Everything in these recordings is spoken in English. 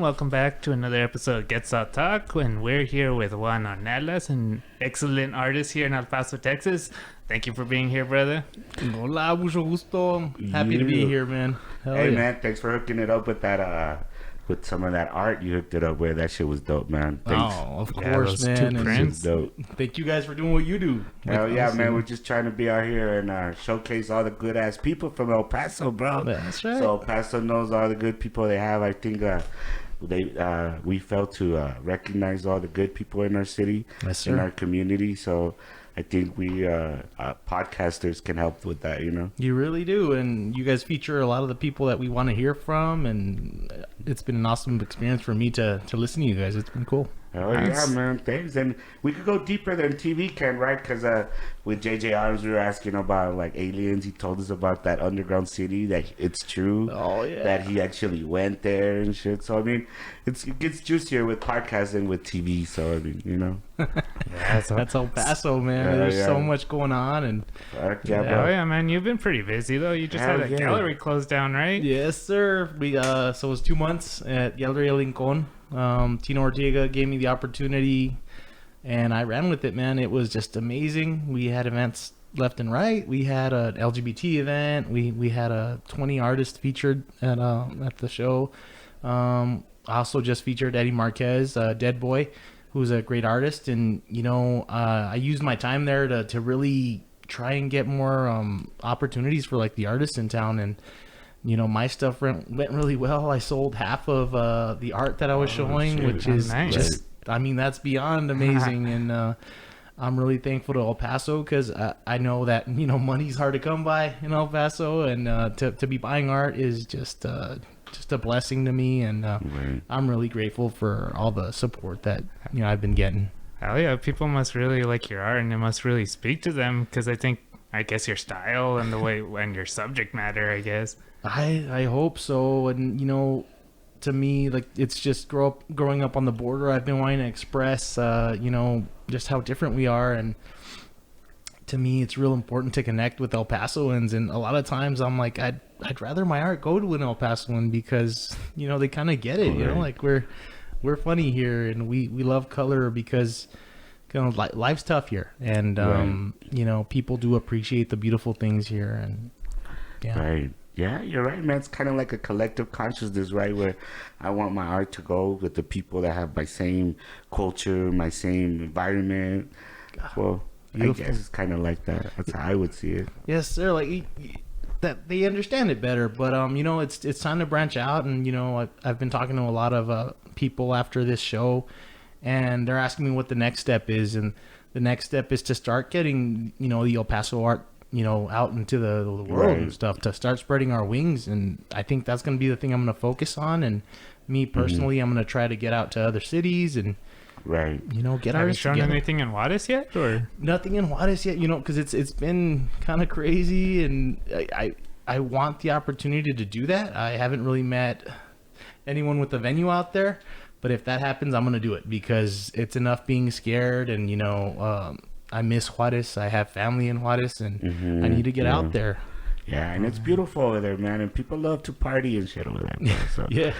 Welcome back to another episode of Quetzal Talk. And we're here with Juan Ornelas, an excellent artist here in El Paso, Texas. Thank you for being here, brother. Hola, mucho gusto. I'm happy to be here, man. Hey, man, thanks for hooking it up with that, with some of that art you hooked it up with. That shit was dope, man. Thanks. Oh, of course, man. Prints. Dope. Thank you guys for doing what you do. Hell yeah, man. We're just trying to be out here and showcase all the good-ass people from El Paso, bro. That's right. So El Paso knows all the good people they have. I think we felt to recognize all the good people in our city, Yes, in sir. our community. So I think we podcasters can help with that, you know? You really do. And you guys feature a lot of the people that we want to hear from. And it's been an awesome experience for me to listen to you guys. It's been cool. Oh yeah, man, thanks. And we could go deeper than TV can, right? Because with JJ Arms, we were asking about like aliens. He told us about that underground city, that it's true. Oh, yeah. That he actually went there and shit. So I mean, it gets juicier with podcasts than with TV. So I mean, you know. That's El Paso, man. Yeah, There's yeah. so much going on. And Fuck yeah, Oh, bro. yeah, man. You've been pretty busy, though. You just Hell had a yeah. gallery closed down, right? yes, sir. We so it was 2 months at Galleria Lincoln. Tino Ortega gave me the opportunity, and I ran with it, man. It was just amazing. We had events left and right. We had an LGBT event. We had 20 artists featured at the show. I also just featured Eddie Marquez, Dead Boy, who's a great artist, and I used my time there to really try and get more opportunities for like the artists in town. And my stuff went really well. I sold half of the art that I was showing, shit. which is Nice. just, I mean, that's beyond amazing. And I'm really thankful to El Paso because I know that, money's hard to come by in El Paso. And to be buying art is just a blessing to me. And Right. I'm really grateful for all the support that, I've been getting. Hell yeah. People must really like your art, and it must really speak to them because I guess your style and the way and your subject matter, I guess. I hope so. And to me, like, it's just growing up on the border, I've been wanting to express just how different we are. And to me, it's real important to connect with El Pasoans. And a lot of times I'm like, I'd rather my art go to an El Pasoan because they kind of get it. Right. Like we're funny here, and we love color because life's tough here. And Right. people do appreciate the beautiful things here. And yeah. Right. Yeah, you're right, man. It's kind of like a collective consciousness, right? Where I want my art to go with the people that have my same culture, my same environment. Well, Beautiful. I guess it's kind of like that. That's how I would see it. Yes, sir. Like that, they understand it better. But it's time to branch out. And I've been talking to a lot of people after this show, and they're asking me what the next step is. And the next step is to start getting the El Paso art out into the world Right. and stuff, to start spreading our wings. And I think that's going to be the thing I'm going to focus on. And me personally, I'm going to try to get out to other cities and Right. get Have you artists shown together. anything in Juarez yet? Or Nothing in Juarez yet, because it's been kind of crazy, and I want the opportunity to do that. I haven't really met anyone with a venue out there, but if that happens, I'm gonna do it because it's enough being scared. And I miss Juarez. I have family in Juarez, and I need to get out there. Yeah, and it's beautiful over there, man. And people love to party and shit over there, bro. So. Yeah.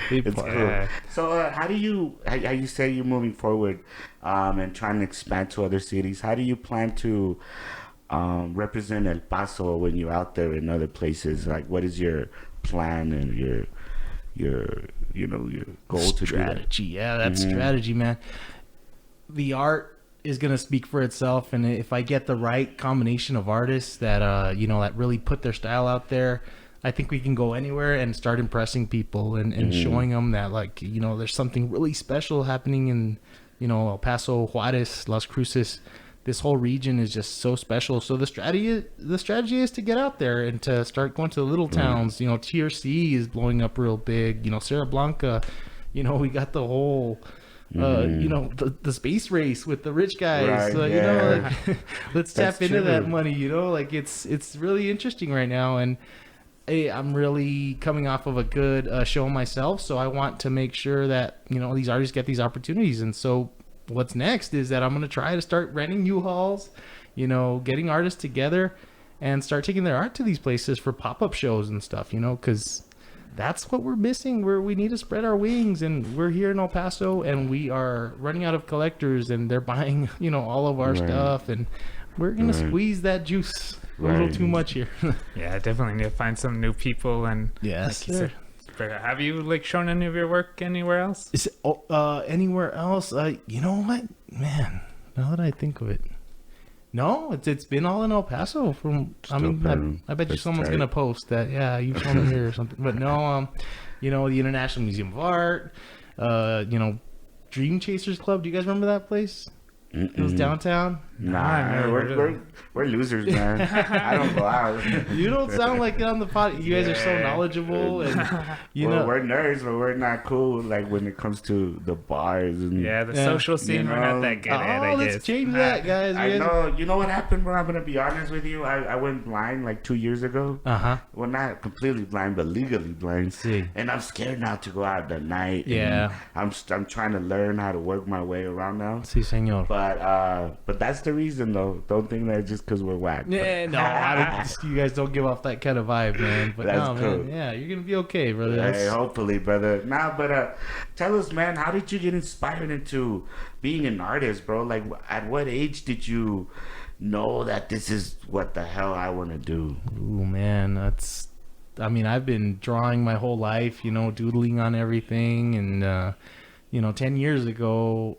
Big It's part. cool. So how you say you're moving forward and trying to expand to other cities? How do you plan to represent El Paso when you're out there in other places? Like, what is your plan and your goal to do that? Strategy. Yeah, that's strategy, man. The art is going to speak for itself, and if I get the right combination of artists that that really put their style out there, I think we can go anywhere and start impressing people and showing them that there's something really special happening in El Paso, Juarez, Las Cruces. This whole region is just so special. So the strategy is to get out there and to start going to the little towns. TRC is blowing up real big. Serra Blanca. We got the whole the space race with the rich guys. Right, So, yeah. let's That's tap into true. that money. It's really interesting right now. And hey, I'm really coming off of a good show myself, so I want to make sure that these artists get these opportunities. And so what's next is that I'm going to try to start renting U-Hauls, getting artists together and start taking their art to these places for pop-up shows and stuff, because that's what we're missing. We need to spread our wings, and we're here in El Paso, and we are running out of collectors, and they're buying, all of our stuff, and we're gonna squeeze that juice a little too much here. Yeah, definitely need to find some new people. And Yes, like you said, have you like shown any of your work anywhere else? Is it, anywhere else? You know what, man? Now that I think of it, no, it's been all in El Paso. I bet you someone's gonna post that. Yeah, you've shown it here or something. But no, the International Museum of Art, Dream Chasers Club. Do you guys remember that place? It was downtown. Nah, we're losers, man. I don't go out. You don't sound like it on the pod. You guys are so knowledgeable, and we're nerds, but we're not cool. Like when it comes to the bars and the social scene, we're not that good at. I guess. Let's change that, guys. I know. You know what happened, bro? I'm gonna be honest with you. I went blind like 2 years ago. Well, not completely blind, but legally blind. See. And I'm scared now to go out at night. Yeah. I'm trying to learn how to work my way around now. Sí, señor. But that's the reason, though. Don't think that just because we're whack. Yeah, no, I don't, you guys don't give off that kind of vibe, man. But that's cool. Man, yeah, you're gonna be okay, brother. Hey, hopefully, brother. But tell us, man, how did you get inspired into being an artist, bro? Like, at what age did you know that this is what the hell I want to do? Ooh, man, I've been drawing my whole life, doodling on everything, and 10 years ago,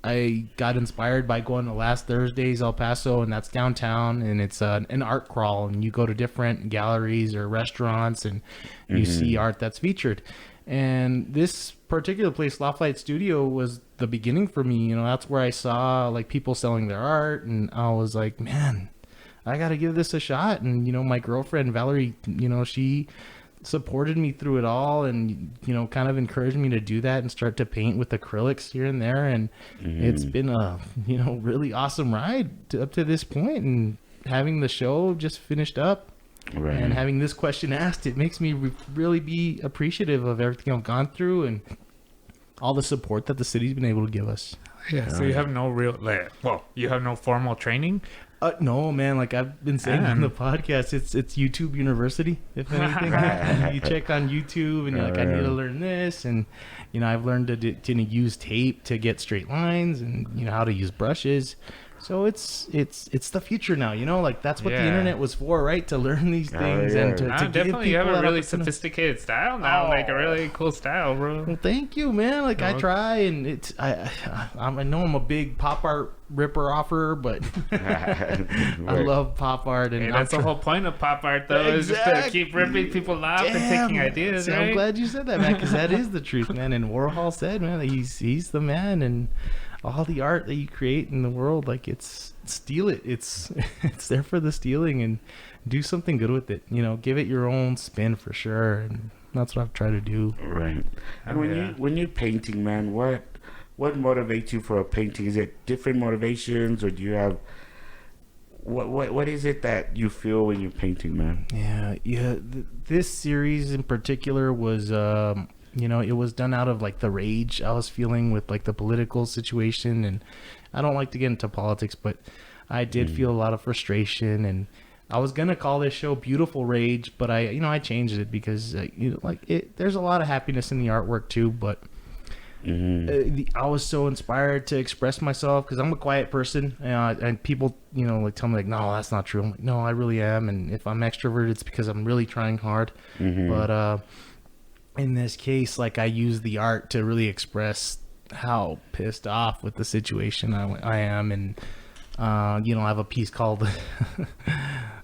I got inspired by going to Last Thursdays El Paso, and that's downtown, and it's an art crawl, and you go to different galleries or restaurants, and you see art that's featured. And this particular place, Lafayette Studio, was the beginning for me. That's where I saw like people selling their art, and I was like, man, I got to give this a shot. And my girlfriend Valerie, she supported me through it all, and kind of encouraged me to do that and start to paint with acrylics here and there. And it's been a really awesome ride up to this point, and having the show just finished up and having this question asked, it makes me really be appreciative of everything I've gone through and all the support that the city's been able to give us. So you have no you have no formal training? No, man. Like I've been saying on the podcast, it's YouTube University. If anything, you check on YouTube and you're like, I need to learn this, and I've learned to use tape to get straight lines, and how to use brushes. So it's the future now. Like that's what the internet was for, right? To learn these things and to definitely you have a really sophisticated style now, like a really cool style, bro. Well, thank you, man. Like I try, and I know I'm a big pop art ripper offer, but I love pop art, and that's the whole point of pop art, though, is just to keep ripping people off and taking ideas. See, right? I'm glad you said that, man, because that is the truth, man. And Warhol said, man, he's the man, and all the art that you create in the world, like steal it. It's there for the stealing, and do something good with it. Give it your own spin for sure, and that's what I've tried to do. Right. And when you're painting, man, what motivates you for a painting? Is it different motivations, or do you have what is it that you feel when you're painting, man? Yeah. This series in particular was it was done out of like the rage I was feeling with like the political situation, and I don't like to get into politics, but I did feel a lot of frustration, and I was gonna call this show Beautiful Rage, but I changed it because there's a lot of happiness in the artwork too, but I was so inspired to express myself because I'm a quiet person, and people tell me like, no, that's not true. I'm like, no, I really am, and if I'm extroverted, it's because I'm really trying hard. But in this case, like I use the art to really express how pissed off with the situation I am, and I have a piece called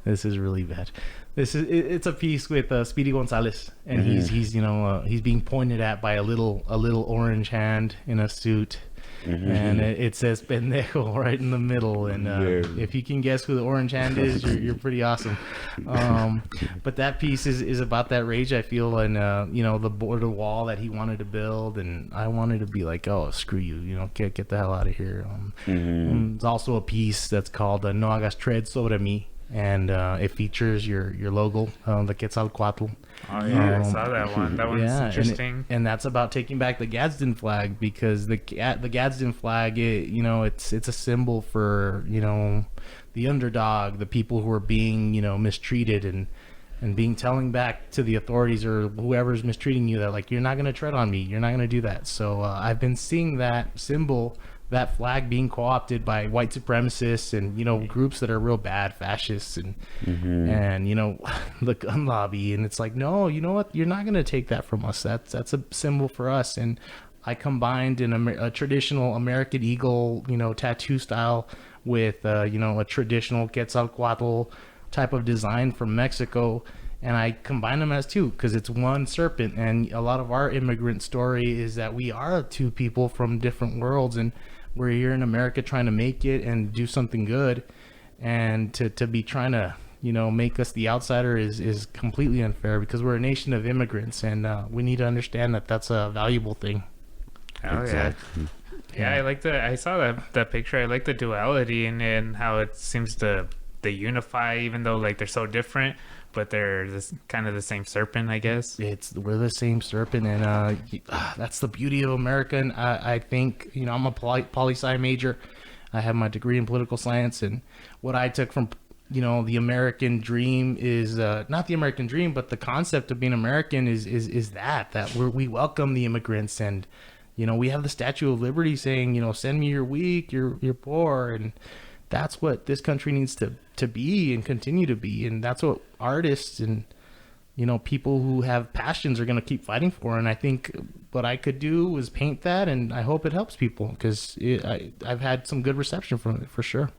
this is really bad. It's a piece with Speedy Gonzalez, and he's being pointed at by a little orange hand in a suit, and it says pendejo right in the middle, and if you can guess who the orange hand is, you're pretty awesome. But that piece is about that rage I feel, and the border wall that he wanted to build, and I wanted to be like, oh, screw you, get the hell out of here. There's also a piece that's called No Hagas Tread Sobre Mi, and it features your logo, the Quetzal Talk. Oh yeah, I saw that one. That one's interesting. And that's about taking back the Gadsden flag, because the Gadsden flag, it's a symbol for the underdog, the people who are being mistreated, and and telling back to the authorities or whoever's mistreating you that like, you're not going to tread on me, you're not going to do that. So I've been seeing that symbol, that flag being co-opted by white supremacists and, you know, groups that are real bad fascists and and, you know, the gun lobby. And it's like, no, you know what, you're not going to take that from us. That's a symbol for us. And I combined a traditional American eagle, you know, tattoo style with you know, a traditional Quetzal type of design from Mexico, and I combine them as two because it's one serpent. And a lot of our immigrant story is that we are two people from different worlds, and we're here in America trying to make it and do something good, and to be trying to, you know, make us the outsider is completely unfair because we're a nation of immigrants, and we need to understand that that's a valuable thing. Oh, Exactly. yeah, I saw that picture. I like the duality and how it seems to they unify, even though like they're so different, but they're this kind of the same serpent, I guess. We're the same serpent, and that's the beauty of America. And I think, you know, I'm a poli-sci major. I have my degree in political science, and what I took from, you know, the American dream is not the American dream, but the concept of being American is that we welcome the immigrants. And, you know, we have the Statue of Liberty saying, you know, send me your weak, your poor, and that's what this country needs to be and continue to be. And that's what artists and, you know, people who have passions are going to keep fighting for. And I think what I could do was paint that, and I hope it helps people because I've had some good reception from it for sure.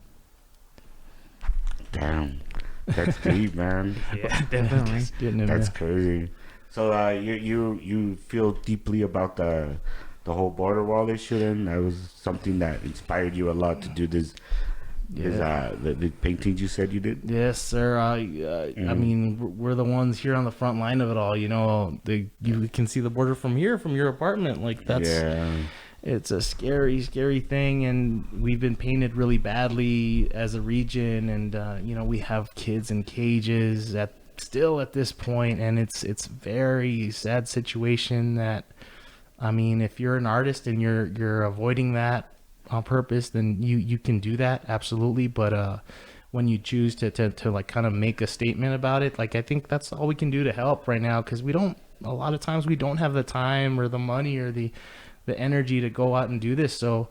Damn, that's deep, man. Yeah, definitely. That's crazy. So you feel deeply about the whole border wall issue, then? That was something that inspired you a lot to do this. The paintings you said you did? Yes, sir. I mean, we're the ones here on the front line of it all. You know, you can see the border from here, from your apartment. Like it's a scary, scary thing, and we've been painted really badly as a region. And you know, we have kids in cages still at this point, and it's very sad situation. That, I mean, if you're an artist and you're avoiding that on purpose, then you can do that, absolutely. But when you choose to like kind of make a statement about it, like, I think that's all we can do to help right now, because a lot of times we don't have the time or the money or the energy to go out and do this. So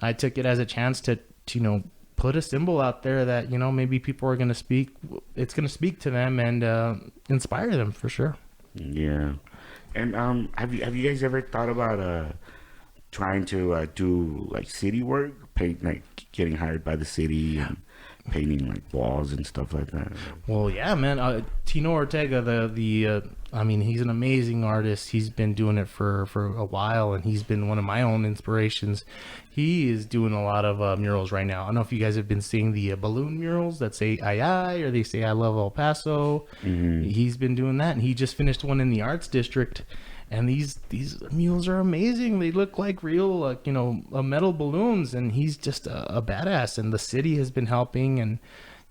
I took it as a chance to you know, put a symbol out there that, you know, maybe people are going to speak to them and inspire them for sure. Yeah. And have you guys ever thought about trying to do like city work, paint, like getting hired by the city and painting like walls and stuff like that? Well, yeah, man. Tino Ortega, I mean, he's an amazing artist. He's been doing it for a while, and he's been one of my own inspirations. He is doing a lot of murals right now. I don't know if you guys have been seeing the balloon murals that say "Ay ay" or they say "I love El Paso." Mm-hmm. He's been doing that, and he just finished one in the Arts District. And these murals are amazing. They look like real, like, you know, metal balloons. And he's just a badass. And the city has been helping. And,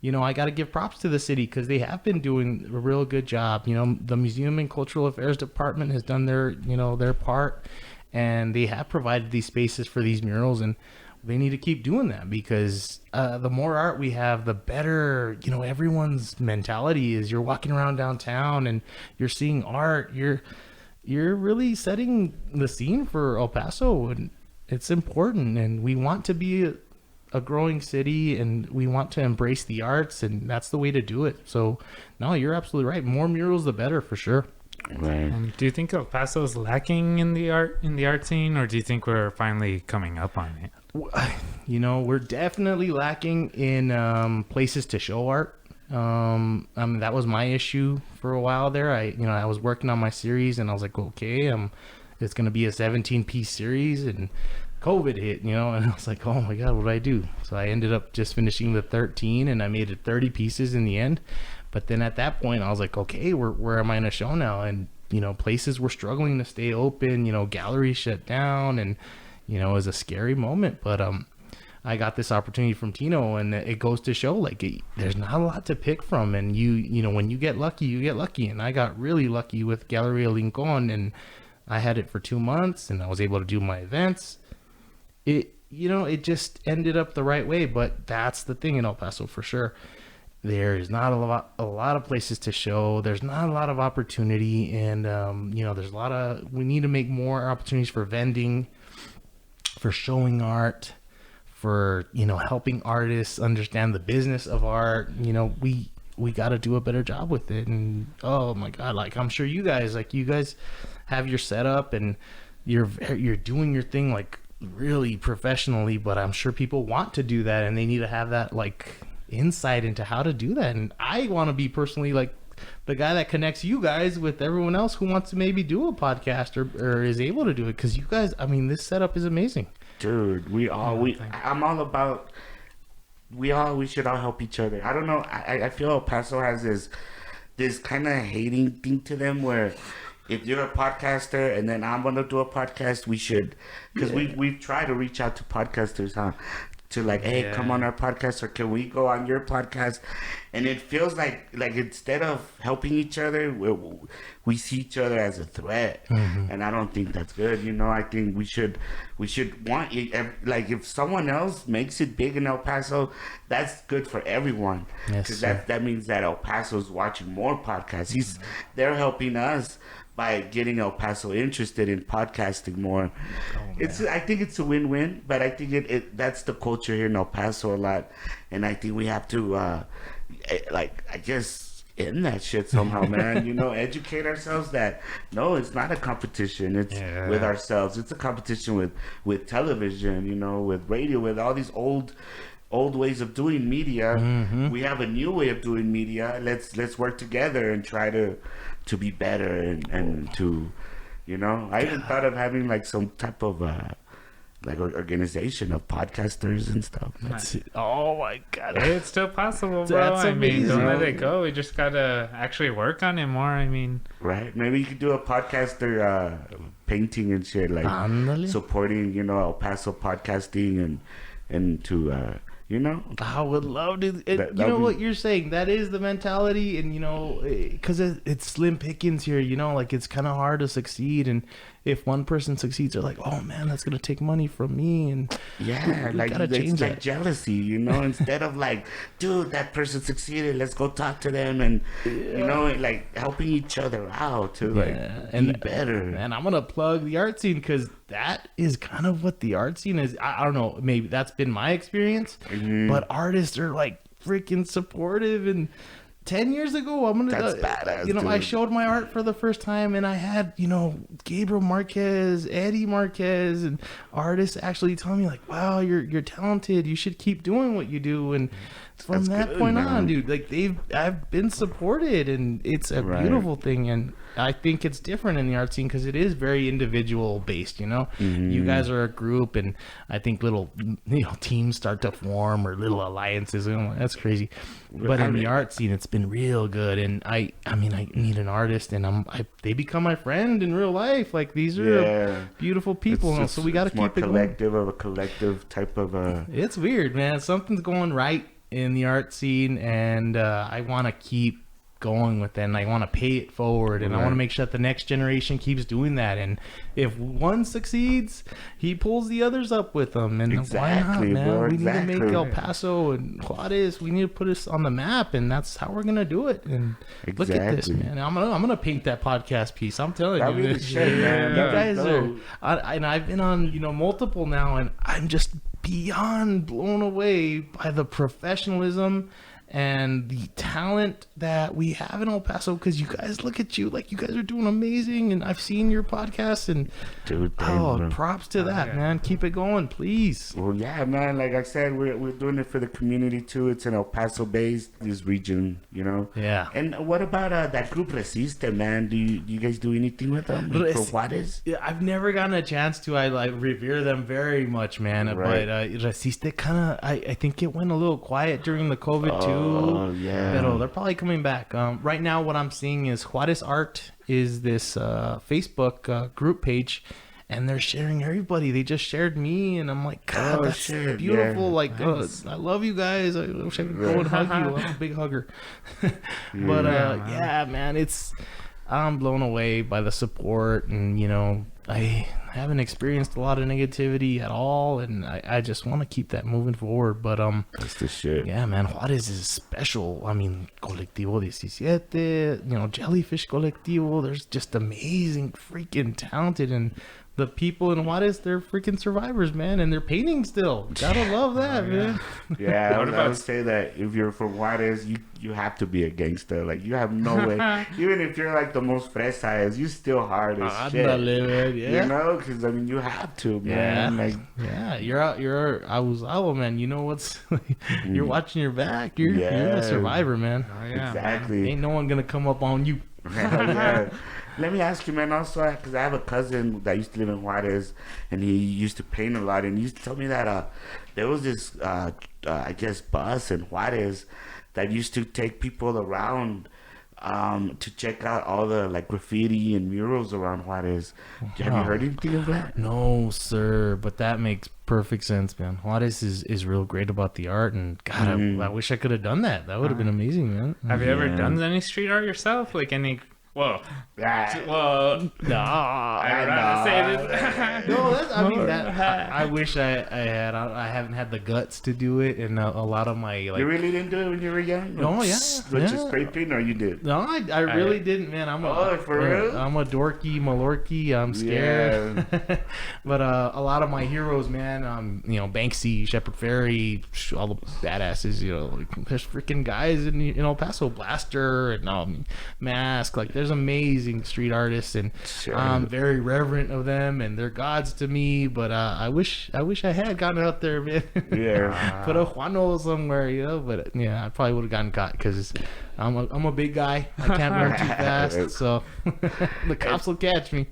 you know, I got to give props to the city because they have been doing a real good job. You know, the Museum and Cultural Affairs Department has done their part. And they have provided these spaces for these murals. And they need to keep doing that because the more art we have, the better, you know, everyone's mentality is. You're walking around downtown and you're seeing art. You're really setting the scene for El Paso, and it's important. And we want to be a growing city, and we want to embrace the arts, and that's the way to do it. So, no, you're absolutely right. More murals, the better, for sure. Right. Do you think El Paso is lacking in the art scene, or do you think we're finally coming up on it? You know, we're definitely lacking in places to show art. I mean, that was my issue for a while there. I was working on my series, and I was like, okay, it's going to be a 17-piece series, and COVID hit, you know, and I was like, oh my God, what do I do? So I ended up just finishing the 13, and I made it 30 pieces in the end. But then at that point, I was like, okay, where am I going to show now? And, you know, places were struggling to stay open, you know, galleries shut down, and, you know, it was a scary moment. But, I got this opportunity from Tino, and it goes to show, like, there's not a lot to pick from. And you know, when you get lucky, you get lucky. And I got really lucky with Galleria Lincoln, and I had it for 2 months, and I was able to do my events. It just ended up the right way. But that's the thing in El Paso for sure. there's not a lot of places to show. There's not a lot of opportunity, and there's we need to make more opportunities for vending, for showing art, for helping artists understand the business of art. We got to do a better job with it. And oh my god, like I'm sure you guys have your setup and you're doing your thing like really professionally, but I'm sure people want to do that and they need to have that like insight into how to do that. And I want to be personally like the guy that connects you guys with everyone else who wants to maybe do a podcast or is able to do it, because you guys, I mean, this setup is amazing. Dude, I'm all about, we should all help each other. I don't know, I feel El Paso has this kind of hating thing to them where if you're a podcaster and then I'm gonna do a podcast, we should, because we've tried to reach out to podcasters, to like, hey, come on our podcast, or can we go on your podcast? And it feels like instead of helping each other, we see each other as a threat, and I don't think that's good. I think we should want, like, if someone else makes it big in El Paso, that's good for everyone, because that means that El Paso's watching more podcasts. They're helping us by getting El Paso interested in podcasting more. I think it's a win-win, but I think that's the culture here in El Paso a lot, and I think we have to I guess end that shit somehow, man. Educate ourselves that no, it's not a competition. It's with ourselves. It's a competition with television, with radio, with all these old ways of doing media. We have a new way of doing media. Let's work together and try to be better and to, I even thought of having like some type of like organization of podcasters and stuff. Oh my god, it's still possible, bro. That's amazing. Don't let it go. We just gotta actually work on it more. Right? Maybe you could do a podcaster painting and shit, like supporting, El Paso podcasting and to. I would love to. What you're saying, that is the mentality, and because it's slim pickings here. Like it's kind of hard to succeed, and if one person succeeds, they're like, "Oh man, that's gonna take money from me," and we gotta change it's that. like jealousy, instead of like, dude, that person succeeded, let's go talk to them, and like helping each other out to be better. And I'm gonna plug the art scene, because that is kind of what the art scene is. I don't know, maybe that's been my experience, but artists are like freaking supportive. And 10 years ago, that's badass, dude. I showed my art for the first time, and I had, Gabriel Marquez, Eddie Marquez, and artists actually telling me like, wow, you're talented. You should keep doing what you do. And from that point on, dude, like I've been supported, and it's a beautiful thing. And I think it's different in the art scene because it is very individual based. You guys are a group, and I think little teams start to form, or little alliances. That's crazy. But in the art scene, it's been real good. And I meet an artist, and they become my friend in real life. Like these are beautiful people, so we got to keep it collective going. Of a collective type of It's weird, man. Something's going right in the art scene, and I want to keep going with it, and I want to pay it forward, and I want to make sure that the next generation keeps doing that. And if one succeeds, he pulls the others up with them. And why not, man? Bro, we need to make El Paso and Juarez, we need to put us on the map, and that's how we're gonna do it. And look at this, man. I'm gonna paint that podcast piece. I'm telling you, really shit, man. You guys are, and I've been on multiple now, and I'm just beyond blown away by the professionalism and the talent that we have in El Paso, because you guys, look at you, like you guys are doing amazing, and I've seen your podcast, and dude, props to that, man. Keep it going, please. Well, yeah, man, like I said, we're doing it for the community too. It's an El Paso based, this region, Yeah. And what about that group Resiste, man? Do you guys do anything with them for Juarez? Yeah, I've never gotten a chance to. I like revere them very much, man. Right. But Resiste kind of, I think it went a little quiet during the COVID too. Oh, yeah. But they're probably coming back. Right now, what I'm seeing is Juarez Art is this Facebook group page, and they're sharing everybody. They just shared me, and I'm like, God, that's beautiful. Yeah. Like, nice. I love you guys. I wish I could go and hug you. I'm a big hugger. But yeah, man, I'm blown away by the support, and haven't experienced a lot of negativity at all, and I just want to keep that moving forward. But That's the shit. yeah, man, Juarez is special. I mean, Colectivo 17, Jellyfish Colectivo. There's just amazing, freaking talented, and the people in Juarez, they're freaking survivors, man, and they're painting still. Gotta love that, man. Yeah, What I about- would say that if you're from Juarez, you have to be a gangster. Like, you have no way. Even if you're like the most fresa, you still hard as shit. Ándale, man, yeah. You know, because I mean, you have to, man. Yeah. Like, Yeah, you're abusado, man. You know what's you're watching your back. You're Yeah. a survivor, man. Oh, yeah, man. exactly. Ain't no one gonna come up on you. Hell yeah. Let me ask you, man, also, because I have a cousin that used to live in Juarez, and he used to paint a lot, and he used to tell me that there was this, I guess, bus in Juarez that used to take people around to check out all the, like, graffiti and murals around Juarez. Have you Wow. heard anything of that? No, sir, but that makes perfect sense, man. Juarez is real great about the art, and God, I wish I could have done that. That would have been amazing, man. Have you ever Yeah. done any street art yourself? Like any? Well, Ah, Nah, I don't know how to say this. no, I mean that. I wish I had. I haven't had the guts to do it, and a lot of my you like. really didn't do it when you were young? Oh, yeah, Which yeah. is scraping, or you did? No, I really didn't, man. Oh, for real? I'm a dorky malorky. I'm scared. But a lot of my heroes, man, Banksy, Shepard Fairey, all the badasses, like, there's freaking guys in El Paso, Blaster, and Mask. Like, there's amazing street artists, and Sure. I'm very reverent of them, and they're gods to me. But I wish I had gotten out there, man. Yeah. Put a Juano somewhere, But yeah, I probably would have gotten caught because I'm a big guy. I can't run too fast, so the cops will catch me.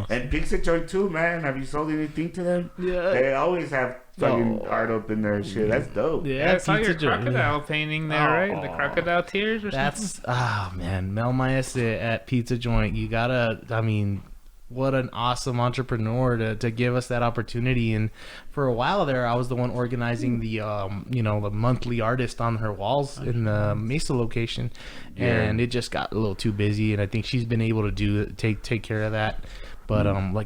And Pizza Joint too, man. Have you sold anything to them? Yeah. They always have fucking Oh. art up in there. Shit, that's dope. Yeah, I saw your Pizza Joint, crocodile painting there, right? The Oh. crocodile tears or something. That's man, Mel Maese at Pizza Joint. You gotta. I mean, what an awesome entrepreneur to give us that opportunity. And for a while there, I was the one organizing the the monthly artist on her walls in the Mesa location, and it just got a little too busy. And I think she's been able to take care of that. But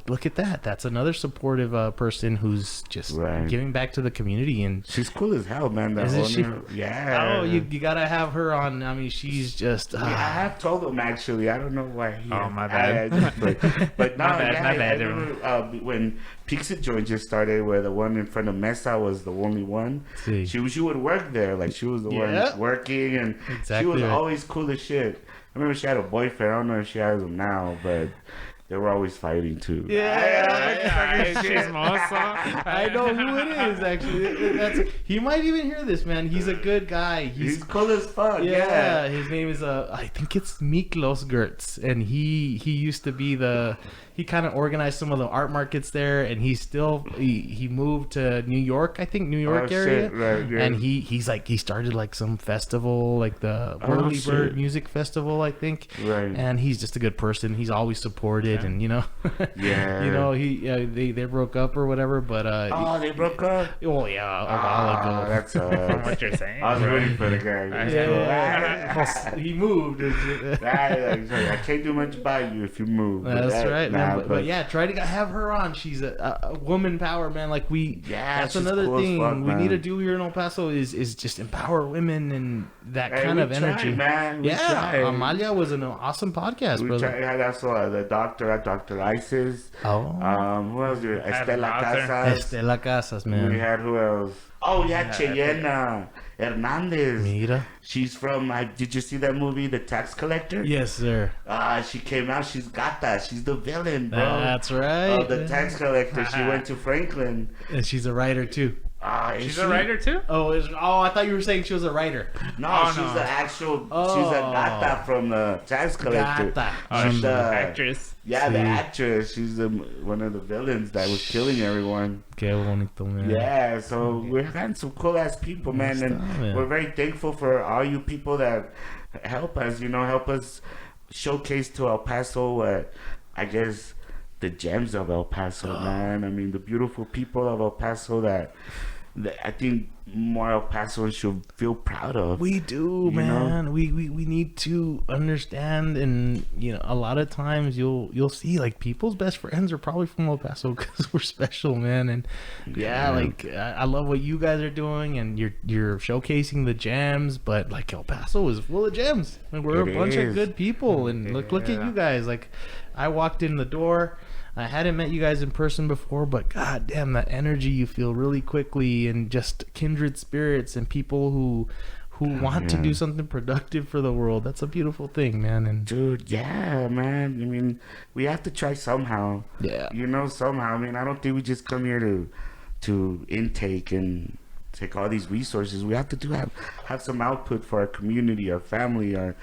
look at that. That's another supportive person who's just Right. giving back to the community. And She's cool as hell, man. The Isn't she? owner. Yeah. oh, you gotta have her on. I mean, she's just. Yeah, I have told him actually. I don't know why. Oh, my bad. But no, My bad, yeah, my bad. I remember, when Pizza Joint just started, where the one in front of Mesa was the only one. See. She would work there, like she was the Yeah. one working, and Exactly she was right. always cool as shit. I remember she had a boyfriend. I don't know if she has him now, but they were always fighting too. I know who it is. Actually, he might even hear this, man. He's a good guy. He's cool as fuck. Yeah, his name is I think it's Miklos Gertz, and he used to be he kind of organized some of the art markets there, and he moved to New York, I think New York Oh, area, shit, right, yeah. and he started like some festival, like the Oh, Whirly shit. Bird Music Festival, I think, Right. and he's just a good person. He's always supported, and Yeah. they broke up or whatever, but Oh, they broke up. oh yeah, a while ago. That's From what you're saying. I was rooting for the guy. Yeah, he moved. I can't do much by you if you move. But That's right, man. nah, But yeah, try to have her on. She's a woman power, man. Like Yeah, that's she's another cool as thing fuck, we man. need to do here in El Paso is just empower women and that Hey, kind we of tried, energy. man. We Yeah, tried. Amalia was an awesome podcast, We brother. tried. That's all. The doctor, Dr. Isis. Oh, Who else? Did we- Had Estela Arthur. Casas. Estela Casas, We man. had who else? Oh, yeah, Cheyenne Hernandez. Mira. She's from. Did you see that movie, The Tax Collector? Yes, sir. She came out. She's got that. She's the villain, bro. That's right. Of The Tax Collector. She went to Franklin. And she's a writer too. Is She's she? a writer too? I thought you were saying she was a writer. No, Oh, she's no. the actual. Oh. She's a gata from the tax collector. Gata. She's the Actress. Yeah, the See. actress. She's one of the villains that was killing everyone. Qué bonito, man. Yeah, so we're having some cool ass people, man, and Stop it. we're very thankful for all you people that help us. Help us showcase to El Paso. I guess the gems of El Paso, man. I mean, the beautiful people of El Paso that that I think more El Pasoans should feel proud of. We do, man. We need to understand, and a lot of times you'll see like people's best friends are probably from El Paso because we're special, man. And like I love what you guys are doing, and you're showcasing the gems, but like El Paso is full of gems, and we're a bunch of good people. And look at you guys. Like I walked in the door. I hadn't met you guys in person before, but god damn, that energy you feel really quickly, and just kindred spirits and people who want to do something productive for the world. That's a beautiful thing, man. And dude, yeah, man. I mean, we have to try somehow. Yeah. Somehow. I mean, I don't think we just come here to intake and take all these resources. We have to have some output for our community, our family, our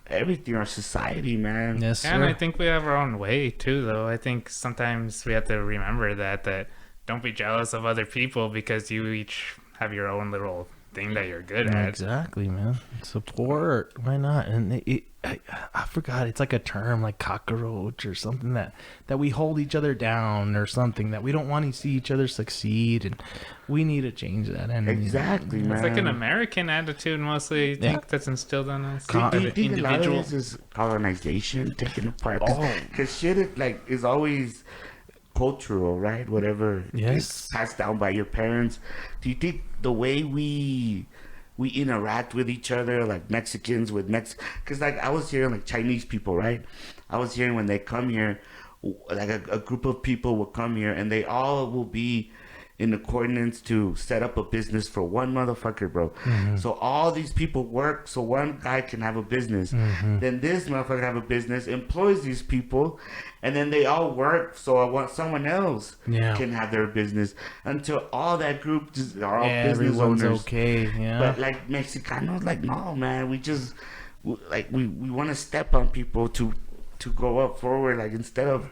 everything, our society, man. Yes, sir. And I think we have our own way too, though. I think sometimes we have to remember that don't be jealous of other people because you each have your own little thing that you're good at. Exactly, man. Support. Why not? And I forgot. It's like a term like cockroach or something that we hold each other down, or something that we don't want to see each other succeed, and we need to change that. And exactly, man. It's like an American attitude mostly. I think that's instilled on us. Do you think a lot of this is colonization taking apart? Because shit is always cultural, right? Whatever is passed down by your parents. Do you think the way we interact with each other, like Mexicans with because like I was hearing like Chinese people, right? I was hearing when they come here, like a group of people will come here and they all will be in accordance to set up a business for one motherfucker, bro. Mm-hmm. So all these people work so one guy can have a business. Mm-hmm. Then this motherfucker have a business, employs these people, and then they all work so I want someone else can have their business until all that group just are all business owners. Okay, yeah. But like Mexicanos, like no, man, we just like we want to step on people to go up forward, like instead of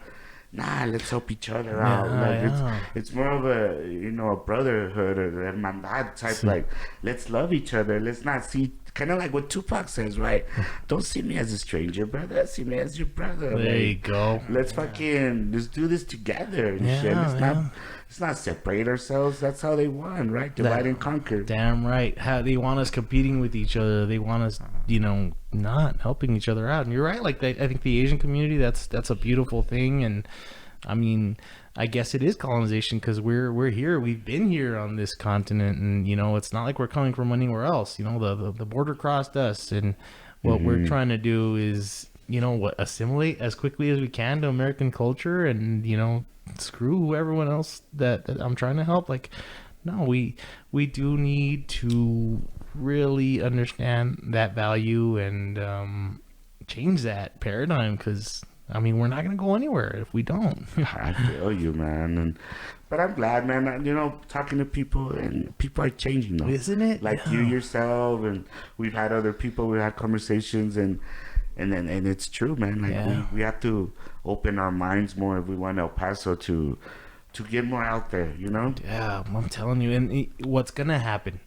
let's help each other out. Like it's more of a brotherhood or hermandad type. Like let's love each other. Let's not see, kind of like what Tupac says, right? Don't see me as a stranger, brother. See me as your brother. There you go. Let's let's do this together and shit. Let's not separate ourselves. That's how they won, right? Divide and conquer. Damn right. How they want us competing with each other. They want us, not helping each other out. And you're right. Like I think the Asian community, that's a beautiful thing. And I mean, I guess it is colonization because we're here. We've been here on this continent, and it's not like we're coming from anywhere else. The border crossed us, and what we're trying to do is assimilate as quickly as we can to American culture, and screw everyone else that I'm trying to help. Like, no, we do need to really understand that value and change that paradigm, because I mean, we're not going to go anywhere if we don't. I feel you, man. But I'm glad, man. Talking to people, and people are changing, though. Isn't it? Like you yourself, and we've had other people. We had conversations, and it's true, man. Like we have to open our minds more if we want El Paso to get more out there. Yeah, I'm telling you. And what's going to happen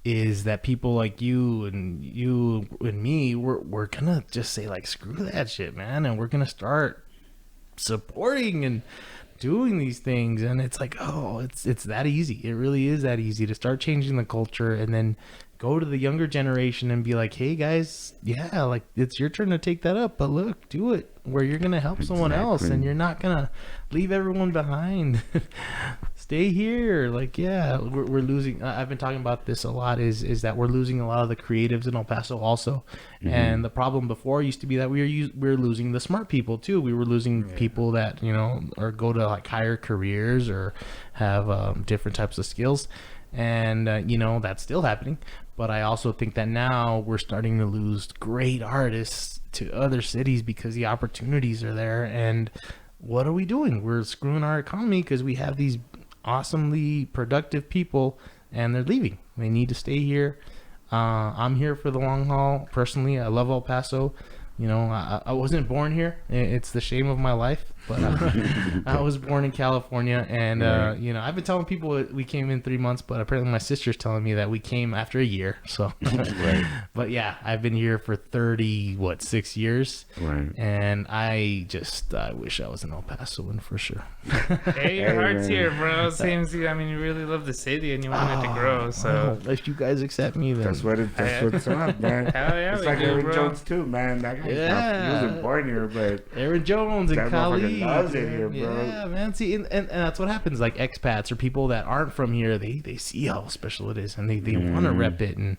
is that people like you and me, we're gonna just say like, screw that shit, man, and we're gonna start supporting and doing these things. And it's like, it's that easy. It really is that easy to start changing the culture, and then go to the younger generation and be like, hey guys, like it's your turn to take that up, but look, do it where you're gonna help someone else, and you're not gonna leave everyone behind. Stay here. Like, we're losing. I've been talking about this a lot. Is that we're losing a lot of the creatives in El Paso also, and the problem before used to be that we're losing the smart people too. We were losing people that or go to like higher careers or have different types of skills, and that's still happening. But I also think that now we're starting to lose great artists to other cities because the opportunities are there. And what are we doing? We're screwing our economy because we have these awesomely productive people and they're leaving. They need to stay here. I'm here for the long haul. Personally, I love El Paso. I wasn't born here. It's the shame of my life. but I was born in California, and you know, I've been telling people we came in 3 months, but apparently my sister's telling me that we came after a year. So, Right. but yeah, I've been here for 6 years, Right. and I wish I was an El Pasoan for sure. Hey, your Hey, heart's man. here, bro. Seems I mean, you really love the city and you want it to grow. So If you guys accept me, then That's what's up, man. hell yeah, It's we like do, Aaron bro. Jones too, man. That guy, he wasn't born here, but Aaron Jones and that Khalid. motherfucker loves it here, bro. Yeah, man. See, and that's what happens. Like expats or people that aren't from here, they see how special it is, and they want to rep it. And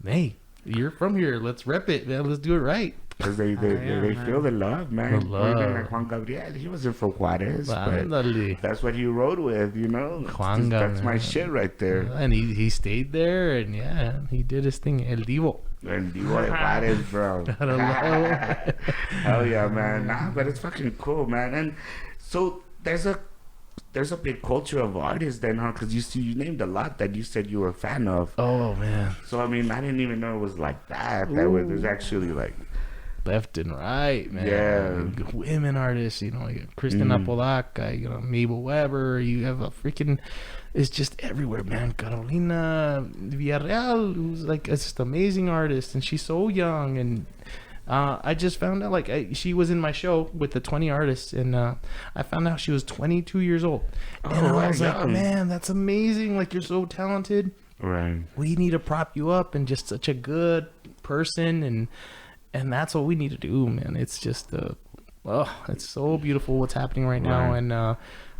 hey, you're from here. Let's rep it, man. Let's do it right. Because they man. feel the love, man. The Or even love. like Juan Gabriel, he wasn't from Juarez, but Ándale. that's what he rode with, you know. Juan That's my Gabriel. shit right there. And he stayed there, and yeah, he did his thing. El Divo. And Divo de Juarez, bro. I don't know. Hell yeah, man. Nah, but it's fucking cool, man. And so there's a big culture of artists then, huh? Because you named a lot that you said you were a fan of. Oh man, So I mean, I didn't even know it was like that. That was there's actually like left and right, man. Yeah. Women artists, you know, you got Christina Polaka, you know, Mabel Weber. You have a freaking, it's just everywhere, man. Carolina Villarreal, who's like it's just amazing artist, and she's so young. And I just found out she was in my show with the 20 artists, and I found out she was 22 years old. And I was like, man, that's amazing. Like, you're so talented. right. We need to prop you up, and just such a good person, and that's what we need to do, man. It's just it's so beautiful what's happening right now. Right. And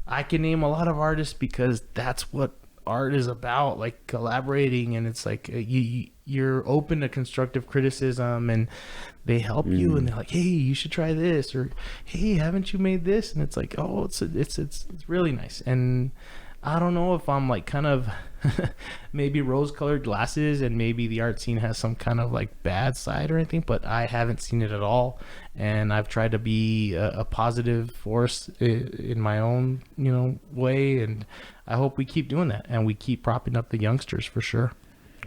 I can name a lot of artists because that's what art is about, like collaborating. And it's like you're open to constructive criticism, and they help you, and they're like, hey, you should try this, or hey, haven't you made this? And it's like, oh, it's really nice. And I don't know if I'm like kind of maybe rose-colored glasses, and maybe the art scene has some kind of like bad side or anything, but I haven't seen it at all. And I've tried to be a positive force in my own, you know, way. And I hope we keep doing that, and we keep propping up the youngsters for sure.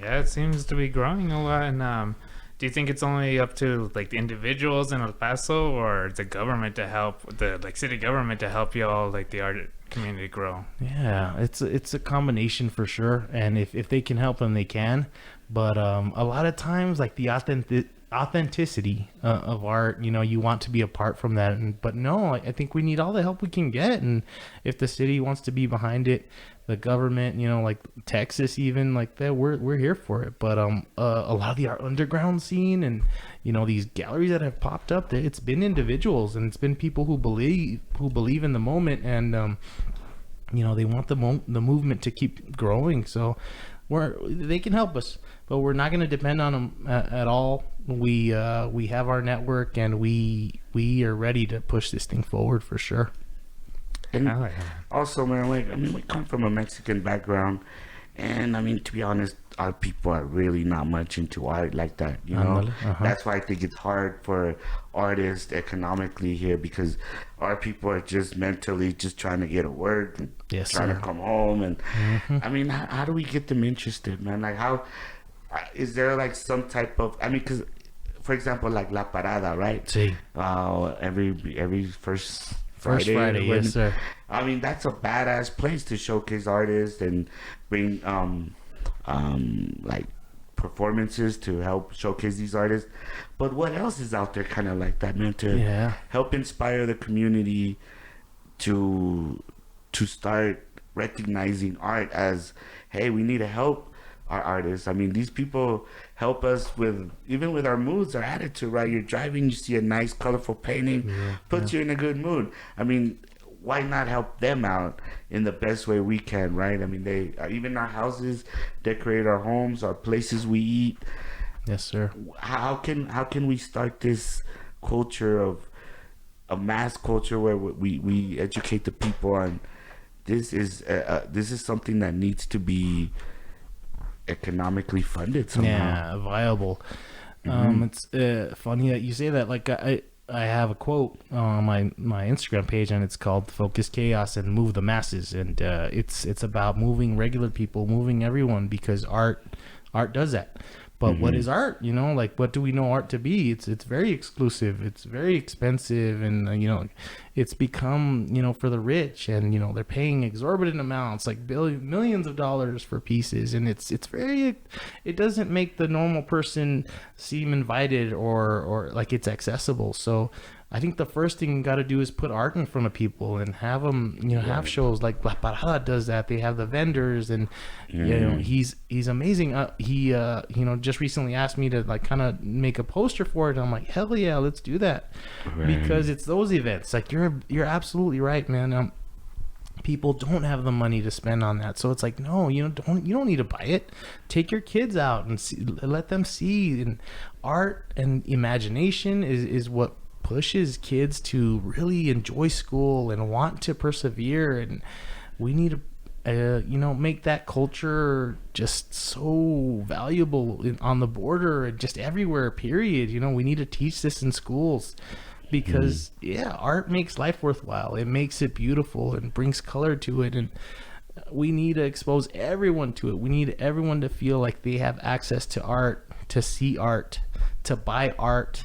Yeah, it seems to be growing a lot. And do you think it's only up to like the individuals in El Paso, or the government to help, the like city government to help you all, like the art community grow? Yeah, it's a combination for sure. And if they can help them, they can. But a lot of times, like the authenticity of art, you know, you want to be apart from that. But no, I think we need all the help we can get. And if the city wants to be behind it, the government, you know, like Texas even, like that, we're here for it. But a lot of the art underground scene, and you know, these galleries that have popped up, it's been individuals, and it's been people who believe in the moment, and you know, they want the movement to keep growing. So they can help us, but we're not going to depend on them at all. We have our network, and we are ready to push this thing forward for sure. And Oh, yeah. also, man, like, I mean, we come from a Mexican background, and I mean, to be honest, our people are really not much into art like that, you know. Ándale, That's why I think it's hard for artists economically here, because our people are just mentally just trying to get to work and Yes, trying sir. to come home. And I mean, how do we get them interested, man? Like, how is there like some type of, I mean, because for example, like La Parada, right? Sí. Every first Friday, Friday, when- yes, sir. I mean, that's a badass place to showcase artists and bring like performances to help showcase these artists. But what else is out there kind of like that, man, to Yeah. help inspire the community to start recognizing art as, hey, we need to help our artists. I mean, these people help us with even with our moods, our attitude, right? You're driving, you see a nice colorful painting, puts you in a good mood. I mean, why not help them out in the best way we can, right? I mean, they even our houses, decorate our homes, our places we eat. Yes, sir. How can we start this culture of a mass culture where we educate the people on this is something that needs to be economically funded somehow. Yeah, viable. It's funny that you say that. Like I have a quote on my Instagram page, and it's called "Focus Chaos and Move the Masses," and it's about moving regular people, moving everyone, because art does that. But what is art? You know, like what do we know art to be? It's very exclusive. It's very expensive, and you know, it's become, you know, for the rich, and you know they're paying exorbitant amounts, like millions of dollars for pieces, and it's very. It doesn't make the normal person seem invited or like it's accessible. So I think the first thing you got to do is put art in front of people and have them, you know, have shows like La Parada does that. They have the vendors, and you know, he's amazing. He you know, just recently asked me to like kind of make a poster for it. I'm like, hell yeah, let's do that, because it's those events. Like you're absolutely right, man. People don't have the money to spend on that, so it's like, no, you don't need to buy it. Take your kids out and let them see. And art and imagination is what pushes kids to really enjoy school and want to persevere, and we need to you know, make that culture just so valuable on the border and just everywhere, period. You know, we need to teach this in schools, because art makes life worthwhile. It makes it beautiful and brings color to it, and we need to expose everyone to it. We need everyone to feel like they have access to art, to see art, to buy art,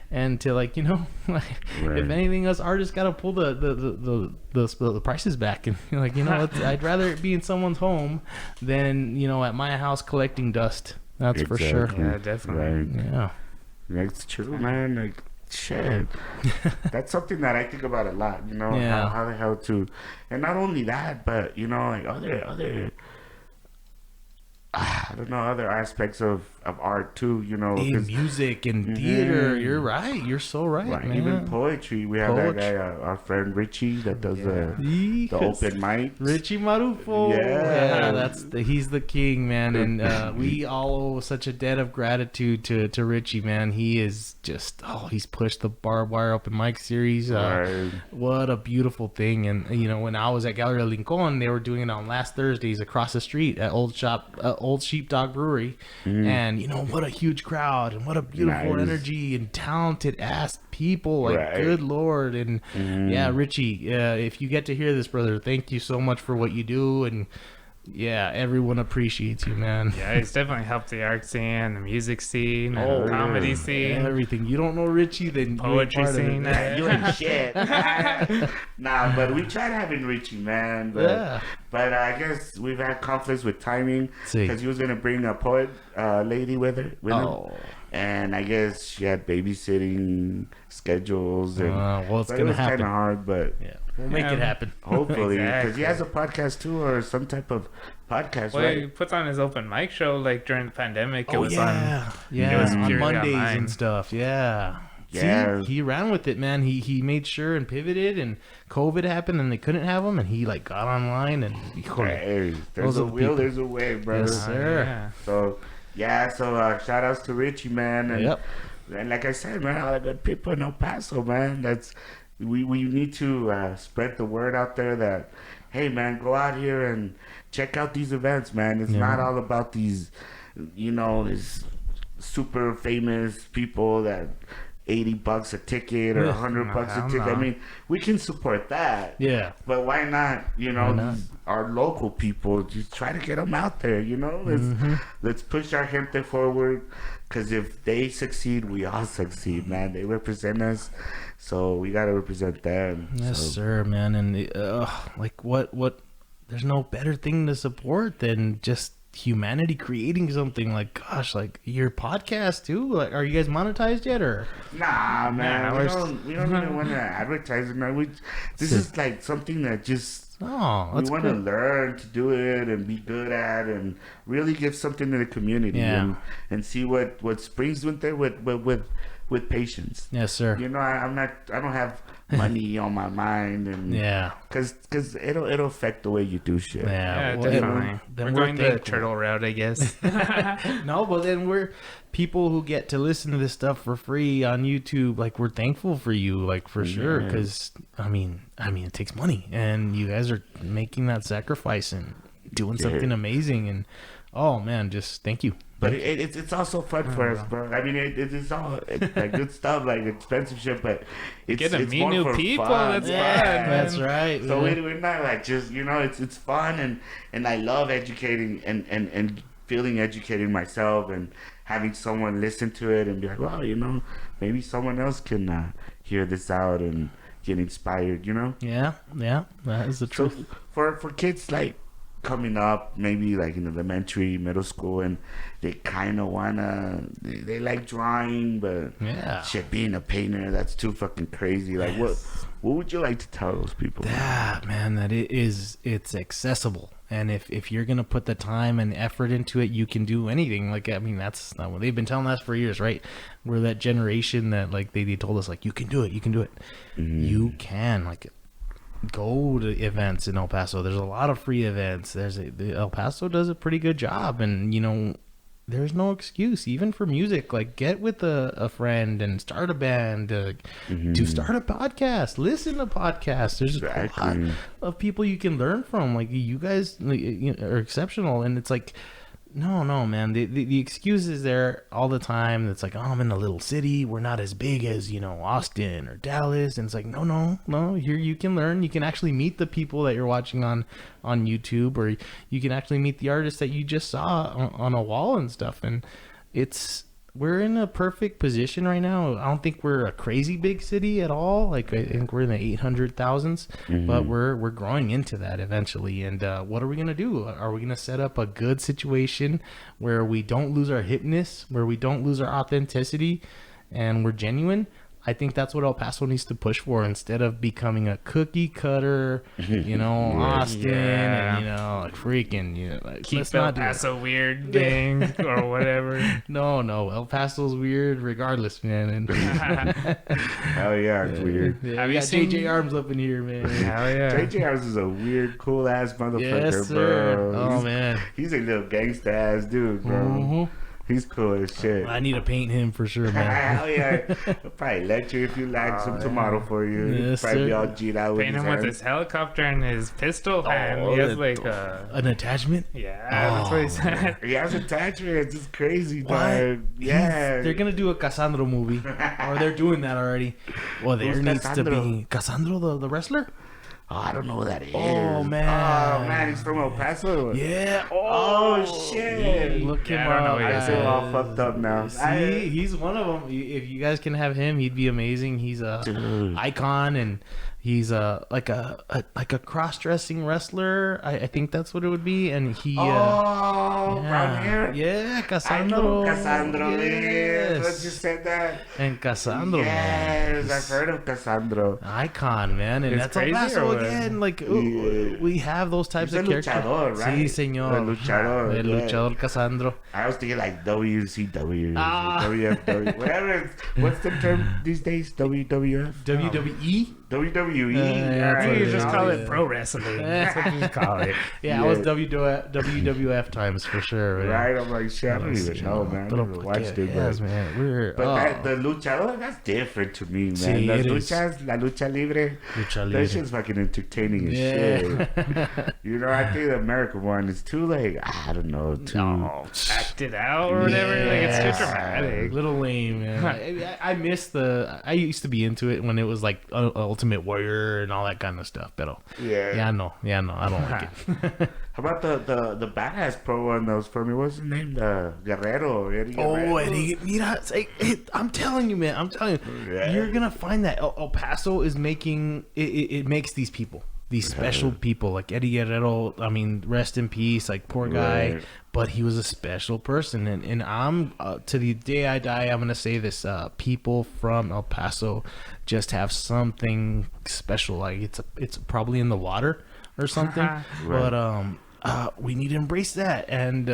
and to, like, you know, like, if anything else, artists got to pull the prices back, and like, you know, I'd rather it be in someone's home than, you know, at my house collecting dust. That's for sure. Yeah, definitely. Yeah, that's true, man. Like, shit, that's something that I think about a lot. You know, how the hell to, and not only that, but you know, like other I don't know, other aspects of art too, you know. Music and theater. You're right. You're so right, man. Even poetry. We have that guy, our friend Richie, that does the open mic. Richie Marufo. Yeah, he's the king, man. And we all owe such a debt of gratitude to Richie, man. He is just, he's pushed the barbed wire open mic series. What a beautiful thing. And you know, when I was at Galleria Lincoln, they were doing it on last Thursdays across the street at Old Sheepdog Brewery, and you know, what a huge crowd and what a beautiful energy and talented ass people, like good lord. And Richie, if you get to hear this, brother, thank you so much for what you do, and everyone appreciates you, man. Yeah, he's definitely helped the art scene, the music scene, and the comedy scene, everything. You don't know Richie, then poetry scene. You ain't shit. Nah, but we tried having Richie, man. But I guess we've had conflicts with timing, because he was gonna bring a poet lady with him. And I guess she had babysitting schedules, and it's gonna happen. Kind of hard, but we'll make it happen. Hopefully, because he has a podcast too, or some type of podcast. Well, he puts on his open mic show like during the pandemic. It was on Mondays and stuff. Yeah. See, he ran with it, man. He made sure and pivoted, and COVID happened, and they couldn't have him, and he like got online, and there's a will, there's a way, brother. Yes, sir. So shout outs to Richie, man, and like I said, man, all the good people in El Paso, man. That's we need to spread the word out there that, hey, man, go out here and check out these events, man. It's not all about these, you know, these super famous people that $80 a ticket or $100 a ticket. I mean, we can support that. Yeah. But why not? You know, our local people, just try to get them out there. You know, let's push our gente forward. Because if they succeed, we all succeed, man. They represent us, so we gotta represent them. Yes, sir, man. And like what? There's no better thing to support than just humanity creating something. Like, gosh, like your podcast too. Like, are you guys monetized yet, or? Nah, man. We don't even want to advertise it. This is like something that just. We want to learn to do it and be good at, and really give something to the community, and see what springs with there with patience. Yes, sir. You know, I don't have money on my mind, and because it'll affect the way you do shit. Definitely. We're going the turtle route, I guess. No, but then we're people who get to listen to this stuff for free on YouTube. Like, we're thankful for you, like, for sure, because I mean it takes money, and you guys are making that sacrifice and doing something amazing, and oh man, just thank you. But it's also fun for us, bro. I mean, it's all like good stuff, like expensive shit, but it's get to meet new people. Fun. That's fun. That's right. So we're not like just, you know, it's fun, and I love educating and feeling educated myself, and having someone listen to it and be like, well, maybe someone else can hear this out and get inspired, Yeah, that is the truth. So for kids like coming up, maybe like in elementary, middle school, and they kind of they like drawing, but shit, being a painter, that's too fucking crazy. Like, what would you like to tell those people? It's accessible. And if you're going to put the time and effort into it, you can do anything. Like, I mean, that's not what they've been telling us for years, right? We're that generation that, like, they told us, like, you can do it. Mm-hmm. You can, like, go to events in El Paso. There's a lot of free events. El Paso does a pretty good job. And, there's no excuse, even for music. Like, get with a friend and start a band, to start a podcast, listen to podcasts. There's a lot of people you can learn from. Like, you guys are exceptional. And it's like, no, man. The excuse is there all the time. It's like, oh, I'm in a little city. We're not as big as, Austin or Dallas. And it's like, no. Here you can learn. You can actually meet the people that you're watching on YouTube, or you can actually meet the artists that you just saw on a wall and stuff. And we're in a perfect position right now. I don't think we're a crazy big city at all. Like, I think we're in the 800,000s, but we're growing into that eventually. And what are we going to do? Are we going to set up a good situation where we don't lose our hipness, where we don't lose our authenticity, and we're genuine? I think that's what El Paso needs to push for, instead of becoming a cookie cutter, Austin, and like freaking, like, keep El Paso weird thing or whatever. No, El Paso's weird regardless, man. And hell yeah, it's weird. Yeah, have you seen JJ Arms up in here, man? Hell yeah. JJ Arms is a weird, cool ass motherfucker, yes, sir. bro. Man, he's a little gangsta ass dude, bro. Mm-hmm. He's cool as shit. I need to paint him for sure, man. Hell yeah. He'll probably let you if you like some tomato for you. Yes, He'll probably sir. be all G'd out with Paint his him with hands. his helicopter and his pistol hand. He has like an attachment? that's what he said. He has attachments. It's crazy, What? dog. Yeah. They're going to do a Cassandro movie. Or they're doing that already. Well, there Who's needs Cassandro? to be... Cassandro, the wrestler? Oh, I don't know who that is. Oh, man. Oh, man. He's from El Paso. Yeah. Oh, shit. Look him Yeah, I don't know up. who he I is. feel all fucked up now. See, he's one of them. If you guys can have him, he'd be amazing. He's a icon, and he's like a cross-dressing wrestler. I think that's what it would be. And he brown hair. Yeah, I Cassandro. know Cassandro. Yes. Yes. You said that. And Cassandro. Yes, man. I've heard of Cassandro. Icon, man. And It's that's El crazy, Paso or what? again. Like, Yeah. we have those types He's of a characters. luchador, right? Sí, señor. A luchador, El yeah. luchador Cassandro. I was thinking like WCW, Ah. WFW, whatever. What's the term these days? WWF? WWE? WWE. Yeah, that's what You it just is. call Yeah. it pro wrestling. That's what you call it. Yeah, I was WWF times for sure. Man. Right? I'm like, shit, I don't even know, man. I never watched it, yes, but... man. We're But the luchador, that's different to me, man. Sí, Las it is. luchas, la lucha libre, Lucha that libre. shit's fucking entertaining as Yeah. shit. I think the American one is too, like, I don't know, too... Acted out or whatever. Like, it's too dramatic. Little lame, man. I miss I used to be into it when it was like Ultimate Warrior and all that kind of stuff. But Yeah. no, I don't like it. How about the badass pro one that was for me? What's his name? The Guerrero. Eddie Guerrero. Oh, Eddie, mira, I'm telling you, man. I'm telling you, Yeah. you're gonna find that El Paso is making it makes these people, these special people like Eddie Guerrero. I mean, rest in peace, like poor guy, Right. but he was a special person, and I'm to the day I die, I'm gonna say this: people from El Paso just have something special. Like it's probably in the water or something, but we need to embrace that and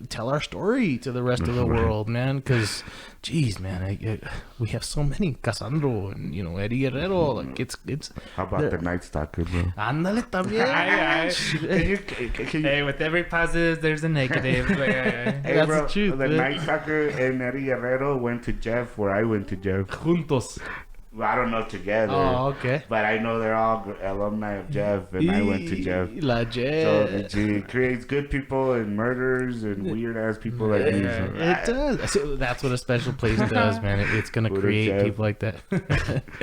tell our story to the rest of the world, man. Because, geez, man, we have so many Cassandro and Eddie Guerrero. Like it's. How about the Night Stalker, bro? Ándale también. Hey, with every positive, there's a negative. Like, Hey, That's bro, the truth, the man. Night Stalker and Eddie Guerrero went to Jeff where I went to Jeff. Juntos. Well, I don't know together. Oh, okay. But I know they're all alumni of Jeff, and I went to Jeff. La So Jeff. it creates good people and murderers and weird ass people like me. So, It does. So that's what a special place does, man. It's gonna What a create Jeff. people like that.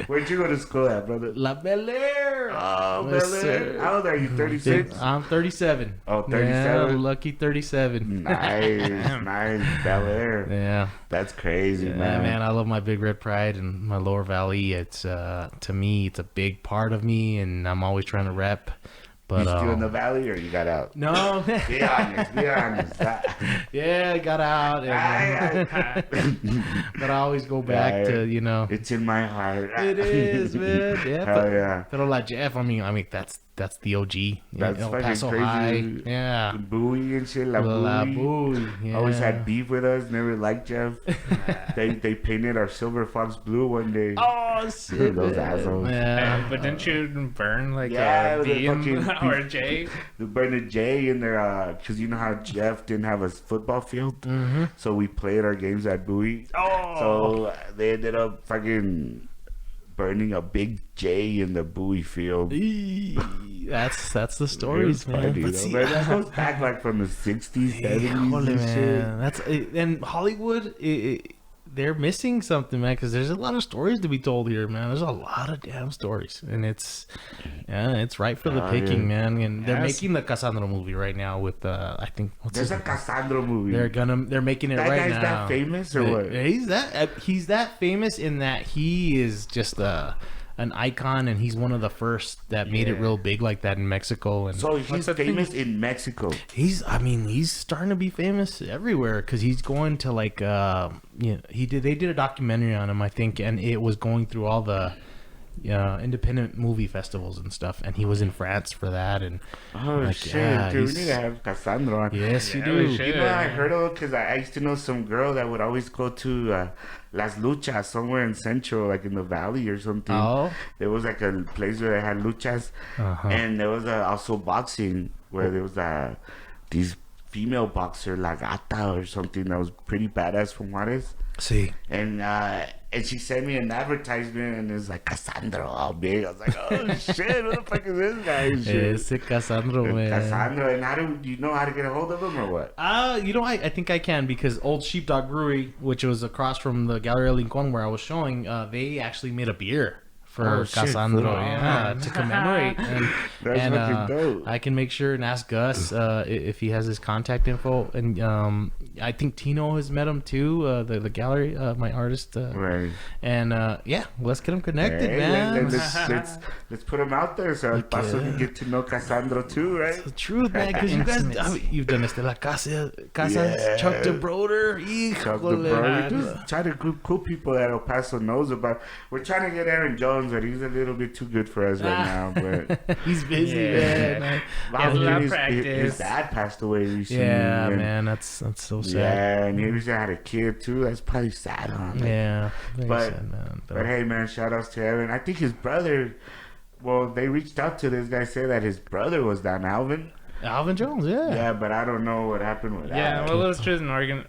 Where'd you go to school at, brother? La Bel Air. Oh, Yes, Bel Air. sir. How old are you? 36? I'm 37. Oh, Yeah, 37? lucky 37. Nice. Bel Air. Yeah. That's crazy, Yeah, man. man, I love my Big Red Pride and my Lower Valley. It's to me, it's a big part of me, and I'm always trying to rep. But You still in the valley, or you got out? no, Be honest. Be honest. yeah, I got out, but I always go back to It's in my heart. It is, man. Yeah, Hell yeah. Pero La Jeff, I mean that's the OG. That's El fucking Paso crazy. High. Yeah. Bowie and shit. La La Bowie. Bowie, yeah. Always had beef with us. Never liked Jeff. they painted our Silver Fox blue one day. Oh shit. Those man. assholes. Yeah. But didn't you burn like Yeah, a with B a fucking- or a J? They burned a J in there because you know how Jeff didn't have a football field, so we played our games at Bowie. Oh. So they ended up fucking burning a big J in the Bowie field. That's the stories, It was man. funny, But though. see, But that goes back like from the 60s, 70s Holy and shit. man, that's and Hollywood. They're missing something, man, because there's a lot of stories to be told here, man. There's a lot of damn stories, and it's right for the Oh, picking, yeah. man. And they're Yes. making the Cassandra movie right now with I think There's a Cassandra movie. they're making it that right guy's now. that famous or what? He's that famous in that he is just an icon, and he's one of the first that made it Yeah. real big like that in Mexico. And So he's the thing? famous in Mexico. he's starting to be famous everywhere because he's going to like they did a documentary on him, I think, and it was going through all the independent movie festivals and stuff, and he was in France for that. And Oh like, shit, yeah, dude, we he's- need to have Cassandra on. yes, you Yeah, we do. should. You know, I heard of it because I used to know some girl that would always go to Las Luchas somewhere in Central, like in the valley or something. Oh. There was like a place where they had luchas, and there was also boxing where there was these female boxer, La Gata or something that was pretty badass from Juarez. See, And she sent me an advertisement, and it was like Cassandra all big. I was like, oh shit, what the fuck is this guy? and shit? ese Cassandro, man. Cassandra, and do you know how to get a hold of him or what? I think I can, because Old Sheepdog Brewery, which was across from the Galleria Lincoln where I was showing, they actually made a beer for Oh, shit, Cassandro, cool. yeah, to commemorate. And, That's fucking dope. I can make sure and ask Gus if he has his contact info. And I think Tino has met him too, the gallery, my artist. Right. And yeah, let's get him connected, Hey, man. let's put him out there so El Paso can get to know Cassandra too, right? The truth, man, because you guys, you've done this, La Casa, Chuck de Broder, Chuck the bro. We just try to group cool people that El Paso knows about. We're trying to get Aaron Jones, but he's a little bit too good for us right now. But he's busy, Yeah. man. has a lot of his practice. dad passed away recently. Yeah, and- man, that's so sad. Yeah, and he recently had a kid too. That's probably sad, huh? Yeah, very But- sad, man. But hey, man, shout outs to Aaron. I think his brother. Well, they reached out to this guy, say that his brother was down Alvin. Alvin Jones, yeah. Yeah, but I don't know what happened with Yeah, that. well, it was just an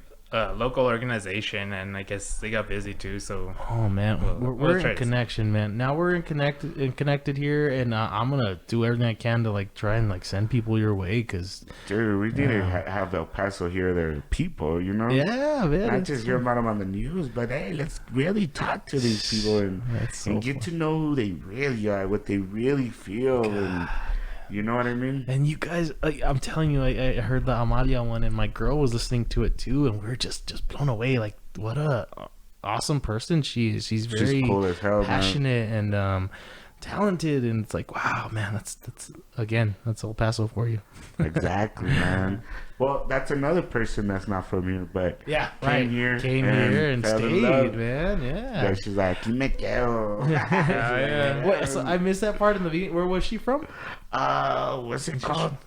local organization, and I guess they got busy too. So Oh man, We'll we're try in to- connection, man. Now we're in connected here, and I'm gonna do everything I can to like try and like send people your way, cause Dude, we need to have El Paso hear their people, you know? yeah, man. Not it's- just hear about them on the news, but hey, let's really talk to these people and That's so get to know who they really are, what they really feel, and you know what I mean? And you guys, I'm telling you, I heard the Amalia one, and my girl was listening to it too, and we were just blown away. Like, what a awesome person she is. She's very cool as hell, man. passionate and talented, and it's like, wow, man, that's El Paso for you. Exactly, man. Well, that's another person that's not from here, but came here and fell in stayed, love. man. Yeah, Yeah. she's like, "Aquí me quedo." yeah. What? So I missed that part in the video. Where was she from? What's it called?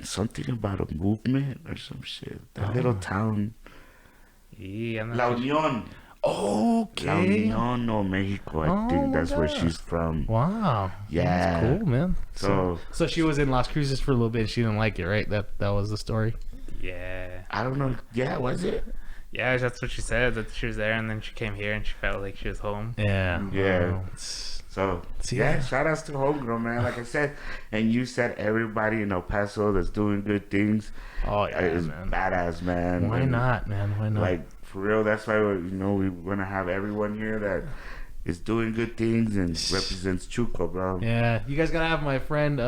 Something about a movement or some shit. That little town, Yeah, I'm La not sure. Unión. La Okay. Unión, no, Mexico. I Oh, think that's where my she's from. Wow. Yeah. That's cool, man. So So she was in Las Cruces for a little bit. She didn't like it, right? That was the story. Yeah, I don't know. Yeah, was it? Yeah, that's what she said. That she was there, and then she came here, and she felt like she was home. Yeah. Yeah. Oh, So, Yeah. yeah, shout outs to Homegirl, man. Like I said, and you said everybody in El Paso that's doing good things oh yeah, is man. badass, man. Why And, not, man? Why not? Like, for real, that's why, we want to have everyone here that is doing good things and represents Chuco, bro. Yeah, you guys gotta have my friend,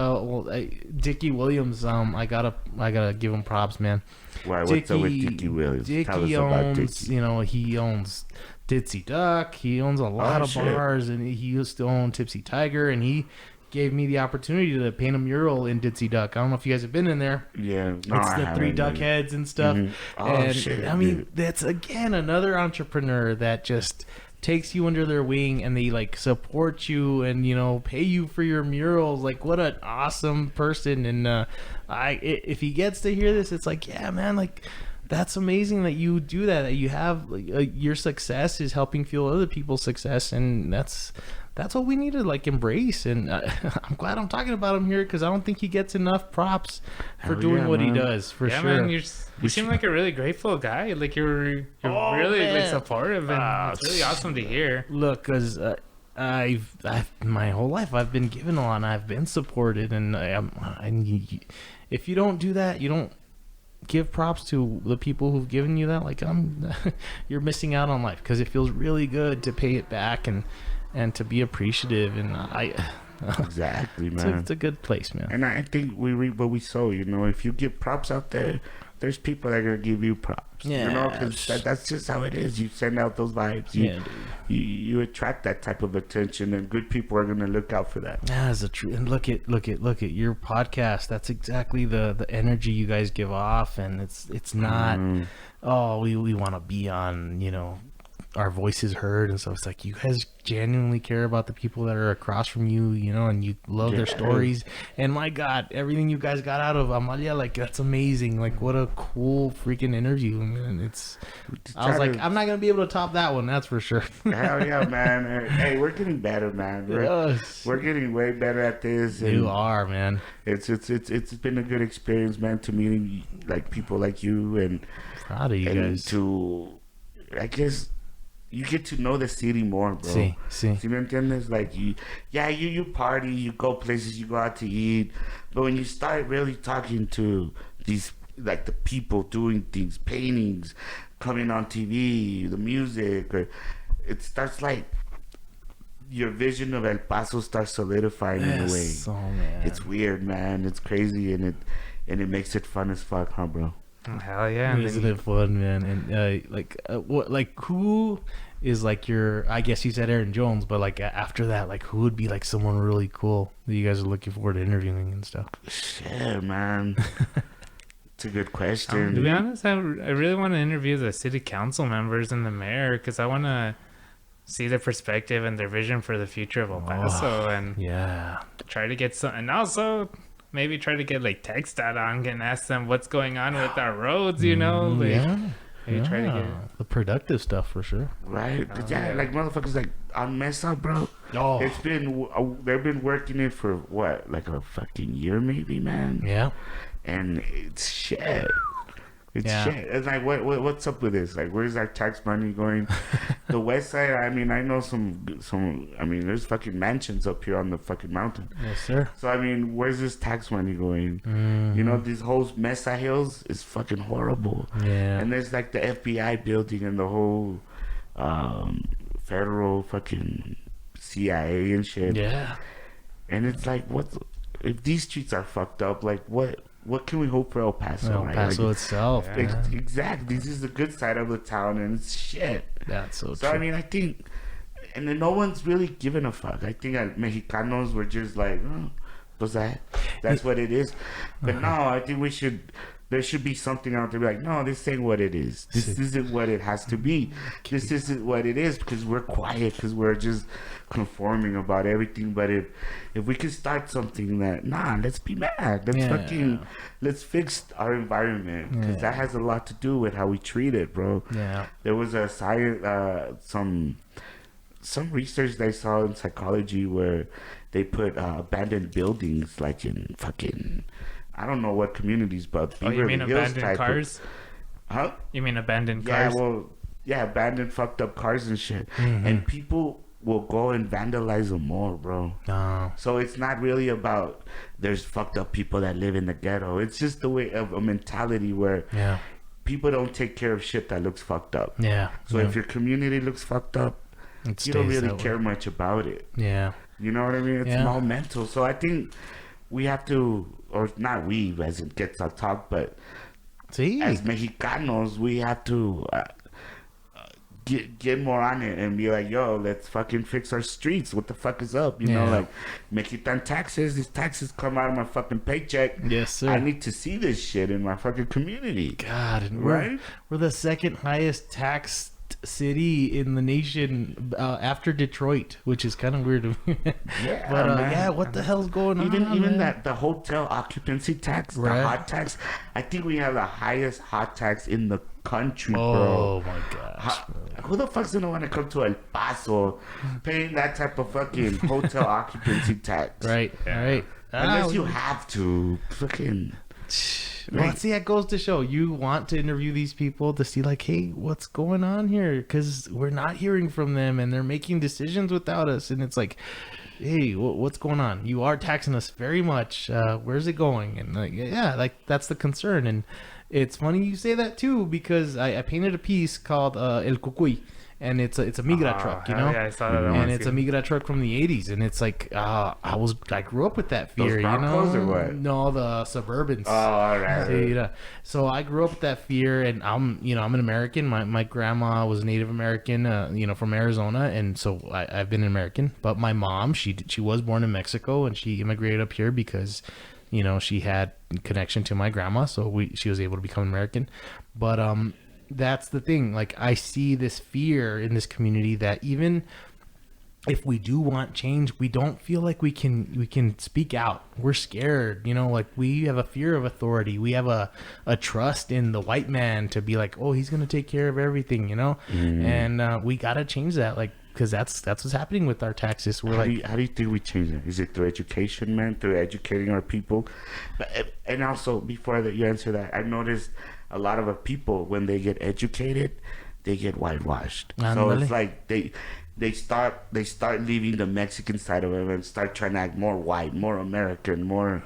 Dickie Williams. I gotta give him props, man. Why? What's up with Dickie Williams? Tell us Dickie about owns, Dickie. he owns Ditsy Duck. He owns a lot of shit. bars, and he used to own Tipsy Tiger, and he gave me the opportunity to paint a mural in Ditsy Duck. I don't know if you guys have been in there. Yeah, no, It's I the 3 haven't, duck man. heads and stuff. Mhm. Oh, And shit, I mean, dude. that's again another entrepreneur that just takes you under their wing, and they like support you and pay you for your murals. Like, what an awesome person. And if he gets to hear this, it's like, yeah, man, like that's amazing that you do that you have your success is helping fuel other people's success, and that's what we need to like embrace. And I'm glad I'm talking about him here, because I don't think he gets enough props for Hell doing yeah, what he man. does, for Yeah, sure. man, you seem like a really grateful guy. Like you're Oh, really like man. supportive, and it's really awesome to hear. Look, because I've my whole life I've been given a lot, and I've been supported, and if you don't do that, you don't give props to the people who've given you that. Like, you're missing out on life, because it feels really good to pay it back and to be appreciative, and Exactly, it's man. a good place, man. And I think we reap what we sow. If you give props out there, there's people that are gonna give you props. Yeah, because that's just how it is. You send out those vibes. Yeah, dude. You attract that type of attention, and good people are gonna look out for that. That's a true. And look at your podcast. That's exactly the energy you guys give off, and it's not. Oh, we want to be on. Our voices heard, and so it's like you guys genuinely care about the people that are across from you, and you love their Yeah. stories. And my God, everything you guys got out of Amalia, like, that's amazing. Like, what a cool freaking interview, man. I was like, I'm not gonna be able to top that one, that's for sure. Hell yeah, man. Hey, we're getting better, man. Yes. We're getting way better at this. And You are, man. It's been a good experience, man, to meeting like people like you, and Proud of you guys. to, I guess, you get to know the city more, bro. See. ¿Sí me entiendes? Like, you party, you go places, you go out to eat, but when you start really talking to these, like, the people doing things, paintings, coming on TV, the music, or it starts like your vision of El Paso starts solidifying in a way. Oh, man. It's weird, man. It's crazy, and it makes it fun as fuck, huh, bro? Hell yeah! And Isn't then it fun, man? And who is like your? I guess you said Aaron Jones, but like after that, like who would be like someone really cool that you guys are looking forward to interviewing and stuff? Shit, man. It's a good to question. be honest, I really want to interview the city council members and the mayor, because I want to see their perspective and their vision for the future of El Paso, and Yeah. try to get some, and also maybe try to get like text that on and ask them what's going on with our roads, like, maybe try to get the productive stuff for sure. Right? Oh, Yeah, yeah. like motherfuckers like on Mesa, bro. Oh, It's been they've been working it for what, like a fucking year, maybe, man. yeah. And it's shit. It's Yeah. shit. It's like, what's up with this? Like, where's our tax money going? The west side, I mean, I know some. I mean, there's fucking mansions up here on the fucking mountain. Yes, sir. So I mean, where's this tax money going? These whole Mesa Hills is fucking horrible. Yeah. And there's like the FBI building and the whole federal fucking CIA and shit. Yeah. And it's like, what if these streets are fucked up? Like, what can we hope for El Paso? El right? Paso Like, itself. Yeah. man. exactly. This is the good side of the town, and it's shit. That's so So true. I mean, I think, and then no one's really giving a fuck. I think Mexicanos were just like, oh, what's that? That's what it is. But no, I think there should be something out there like, no, this ain't what it is. This isn't what it has to be. This isn't what it is, because we're quiet, because we're just conforming about everything. But if we could start something that, let's be mad. Let's fix our environment, because that has a lot to do with how we treat it, bro. Yeah. There was a some research that I saw in psychology where they put abandoned buildings like in fucking, I don't know what communities, but Oh, you Beverly mean Hills abandoned type cars? Huh? You mean abandoned Yeah, cars? well, yeah, abandoned, fucked up cars and shit. Mhm. And people will go and vandalize them more, bro. No. So it's not really about there's fucked up people that live in the ghetto. It's just the way of a mentality where Yeah. people don't take care of shit that looks fucked up. Yeah. So yeah. if your community looks fucked up, It you don't stays really that way. care much about it. Yeah. You know what I mean? It's Yeah. all mental. So I think we have to, or not we, as it gets our talk, but See. as Mexicanos, we have to get more on it and be like, yo, let's fucking fix our streets. What the fuck is up? You know, Yeah. like, Mexican taxes. These taxes come out of my fucking paycheck. Yes, sir. I need to see this shit in my fucking community. God, and Right? we're the second highest taxed city in the nation after Detroit, which is kind of weird to me. Yeah, But man. yeah, what the hell's going on? Even man? that the hotel occupancy tax, Right. the hot tax. I think we have the highest hot tax in the country, bro. Oh my gosh. Who the fuck's gonna want to come to El Paso paying that type of fucking hotel occupancy tax? Right, Yeah. right. Unless you have to. Fucking. Well, see, that goes to show you want to interview these people to see, like, hey, what's going on here? Because we're not hearing from them, and they're making decisions without us. And it's like, hey, what's going on? You are taxing us very much. Where's it going? And like, yeah, like that's the concern. And it's funny you say that too, because I painted a piece called El Cucuy. And it's a Migra truck, you hell know? yeah, I saw that. And it's a Migra truck from the 80s. And it's like, I grew up with that fear, you know? Broncos or what? No, the Suburbans. Oh, all right. Yeah. So I grew up with that fear, and I'm an American. My grandma was Native American, from Arizona, and so I've been an American. But my mom, she was born in Mexico, and she immigrated up here because, she had connection to my grandma, so she was able to become American. But that's the thing. Like, I see this fear in this community that even if we do want change, we don't feel like we can speak out. We're scared, like we have a fear of authority. We have a trust in the white man to be like, oh, he's gonna take care of everything, and we gotta change that, like, because that's what's happening with our taxes. We're How do you think we change that? Is it through education, man? Through educating our people? And also, before that you answer that, I noticed a lot of our people, when they get educated, they get whitewashed. So Ándale. it's like they start leaving the Mexican side of it and start trying to act more white, more American, more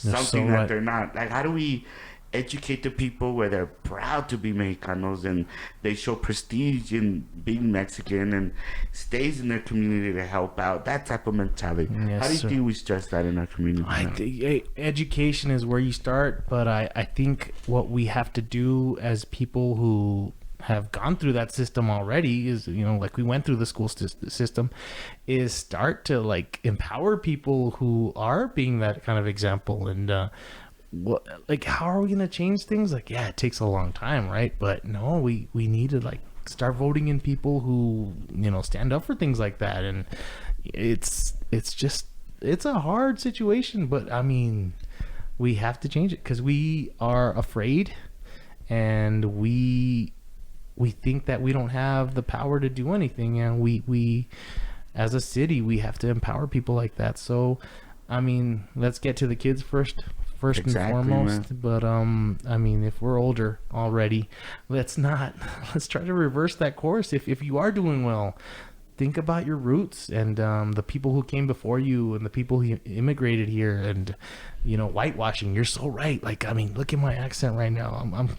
They're something so that right. they're not. Like, how do we educate the people where they're proud to be Mexicanos and they show prestige in being Mexican and stays in their community to help out? That type of mentality. Yes, How do you sir. think we stress that in our community? I now? think education is where you start, but I think what we have to do as people who have gone through that system already is, like we went through the school system, is start to like empower people who are being that kind of example. And how are we gonna change things? Like, yeah, it takes a long time, right? But no, we need to like start voting in people who stand up for things like that. And it's a hard situation, but I mean, we have to change it because we are afraid, and we think that we don't have the power to do anything, and we as a city, we have to empower people like that. So I mean, let's get to the kids first Exactly, and foremost. man. But I mean, if we're older already, let's try to reverse that course. If you are doing well, think about your roots and the people who came before you and the people who immigrated here. And whitewashing, you're so right. Like, I mean, look at my accent right now. I'm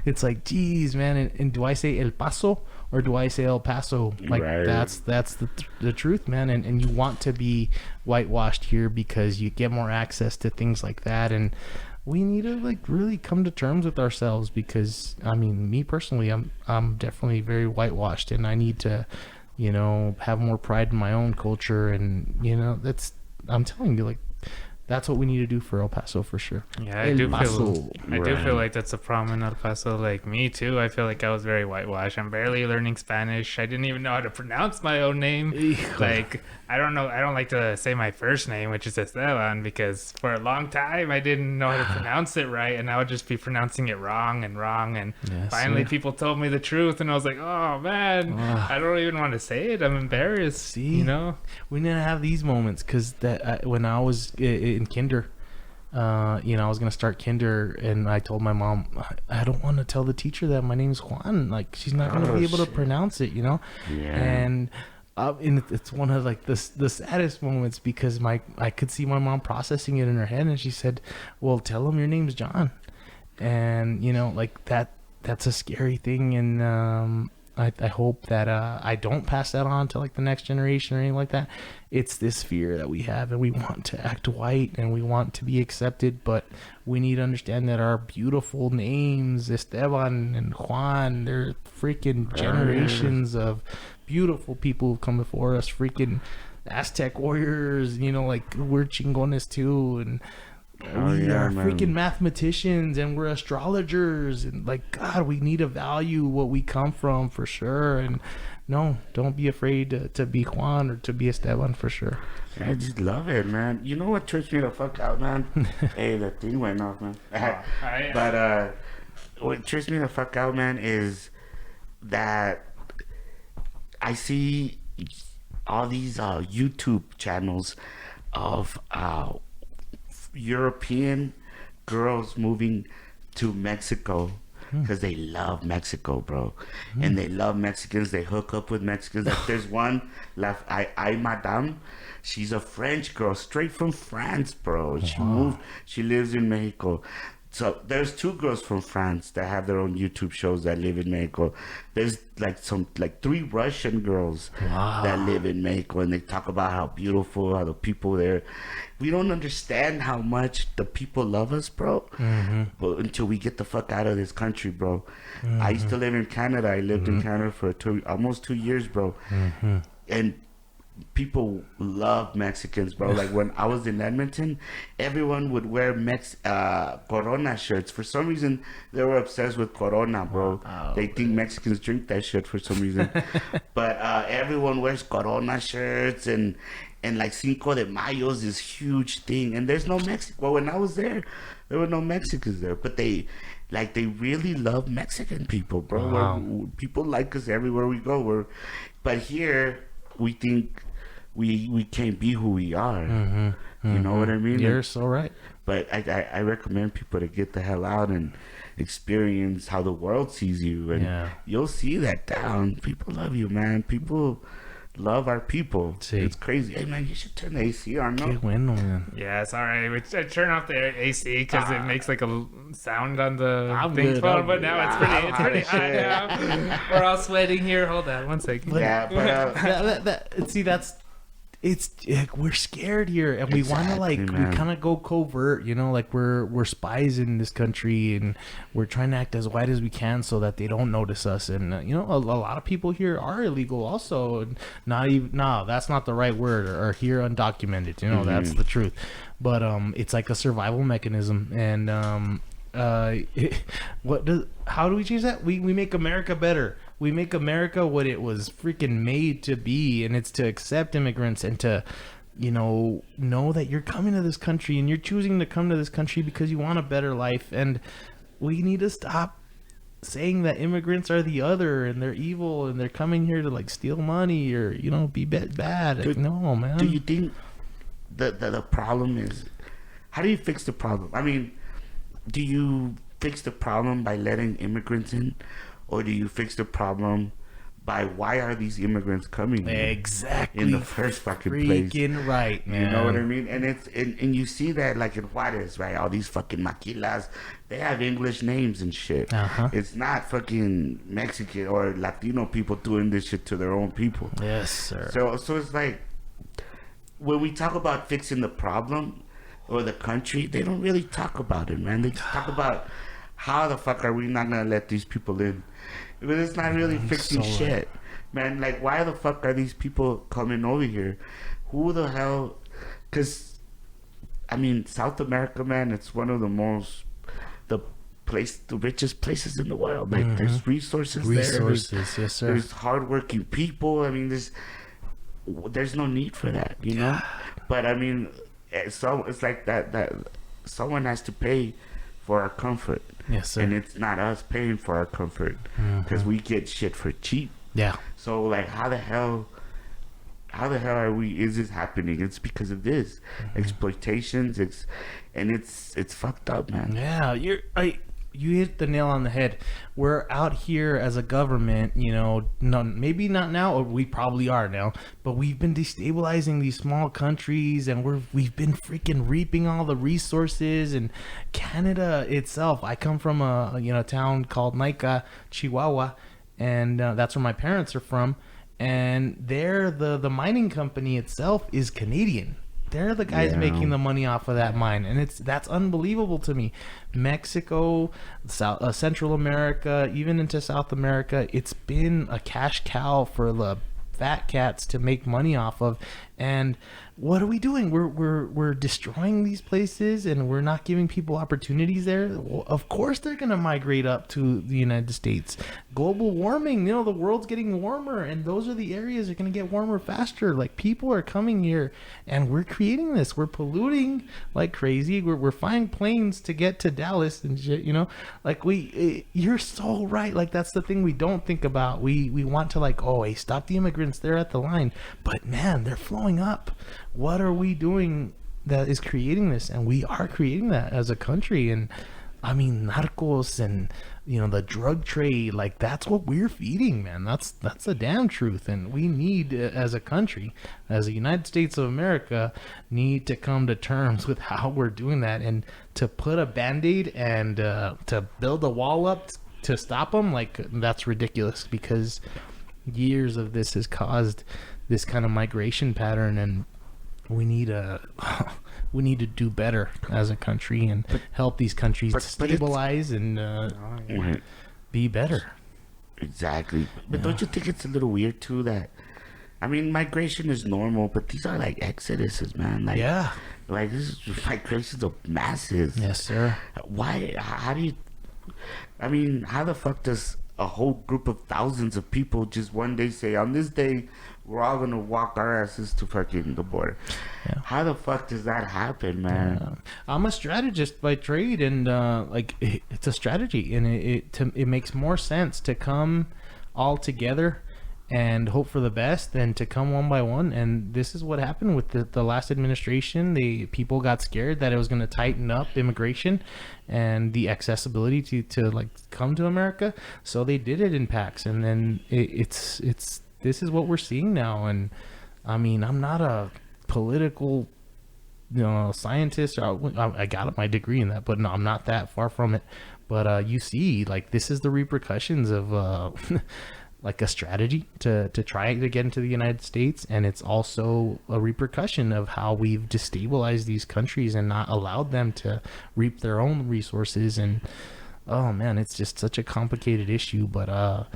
it's like, geez, man. And do I say El Paso or do I say El Paso? Like, Right. that's the truth, man. And you want to be whitewashed here because you get more access to things like that. And we need to like really come to terms with ourselves, because I mean, me personally, I'm definitely very whitewashed, and I need to have more pride in my own culture. And I'm telling you, like, that's what we need to do for El Paso for sure. Yeah, I El do Paso. feel like that's a problem in El Paso. Like, me too. I feel like I was very whitewashed. I'm barely learning Spanish. I didn't even know how to pronounce my own name. Like, I don't know. I don't like to say my first name, which is Esteban, because for a long time I didn't know how to pronounce it right, and I would just be pronouncing it wrong. And Yes, finally, sir. people told me the truth, and I was like, oh man, I don't even want to say it. I'm embarrassed. See? We need to have these moments, because when I was in kinder, I was gonna start kinder, and I told my mom, I don't want to tell the teacher that my name's Juan. Like, she's not gonna be able to pronounce it, Yeah. And it's one of like the saddest moments, because I could see my mom processing it in her head, and she said, "Well, tell him your name's John," and like that's a scary thing, and I hope that I don't pass that on to like the next generation or anything like that. It's this fear that we have, and we want to act white, and we want to be accepted, but we need to understand that our beautiful names, Esteban and Juan, they're freaking generations of beautiful people who've come before us, freaking Aztec warriors, like we're chingones too, and we are freaking mathematicians, and we're astrologers, and like, God, we need to value what we come from for sure. And no, don't be afraid to be Juan or to be Esteban for sure. I just love it, man. You know what trips me the fuck out, man? Hey, the thing went off, man. But what trips me the fuck out, man, is that I see all these YouTube channels of European girls moving to Mexico because they love Mexico, bro. And they love Mexicans. They hook up with Mexicans. Like, there's one left, I Madame. She's a French girl, straight from France, bro. She moved. She lives in Mexico. So there's two girls from France that have their own YouTube shows that live in Mexico. There's like three Russian girls that live in Mexico, and they talk about how beautiful, how the people there. We don't understand how much the people love us, bro. But until we get the fuck out of this country, bro. I used to live in Canada. I lived in Canada for almost 2 years, bro. And people love Mexicans, bro. Like, when I was in Edmonton, everyone would wear Corona shirts. For some reason, they were obsessed with Corona, bro. They think Mexicans drink that shit for some reason. But everyone wears Corona shirts, and like Cinco de Mayo is this huge thing. And there's no Mexico. Well, when I was there were no Mexicans there. But they really love Mexican people, bro. People like us everywhere we go. But here, we think we can't be who we are. You know what I mean? You're so right. But I recommend people to get the hell out and experience how the world sees you, and you'll see that down. People love you, man. People love our people. It's crazy. Hey, man, you should turn the AC on. No? Man. Yeah, it's all right. We turn off the AC because it makes like a sound on the thing good, phone, but now it's pretty hot now. We're all sweating here. Hold on one second. Yeah, but it's like, we're scared here, and we want to we kind of go covert, like we're spies in this country, and we're trying to act as white as we can so that they don't notice us. And a lot of people here are illegal also, and that's not the right word, or here undocumented, that's the truth. But it's like a survival mechanism. And how do we change that? We make America better. We make America what it was freaking made to be, and it's to accept immigrants and to, know that you're coming to this country, and you're choosing to come to this country because you want a better life. And we need to stop saying that immigrants are the other, and they're evil, and they're coming here to like steal money or be bad. No, man. Do you think the problem is, how do you fix the problem? I mean, do you fix the problem by letting immigrants in? Or do you fix the problem by why are these immigrants coming here exactly in the first fucking place? Freaking right, man. You know what I mean? And and you see that like in Juarez, right? All these fucking maquilas, they have English names and shit. It's not fucking Mexican or Latino people doing this shit to their own people. Yes, sir. So it's like, when we talk about fixing the problem or the country, they don't really talk about it, man. They just talk about how the fuck are we not gonna let these people in? Because it's not really fixing shit. Man, like, why the fuck are these people coming over here? Who the hell? Because, I mean, South America, man, it's one of the richest places in the world. Like, there's resources there. Yes, sir. There's hardworking people. I mean, there's no need for that, But, I mean, it's like that someone has to pay for our comfort. Yes, sir. And it's not us paying for our comfort, because we get shit for cheap. Yeah. So, like, how the hell how the hell is this happening? It's because of this exploitations. It's fucked up, man. Yeah, you hit the nail on the head. We're out here as a government, maybe not now, or we probably are now, but we've been destabilizing these small countries, and we've been freaking reaping all the resources. And Canada itself, I come from a town called Naica, Chihuahua, and that's where my parents are from. And the mining company itself is Canadian. They're the guys making the money off of that mine, and that's unbelievable to me. Mexico, Central America, even into South America, it's been a cash cow for the fat cats to make money off of. And what are we doing? We're destroying these places, and we're not giving people opportunities there. Well, of course they're going to migrate up to the United States. Global warming, the world's getting warmer, and those are the areas that are going to get warmer faster. Like, people are coming here, and we're creating this. We're polluting like crazy. We're flying planes to get to Dallas and shit, Like, you're so right. Like, that's the thing we don't think about. We want to, like, hey, stop the immigrants. They're at the line. But, man, they're flowing up. What are we doing that is creating this? And we are creating that as a country. And I mean, narcos and the drug trade, like, that's what we're feeding, man. That's the damn truth. And we need, as a country, as the United States of America, need to come to terms with how we're doing that. And to put a band-aid and to build a wall up to stop them, like, that's ridiculous, because years of this has caused this kind of migration pattern. And we need to do better as a country and help these countries stabilize and be better. Exactly. But don't you think it's a little weird too that, I mean, migration is normal, but these are like exoduses, man. Like, like, this is migrations of masses. Yes, sir. Why? How do you? I mean, how the fuck does a whole group of thousands of people just one day say, on this day, we're all gonna walk our asses to fucking the border? How the fuck does that happen, man? I'm a strategist by trade, and it's a strategy, and it makes more sense to come all together and hope for the best than to come one by one. And this is what happened with the last administration. People got scared that it was going to tighten up immigration and the accessibility to like come to America, so they did it in packs. And then it's this is what we're seeing now. And I mean, I'm not a political scientist. I got my degree in that, but no, I'm not that far from it. But you see, like, this is the repercussions of like a strategy to try to get into the United States. And it's also a repercussion of how we've destabilized these countries and not allowed them to reap their own resources. And oh man, it's just such a complicated issue. But I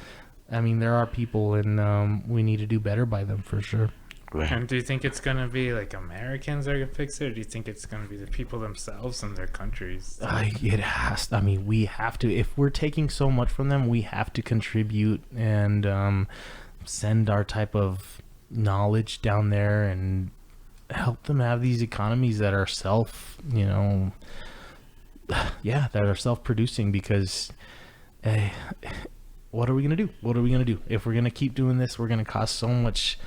mean, there are people, and we need to do better by them for sure. And do you think it's going to be like Americans that are going to fix it, or do you think it's going to be the people themselves and their countries? It has to. I mean, we have to. If we're taking so much from them, we have to contribute and send our type of knowledge down there and help them have these economies that are that are self-producing. Because what are we going to do? What are we going to do? If we're going to keep doing this, we're going to cause so much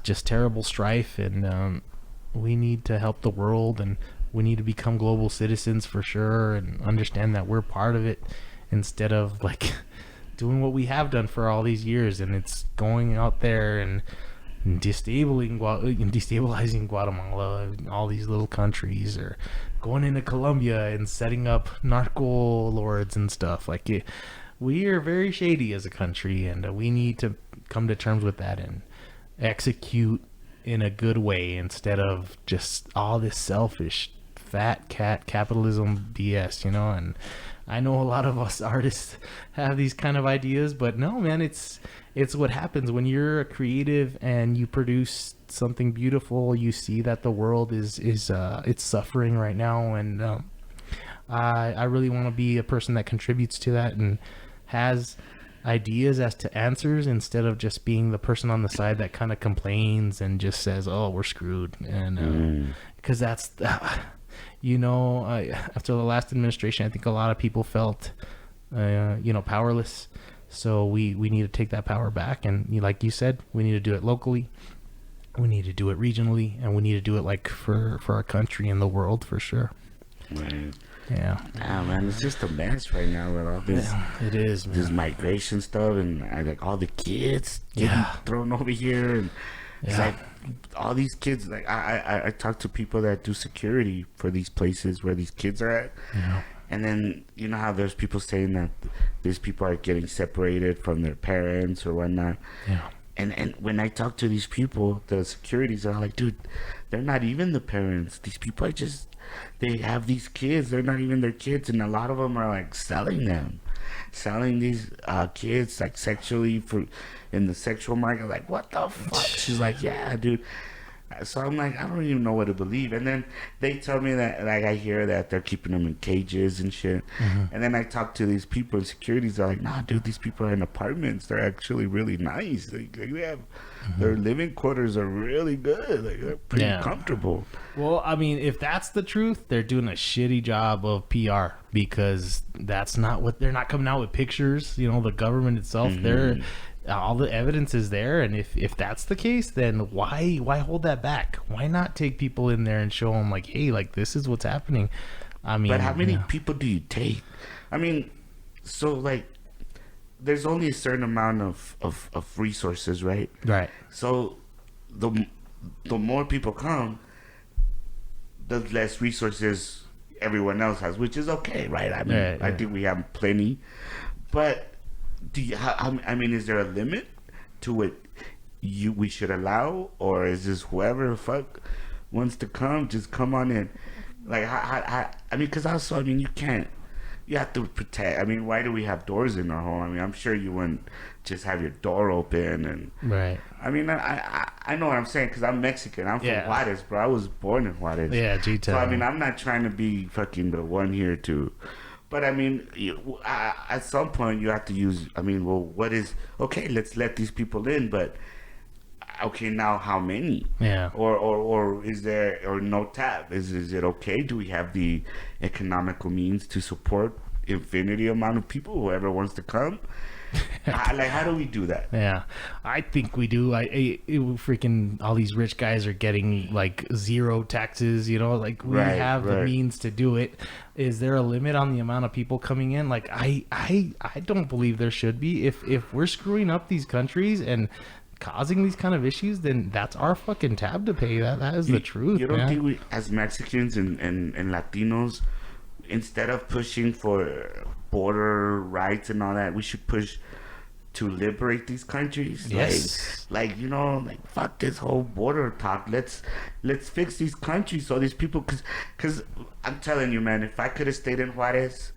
just terrible strife. And we need to help the world, and we need to become global citizens for sure, and understand that we're part of it, instead of like doing what we have done for all these years. And it's going out there and destabilizing Guatemala and all these little countries, or going into Colombia and setting up narco lords and stuff. Like, we are very shady as a country, and we need to come to terms with that and execute in a good way, instead of just all this selfish fat cat capitalism BS, and I know a lot of us artists have these kind of ideas, but no, man, it's what happens when you're a creative and you produce something beautiful. You see that the world is it's suffering right now, and I really want to be a person that contributes to that and has ideas as to answers, instead of just being the person on the side that kind of complains and just says, oh, we're screwed. And because that's after the last administration, I think a lot of people felt powerless. So we need to take that power back, and like you said, we need to do it locally, we need to do it regionally, and we need to do it like for our country and the world for sure. Right. Yeah. Nah, man, it's just a mess right now with all this. Yeah, it is, man. This migration stuff and like all the kids getting thrown over here, and it's like all these kids. Like I talk to people that do security for these places where these kids are at, and then you know how there's people saying that these people are getting separated from their parents or whatnot. Yeah. And when I talk to these people, the securities are like, dude, they're not even the parents. These people are just, they have these kids. They're not even their kids. And a lot of them are like selling these kids like sexually in the sexual market. Like, what the fuck? She's like, yeah, dude. So I'm like, I don't even know what to believe. And then they tell me that, like, I hear that they're keeping them in cages and shit. And then I talk to these people in securities. They're like, nah, dude, these people are in apartments. They're actually really nice. Like they have, their living quarters are really good. Like, they're pretty comfortable. Well, I mean, if that's the truth, they're doing a shitty job of PR, because that's not what, they're not coming out with pictures. You know, the government itself, they're, all the evidence is there, and if that's the case, then why hold that back? Why not take people in there and show them like, hey, like, this is what's happening? I mean, but how many people do you take? I mean, so like, there's only a certain amount of resources, right? Right. So the more people come, the less resources everyone else has, which is okay, right? I mean, I think we have plenty, but do you? I mean, is there a limit to what we should allow, or is this whoever the fuck wants to come, just come on in? Like, I mean, because also, I mean, you have to protect. I mean, why do we have doors in our home? I mean, I'm sure you wouldn't just have your door open and. Right. I mean, I know what I'm saying, because I'm Mexican. I'm from Juarez, bro. I was born in Juarez. Yeah, G-Town. So I mean, I'm not trying to be fucking the one here to. But I mean, at some point you have to use. I mean, well, what is okay? Let's let these people in, but okay, now how many? Yeah. Or is there or no tab? Is it okay? Do we have the economical means to support infinity amount of people, whoever wants to come? Like, how do we do that? Yeah, I think we do. Freaking all these rich guys are getting like zero taxes. You know, like we have the means to do it. Is there a limit on the amount of people coming in? Like, I don't believe there should be. If we're screwing up these countries and causing these kind of issues, then that's our fucking tab to pay. That is the truth. You don't think we, as Mexicans and Latinos, instead of pushing for border rights and all that, we should push to liberate these countries? Yes. Like, you know, like, fuck this whole border talk. Let's fix these countries so these people, because I'm telling you, man, if I could have stayed in Juarez,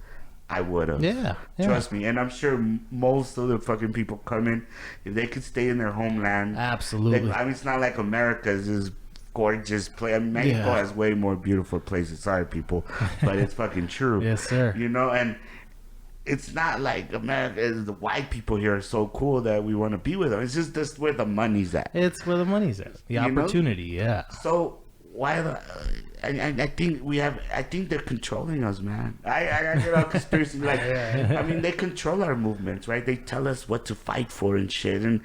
I would have. Yeah. Trust me. And I'm sure most of the fucking people coming, if they could stay in their homeland. Absolutely. I mean, it's not like America's this gorgeous place. I mean, Mexico has way more beautiful places. Sorry, people. But it's fucking true. Yes, sir. You know, and it's not like America, the white people here are so cool that we want to be with them. It's just that's where the money's at. It's where the money's at. The opportunity, yeah. So why I think I think they're controlling us, man. I get all conspiracy, like, I mean, they control our movements, right? They tell us what to fight for and shit. And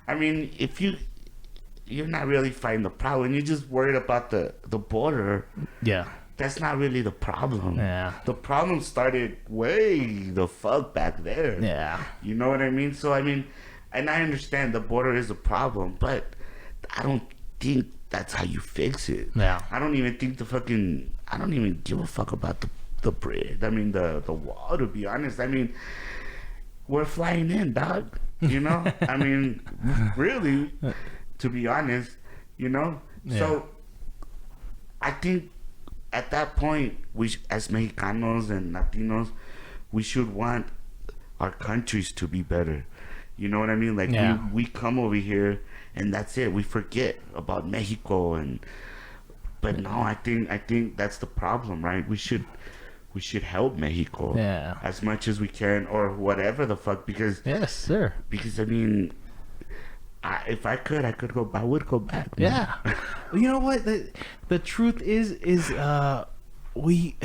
I mean, if you're not really fighting the problem, you're just worried about the border. Yeah. That's not really the problem. Yeah. The problem started way the fuck back there. Yeah. You know what I mean? So, I mean, and I understand the border is a problem, but I don't think that's how you fix it. Yeah. I don't even think I don't even give a fuck about the bridge. I mean, the wall, to be honest. I mean, we're flying in, dog. You know? I mean, really, to be honest, you know? Yeah. So, I think at that point, we, as Mexicanos and Latinos, we should want our countries to be better. You know what I mean? Like, we come over here and that's it. We forget about Mexico, but no, I think that's the problem, right? We should help Mexico as much as we can, or whatever the fuck, because yes, sir. Because I mean, if I would go back. Man. Yeah. Well, you know what? The truth is we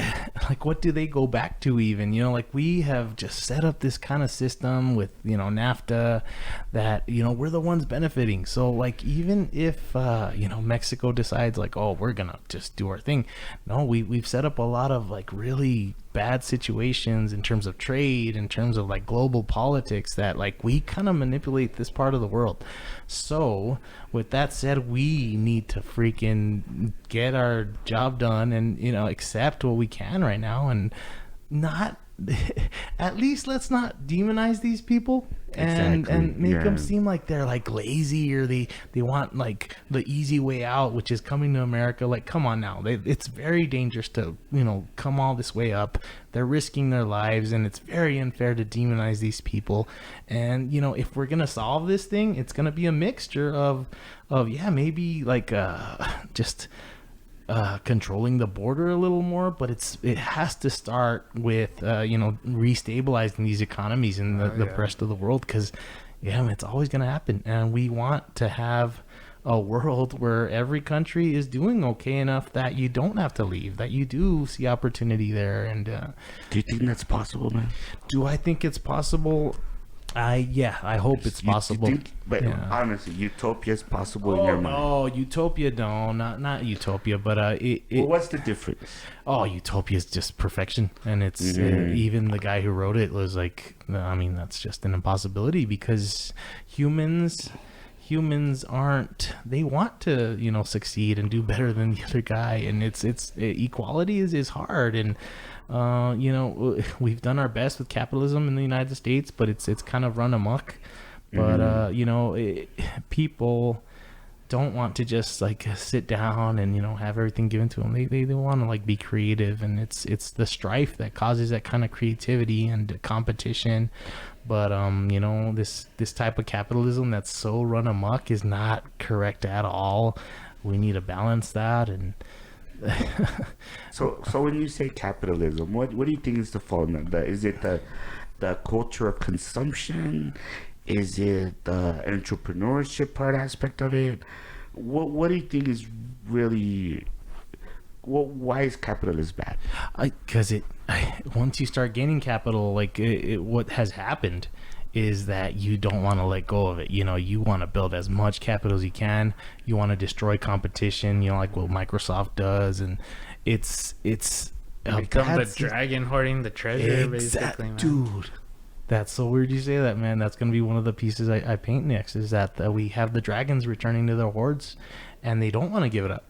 like, what do they go back to even? Like, we have just set up this kind of system with, NAFTA, that, we're the ones benefiting. So, like, even if, Mexico decides, like, oh, we're gonna just do our thing. No, we've set up a lot of, like, really bad situations in terms of trade, in terms of, like, global politics, that, like, we kind of manipulate this part of the world. So with that said, we need to freaking get our job done and, accept what we can right now, and not at least let's not demonize these people and make them seem like they're like lazy, or they want like the easy way out, which is coming to America. Like, come on now, it's very dangerous to come all this way up. They're risking their lives, and it's very unfair to demonize these people. And if we're gonna solve this thing, it's gonna be a mixture of maybe like just controlling the border a little more, but it has to start with restabilizing these economies in the rest of the world, because it's always going to happen, and we want to have a world where every country is doing okay enough that you don't have to leave, that you do see opportunity there. And do you think that's possible, man? Do I think it's possible? I hope it's possible. But honestly, utopia is possible in your mind. Oh, utopia, no, not utopia, but well, what's the difference? Oh, utopia is just perfection, and it's even the guy who wrote it was like, I mean, that's just an impossibility, because humans aren't, they want to succeed and do better than the other guy, and it's equality is hard. And we've done our best with capitalism in the United States, but it's kind of run amok. But people don't want to just like sit down and have everything given to them. They want to like be creative, and it's the strife that causes that kind of creativity and competition. But this type of capitalism that's so run amok is not correct at all. We need to balance that. And so when you say capitalism, what do you think is the fault? Is it the culture of consumption? Is it the entrepreneurship part aspect of it? What do you think is really? Why is capitalism bad? Because once you start gaining capital, like what has happened is that you don't want to let go of it. You want to build as much capital as you can. You want to destroy competition, like what Microsoft does. And it's become the dragon hoarding the treasure, basically, man. Dude, that's so weird you say that, man. That's going to be one of the pieces I paint next, is that we have the dragons returning to their hoards, and they don't want to give it up.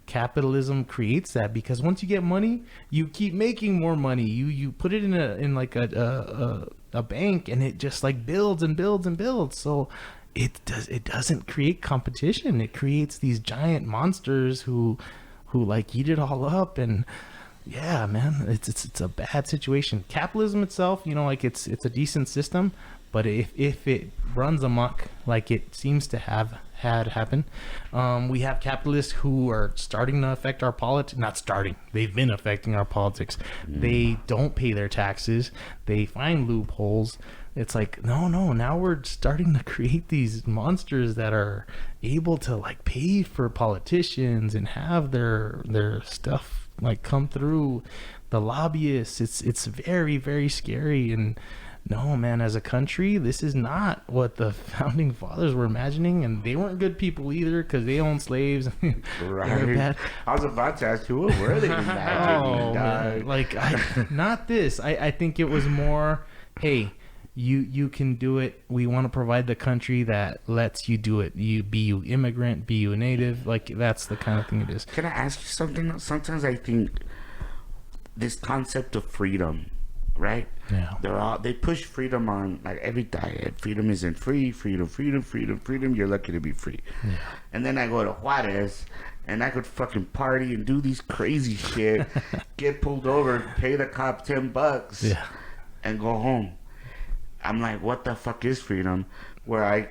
Capitalism creates that, because once you get money, you keep making more money. You put it in a bank, and it just like builds and builds and builds. So it doesn't create competition. It creates these giant monsters who like eat it all up. And yeah, man, it's a bad situation. Capitalism itself, like it's a decent system, but if it runs amok like it seems to have had happen, we have capitalists who are starting to affect our politics. Not starting, they've been affecting our politics. They don't pay their taxes. They find loopholes. It's like, no, now we're starting to create these monsters that are able to like pay for politicians and have their stuff like come through the lobbyists. It's very, very scary. And no, man, as a country, this is not what the founding fathers were imagining, and they weren't good people either, because they owned slaves. Right. I was about to ask you, what were they imagining? Man. Like, not this. I think it was more, hey, you can do it. We want to provide the country that lets you do it. Be you immigrant, be you a native. Like, that's the kind of thing it is. Can I ask you something? Sometimes I think this concept of freedom, right? Yeah. They push freedom on like every diet. Freedom isn't free. Freedom. You're lucky to be free. Yeah. And then I go to Juarez, and I could fucking party and do these crazy shit, get pulled over, pay the cop $10, and go home. I'm like, what the fuck is freedom? Where I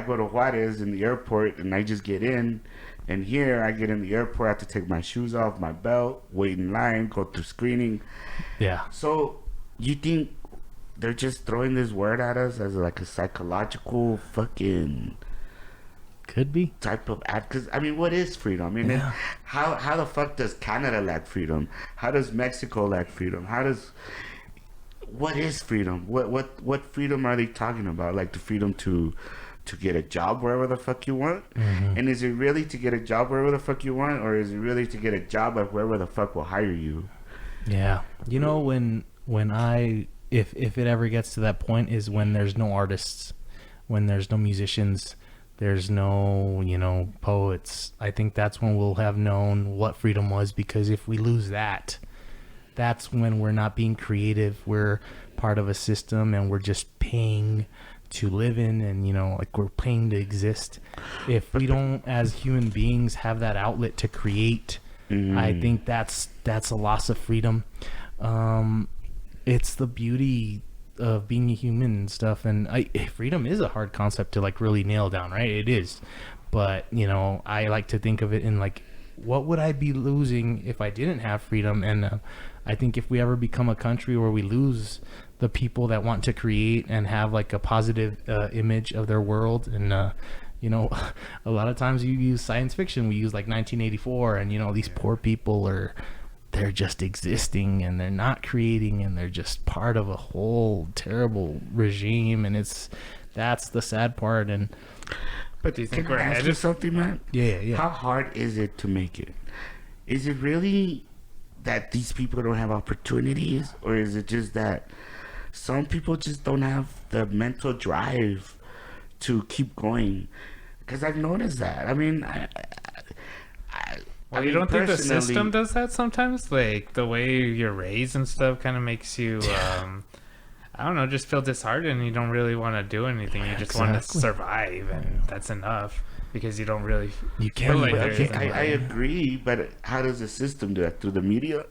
go to Juarez in the airport, and I just get in. And here I get in the airport, I have to take my shoes off, my belt, wait in line, go through screening. Yeah. So you think they're just throwing this word at us as like a psychological fucking Could be. type of ad. Because I mean, what is freedom? I mean, Yeah. how the fuck does Canada lack freedom? How does Mexico lack freedom? What is freedom? What freedom are they talking about? Like the freedom to get a job wherever the fuck you want? And is it really to get a job wherever the fuck you want, or is it really to get a job at wherever the fuck will hire you? Yeah. You know, if it ever gets to that point is when there's no artists, when there's no musicians, there's no, poets. I think that's when we'll have known what freedom was, because if we lose that, that's when we're not being creative. We're part of a system and we're just paying to live in, and like we're paying to exist. If we don't, as human beings, have that outlet to create, I think that's a loss of freedom. It's the beauty of being a human and stuff, and freedom is a hard concept to like really nail down, right? It is, but I like to think of it in like, what would I be losing if I didn't have freedom? And I think if we ever become a country where we lose the people that want to create and have like a positive image of their world, and a lot of times you use science fiction, we use like 1984, and these poor people they're just existing and they're not creating, and they're just part of a whole terrible regime, and that's the sad part. And But do you think Can we're I ask ahead you of something, man? yeah. How hard is it to make it? Is it really that these people don't have opportunities, or is it just that some people just don't have the mental drive to keep going? Because I've noticed that. I mean, Well, you don't think the system does that sometimes? Like, the way you're raised and stuff kind of makes you, I don't know, just feel disheartened. You don't really want to do anything. You just want to survive, and that's enough. Because you don't really You feel can't like do there's anything. I agree, but how does the system do that? Through the media?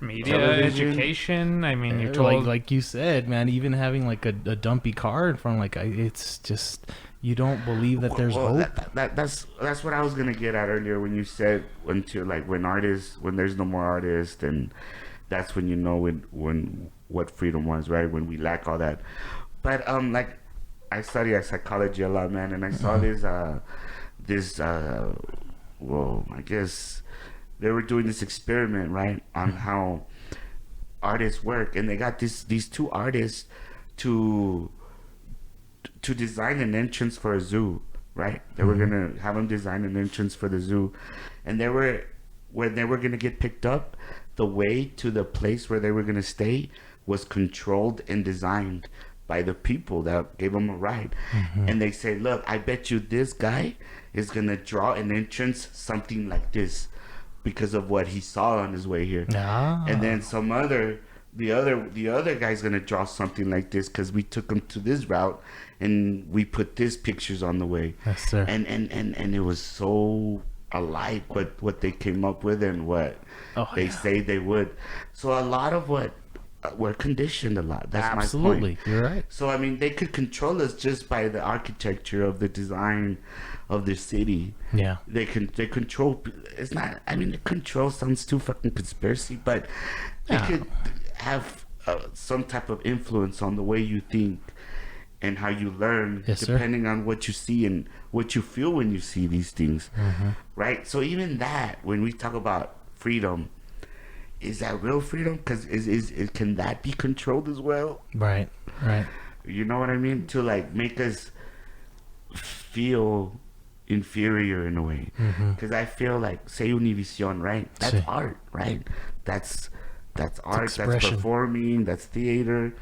media, Television. education. I mean, you're told... like you said, man, even having like a dumpy car in front, like it's just, you don't believe that there's hope. That's what I was gonna get at earlier when you said when there's no more artists, and that's when you know when what freedom was, right? When we lack all that. But like I study psychology a lot, man, and I saw I guess they were doing this experiment, right, on how artists work, and they got these two artists to design an entrance for a zoo, right? They were gonna have them design an entrance for the zoo, and when they were gonna get picked up, the way to the place where they were gonna stay was controlled and designed by the people that gave them a ride. And they say, look, I bet you this guy is gonna draw an entrance something like this because of what he saw on his way here. And then the other guy's gonna draw something like this because we took him to this route and we put this pictures on the way. Yes, sir. And it was so alike what they came up with and what they say they would. So a lot of what we're conditioned a lot. That's Absolutely, my point. You're right. So I mean, they could control us just by the architecture of the design of the city. Yeah. They control. It's not. I mean, the control sounds too fucking conspiracy, but they could have some type of influence on the way you think and how you learn, Yes, sir. depending on what you see and what you feel when you see these things, right? So even that, when we talk about freedom, is that real freedom? Because can that be controlled as well? Right. You know what I mean? To like make us feel inferior in a way. Because I feel like, say Univision, right? That's Sí. art, right? That's art. That's expression. performing. That's theater.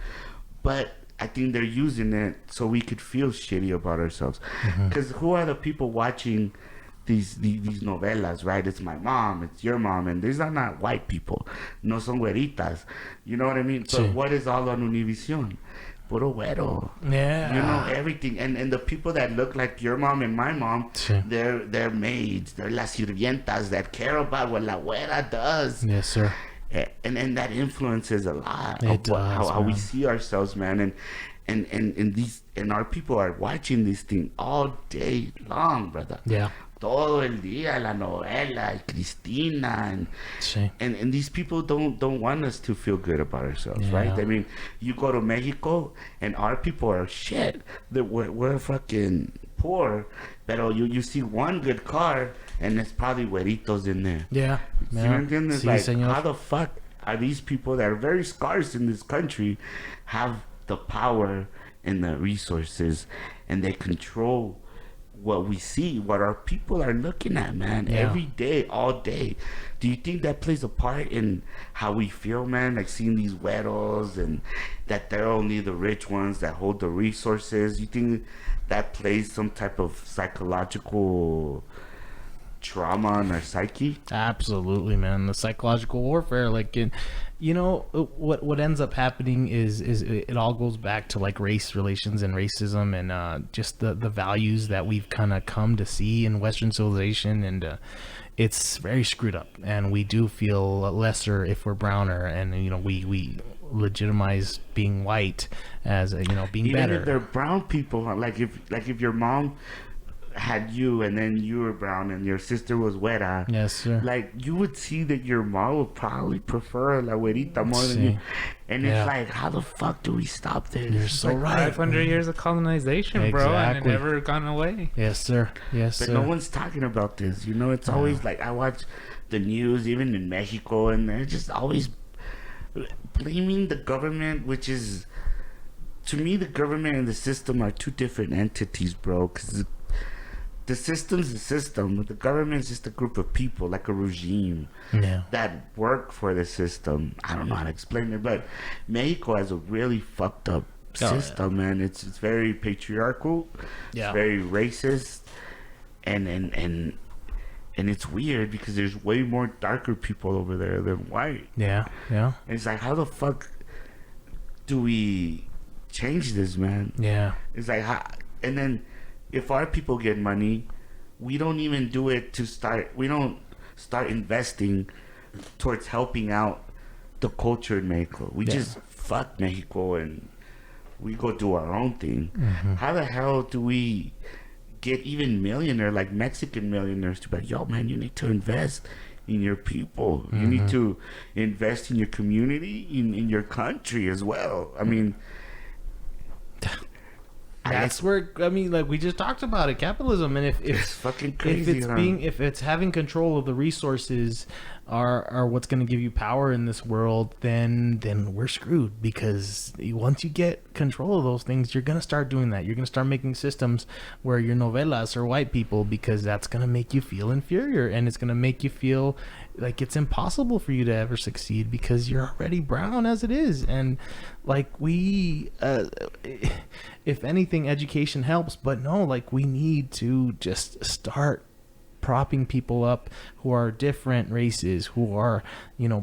But I think they're using it so we could feel shitty about ourselves. Because who are the people watching these novelas, right? It's my mom, it's your mom, and these are not white people. No son güeritas. You know what I mean? So Sí. what is all on Univision? Puro güero. Yeah. You know, everything. And the people that look like your mom and my mom, Sí. they're maids, they're las sirvientas that care about what la güera does. Yes, sir. And that influences a lot It of does, how we man. see ourselves, man. And our people are watching this thing all day long, brother. Yeah. Todo el día, la novela, y Cristina, Sí. and these people don't want us to feel good about ourselves, right? Yeah. I mean, you go to Mexico and our people are shit. We're fucking poor, but you see one good car, and there's probably güeritos in there. Yeah. See what I'm saying? It's Sí, like, señor. how the fuck are these people that are very scarce in this country have the power and the resources, and they control what we see, what our people are looking at, man, Yeah. every day, all day? Do you think that plays a part in how we feel, man? Like seeing these güeros and that they're only the rich ones that hold the resources. You think that plays some type of psychological trauma on our psyche? Absolutely, man. The psychological warfare, like, what ends up happening is it all goes back to like race relations and racism and just the values that we've kind of come to see in Western civilization, and it's very screwed up, and we do feel lesser if we're browner, and we legitimize being white as being Even better. if they're brown people, like if your mom had you and then you were brown and your sister was güera, Yes, sir. like you would see that your mom would probably prefer la güerita more than Sí. you. And Yeah. it's like, how the fuck do we stop this? You're so Like right. 500 years of colonization, bro, and it Exactly. never gone away. Yes, sir. Yes, But sir. no one's talking about this. It's always like I watch the news, even in Mexico, and they're just always blaming the government, which is, to me, the government and the system are two different entities, bro. Because the system's the system, but the government's just a group of people, like a regime, Yeah. that work for the system. I don't know how to explain it, but Mexico has a really fucked up yeah. system, man. It's very patriarchal. Yeah. It's very racist, and it's weird because there's way more darker people over there than white. Yeah. Yeah. And it's like, how the fuck do we change this, man? Yeah. It's like, and then if our people get money, we don't even do it to start. We don't start investing towards helping out the culture in Mexico. We just fuck Mexico and we go do our own thing. Mm-hmm. How the hell do we get even millionaire, like Mexican millionaires, to be like, yo, man, you need to invest in your people. You need to invest in your community, in your country as well. I mean, That's where like we just talked about it, capitalism, and it's if fucking crazy. if it's having control of the resources are what's going to give you power in this world, then we're screwed, because once you get control of those things, you're going to start doing that. You're going to start making systems where your novelas are white people, because that's going to make you feel inferior, and it's going to make you feel like it's impossible for you to ever succeed because you're already brown as it is. And like we if anything, education helps, but no, like we need to just start propping people up who are different races, who are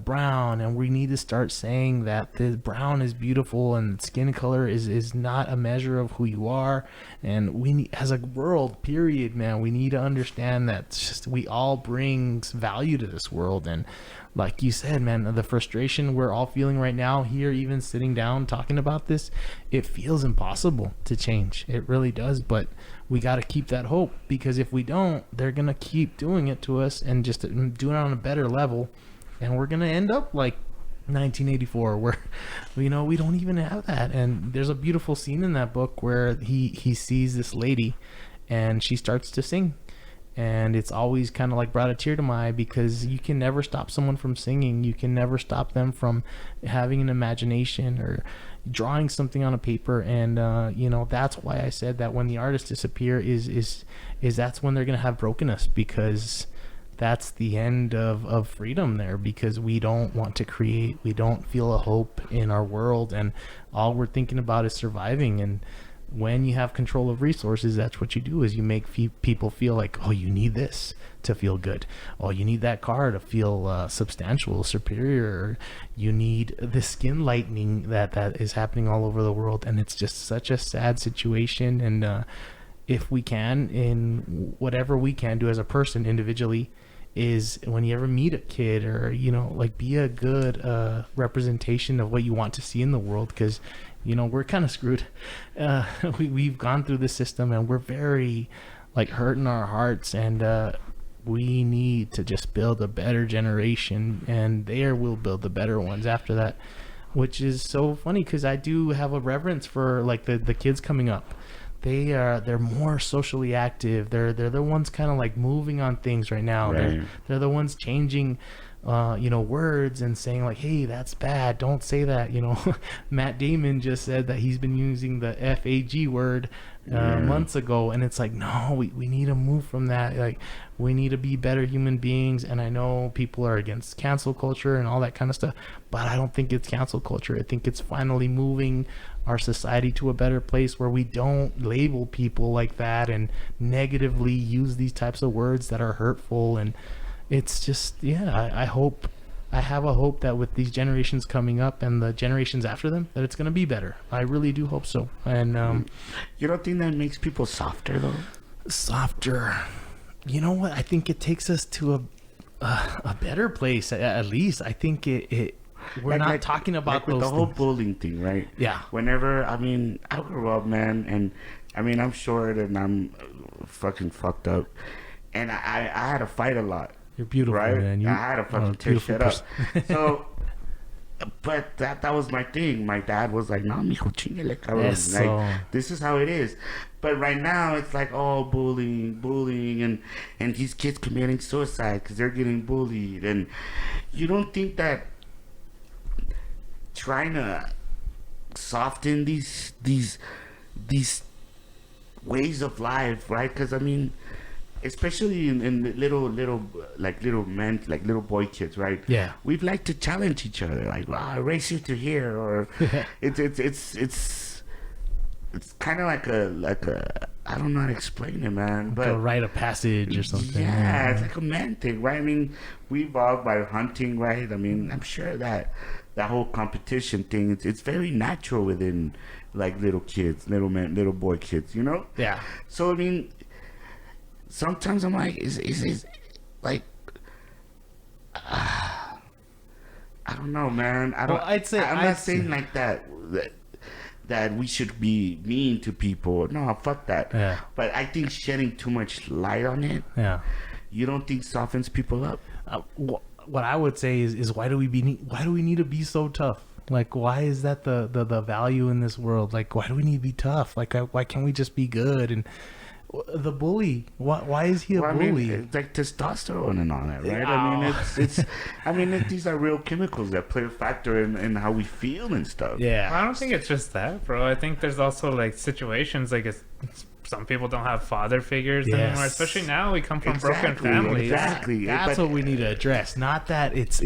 brown, and we need to start saying that the brown is beautiful and skin color is not a measure of who you are. And we need, as a world, period, man, we need to understand that just we all brings value to this world. And like you said, man, the frustration we're all feeling right now here, even sitting down talking about this, it feels impossible to change. It really does. But we got to keep that hope, because if we don't, they're going to keep doing it to us and just doing it on a better level. And we're going to end up like 1984, where we don't even have that. And there's a beautiful scene in that book where he sees this lady and she starts to sing. And it's always kind of like brought a tear to my eye, because you can never stop someone from singing. You can never stop them from having an imagination or drawing something on a paper. And that's why I said that when the artists disappear is that's when they're gonna have brokenness, because that's the end of freedom there, because we don't want to create, we don't feel a hope in our world, and all we're thinking about is surviving. And when you have control of resources, that's what you do, is you make people feel like, oh, you need this to feel good. Oh, you need that car to feel substantial, superior. You need the skin lightening that is happening all over the world. And it's just such a sad situation. And if we can, in whatever we can do as a person individually, is when you ever meet a kid, or like be a good representation of what you want to see in the world, because we're kind of screwed. We've gone through the system, and we're very like hurt in our hearts, and we need to just build a better generation, and we'll build the better ones after that. Which is so funny, because I do have a reverence for like the kids coming up, they're more socially active. They're the ones kind of like moving on things right now. Right. They're the ones changing words and saying like, hey, that's bad, don't say that. Matt Damon just said that he's been using the FAG word months ago, and it's like, no, we need to move from that. Like, we need to be better human beings. And I know people are against cancel culture and all that kind of stuff, but I don't think it's cancel culture. I think it's finally moving our society to a better place where we don't label people like that and negatively use these types of words that are hurtful. And it's just, I have a hope that with these generations coming up and the generations after them, that it's going to be better. I really do hope so. And you don't think that makes people softer though? Softer. You know what? I think it takes us to a better place. At least I think we're not talking about with those the whole things. bullying thing, right? Yeah. Whenever, I grew up, man, and I'm short and I'm fucking fucked up, and I had to fight a lot. You're beautiful, right? man. I had to fucking tear shit up. So, but that was my thing. My dad was like, "No, mijo, chingale, cabrón." Eso. Like, this is how it is. But right now, it's like, oh, bullying, and these kids committing suicide because they're getting bullied. And you don't think that trying to soften these ways of life, right? Because especially in the little men, like little boy kids, right? Yeah. We'd like to challenge each other, like, "Wow, I race you to here," or it's kind of like a I don't know how to explain it, man. But a rite of passage or something. yeah, it's like a man thing, right? We evolved by hunting, right? I'm sure that whole competition thing, it's very natural within like little kids, little boy kids, Yeah. So sometimes I'm like, is like, I don't know, man. I'm not saying like that we should be mean to people. No, fuck that. Yeah. But I think shedding too much light on it, Yeah. you don't think softens people up? What I would say is why do we need to be so tough? Like, why is that the value in this world? Like, why do we need to be tough? Like, why can't we just be good? And the bully, why is he a bully? It's like testosterone and all that, right? Oh. These are real chemicals that play a factor in how we feel and stuff. Yeah. Well, I don't think it's just that, bro. I think there's also like situations like some people don't have father figures anymore. Especially now, we come from broken families. Exactly. That's what we need to address. Not that it's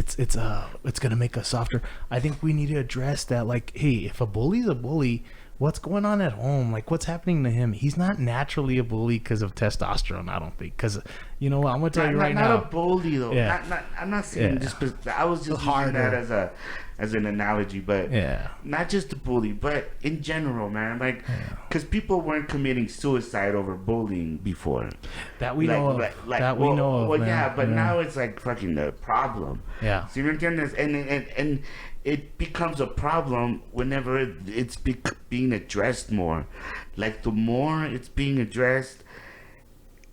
gonna make us softer. I think we need to address that. Like, hey, if a bully's a bully, what's going on at home? Like, what's happening to him? He's not naturally a bully because of testosterone, I don't think. Because, I'm going to tell you right now. Not a bully, though. Yeah. I'm not saying just... I was just using that as an analogy, but... Yeah. Not just a bully, but in general, man. Like, because people weren't committing suicide over bullying before. That we know of. We know of, Well, man. yeah, but now it's like fucking the problem. Yeah. So you understand this? And it becomes a problem whenever it's being addressed more. Like, the more it's being addressed,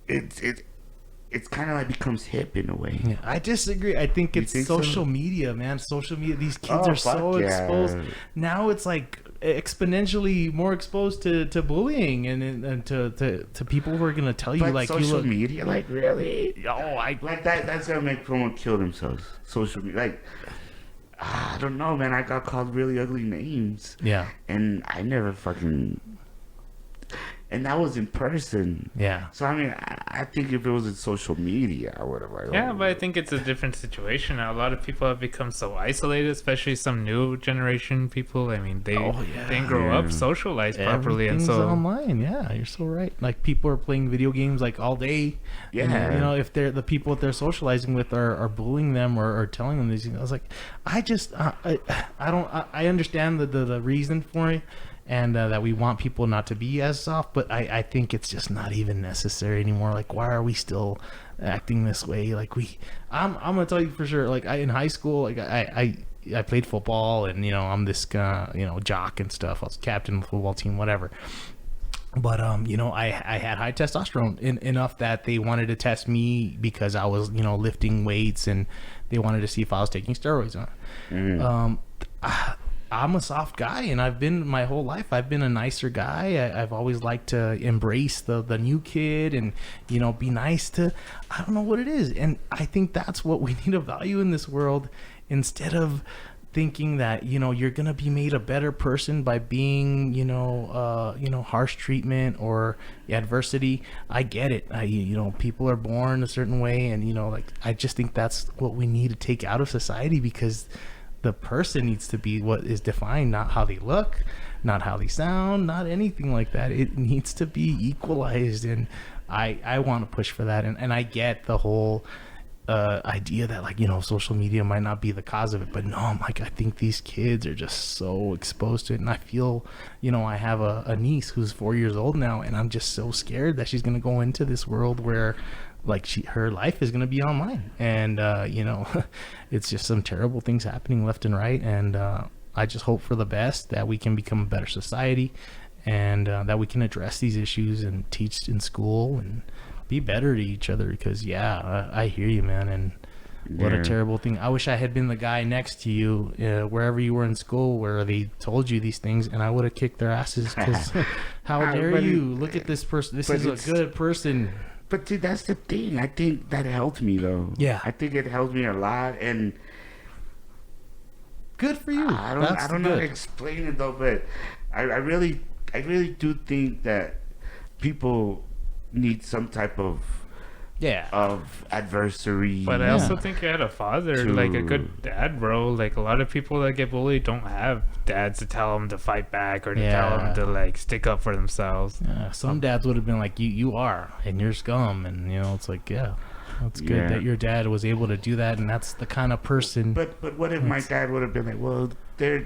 it's kind of like becomes hip in a way. Yeah, I disagree. I think it's social media, man. Social media. These kids are so exposed. Now it's like exponentially more exposed to bullying and to people who are gonna tell you, but like, social media, like, really? Oh, like that's gonna make someone kill themselves. Social media, like, I don't know, man. I got called really ugly names. Yeah. And I never fucking... And that was in person. Yeah. So, I think if it was in social media, I would have... Yeah, but I think it's a different situation now. A lot of people have become so isolated, especially some new generation people. They didn't grow up socialized properly. Everything's and so online. Yeah, you're so right. Like, people are playing video games like all day. Yeah. And, if they're the people that they're socializing with are bullying them or telling them these things. I was like, I understand the reason for it. And that we want people not to be as soft, but I think it's just not even necessary anymore. Like, why are we still acting this way? Like, I'm gonna tell you for sure. Like, in high school, like I played football, and I'm this jock and stuff. I was captain of the football team, whatever. But I had high testosterone enough that they wanted to test me because I was lifting weights, and they wanted to see if I was taking steroids. I'm a soft guy, and I've been my whole life. I've been a nicer guy. I've always liked to embrace the new kid, and be nice to. I don't know what it is, and I think that's what we need to value in this world, instead of thinking that you're gonna be made a better person by being harsh treatment or adversity. I get it. People are born a certain way, and I just think that's what we need to take out of society, because the person needs to be what is defined, not how they look, not how they sound, not anything like that. It needs to be equalized, and I want to push for that. And I get the whole idea that social media might not be the cause of it, but no, I'm like, I think these kids are just so exposed to it, and I feel I have a niece who's 4 years old now, and I'm just so scared that she's gonna go into this world where her life is going to be online, and it's just some terrible things happening left and right, and I just hope for the best, that we can become a better society, and that we can address these issues and teach in school and be better to each other, because I hear you, man, and what a terrible thing. I wish I had been the guy next to you wherever you were in school where they told you these things, and I would have kicked their asses, because how dare you look at this person, this is a good person. But see, that's the thing. I think that helped me, though. Yeah. I think it helped me a lot, and good for you. I don't know how to explain it, though, but I really do think that people need some type of adversary. But I also think you had a father, like a good dad, bro. Like a lot of people that get bullied don't have dads to tell them to fight back, or to tell them to stick up for themselves. Some dads would have been like, you are, and you're scum, and it's like, it's good that your dad was able to do that, and that's the kind of person. But what if my dad would have been like, well, they're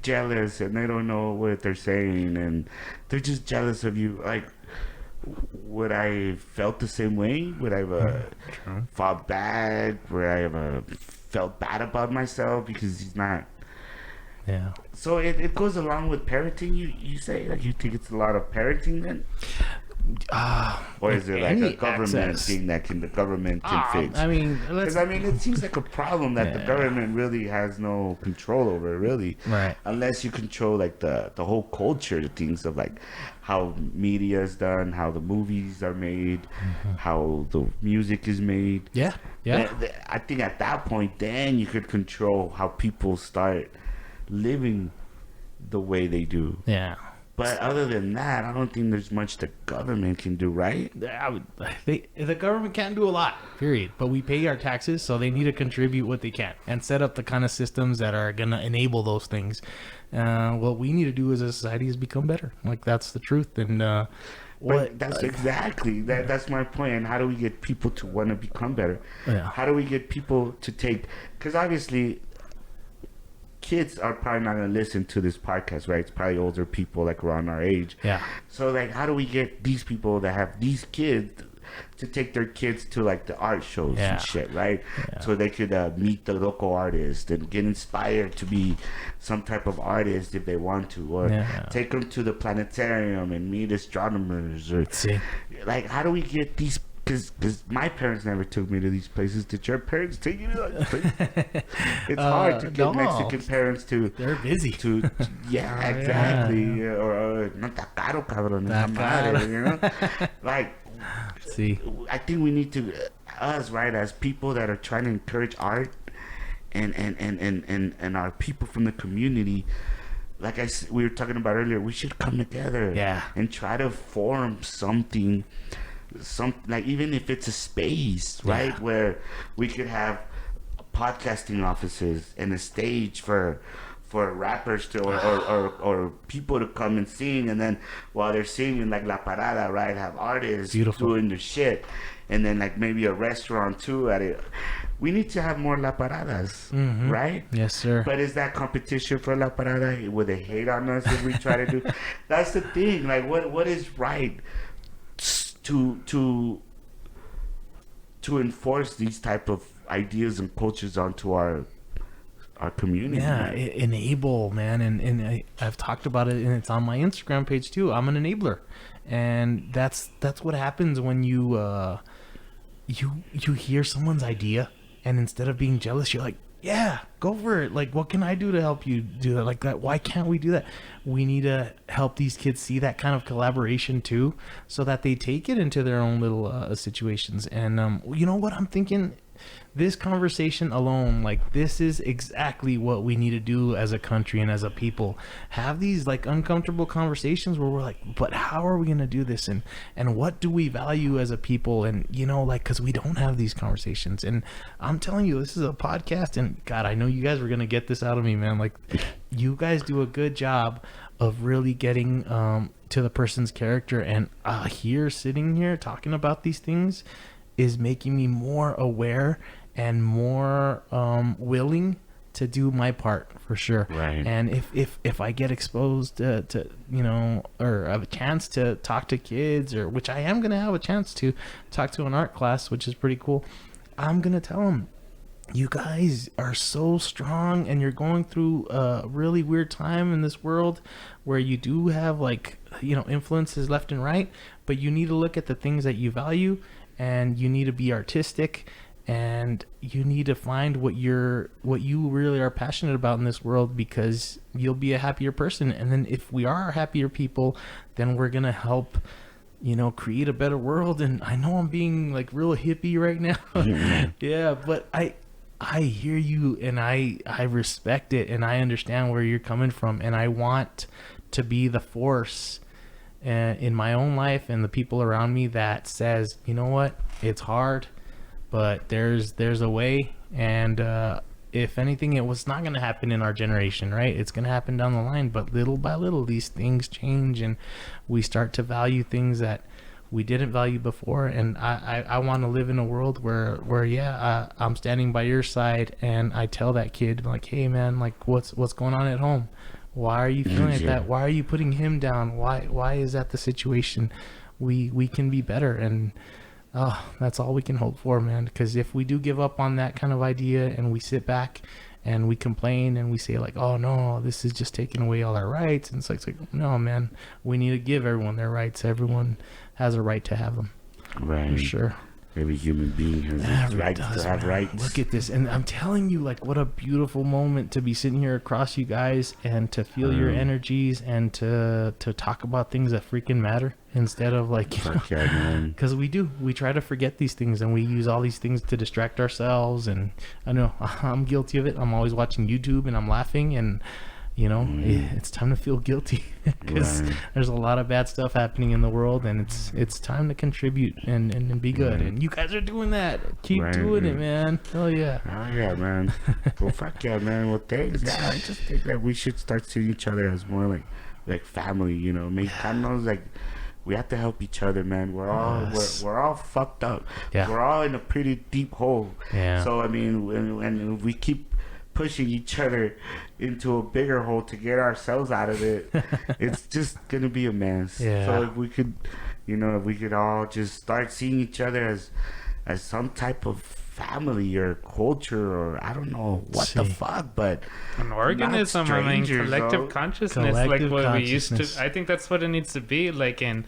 jealous and they don't know what they're saying, and they're just jealous of you, like. Would I felt the same way? Would I have felt bad? Would I have felt bad about myself because he's not? Yeah. So it goes along with parenting. You say, like, you think it's a lot of parenting then? Or is it like a government thing that the government can fix? I mean, it seems like a problem that the government really has no control over, really. Right. Unless you control like the whole culture, the things of like how media is done, how the movies are made, how the music is made. Yeah. I think at that point, then you could control how people start living the way they do. Yeah. But other than that, I don't think there's much the government can do, right? The government can't do a lot, period. But we pay our taxes, so they need to contribute what they can and set up the kind of systems that are going to enable those things. What we need to do as a society is become better. Like, that's the truth. And that's exactly that's my point. And how do we get people to want to become better? Yeah. How do we get people to take? Because obviously, kids are probably not going to listen to this podcast, right? It's probably older people like around our age. Yeah. So like, how do we get these people that have these kids to take their kids to like the art shows and shit, right? Yeah. So they could meet the local artist and get inspired to be some type of artist if they want to, or take them to the planetarium and meet astronomers, or like, how do we get these? Because my parents never took me to these places. Did your parents take you to these places? It's hard to get Mexican parents to... They're busy. Exactly. Or, no está caro, cabrón. You know? Like, I think we need to... Us, right, as people that are trying to encourage art and our people from the community, like we were talking about earlier, we should come together and try to form something... like, even if it's a space, right, where we could have podcasting offices and a stage for rappers to or people to come and sing, and then while they're singing, like La Parada, right, have artists doing their shit, and then like maybe a restaurant too at it. We need to have more La Paradas, right? Yes, sir. But is that competition for La Parada? Will they hate on us if we try to do? That's the thing. Like, what is right? To enforce these type of ideas and cultures onto our community. Yeah, enable, man, and I've talked about it, and it's on my Instagram page too. I'm an enabler, and that's what happens when you hear someone's idea, and instead of being jealous, you're like, yeah, go for it. Like, what can I do to help you do that? Like that, why can't we do that? We need to help these kids see that kind of collaboration too, so that they take it into their own little situations. And you know what I'm thinking? This conversation alone, like, this is exactly what we need to do as a country and as a people. Have these like uncomfortable conversations where we're like, but how are we going to do this, and what do we value as a people? And you know, like, because we don't have these conversations. And I'm telling you, this is a podcast, and God, I know you guys were going to get this out of me, man. Like, you guys do a good job of really getting to the person's character. And here, sitting here talking about these things is making me more aware and more willing to do my part, for sure. Right. And if I get exposed to you know, or have a chance to talk to kids, or which I am going to have a chance to talk to an art class, which is pretty cool, I'm going to tell them, you guys are so strong, and you're going through a really weird time in this world where you do have, like, you know, influences left and right, but you need to look at the things that you value, and you need to be artistic, and you need to find what you really are passionate about in this world, because you'll be a happier person. And then if we are happier people, then we're gonna help, you know, create a better world. And I know I'm being like real hippie right now. Yeah, but I hear you, and I respect it, and I understand where you're coming from, and I want to be the force in my own life and the people around me that says, you know what, it's hard, but there's a way. And if anything, it was not going to happen in our generation, right? It's going to happen down the line, but little by little these things change, and we start to value things that we didn't value before. And I want to live in a world where I'm standing by your side, and I tell that kid, like, hey man, like, what's going on at home? Why are you feeling like that? Why are you putting him down? Why is that the situation? We can be better. And that's all we can hope for, man. Because if we do give up on that kind of idea, and we sit back and we complain and we say like, oh no, this is just taking away all our rights, and it's like no, man, we need to give everyone their rights. Everyone has a right to have them. Right. For sure. Every human being has the right to have rights. Look at this. And I'm telling you, like, what a beautiful moment to be sitting here across you guys, and to feel your energies, and to talk about things that freaking matter, instead of like, because we try to forget these things, and we use all these things to distract ourselves. And I know I'm guilty of it. I'm always watching YouTube and I'm laughing, and you know, it's time to feel guilty, because there's a lot of bad stuff happening in the world, and it's time to contribute and be good. And you guys are doing that. Keep doing it, man. Hell yeah. Oh yeah, man. Well, fuck yeah, man. Well, thanks. Yeah, I just think that we should start seeing each other as more like family. You know, make kind of like we have to help each other, man. We're all fucked up. Yeah. We're all in a pretty deep hole. Yeah. So I mean, when we keep pushing each other into a bigger hole to get ourselves out of it, it's just gonna be a mess. Yeah. So if we could, you know, if we could all just start seeing each other as some type of family or culture, or I don't know what the fuck, but an organism. I mean, collective consciousness, like what we used to. I think that's what it needs to be. Like, in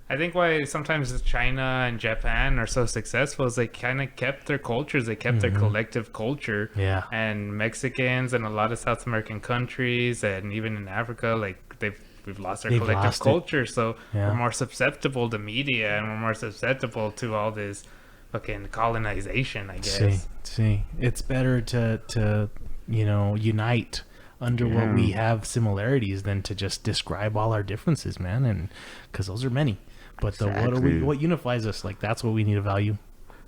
I think why sometimes China and Japan are so successful is they kind of kept their cultures. They kept their collective culture. Yeah. And Mexicans and a lot of South American countries, and even in Africa, like we've lost our collective culture. So we're more susceptible to media, and we're more susceptible to all this fucking colonization, I guess. See, it's better to you know, unite under what we have similarities than to just describe all our differences, man. And because those are many. But what unifies us, like, that's what we need to value.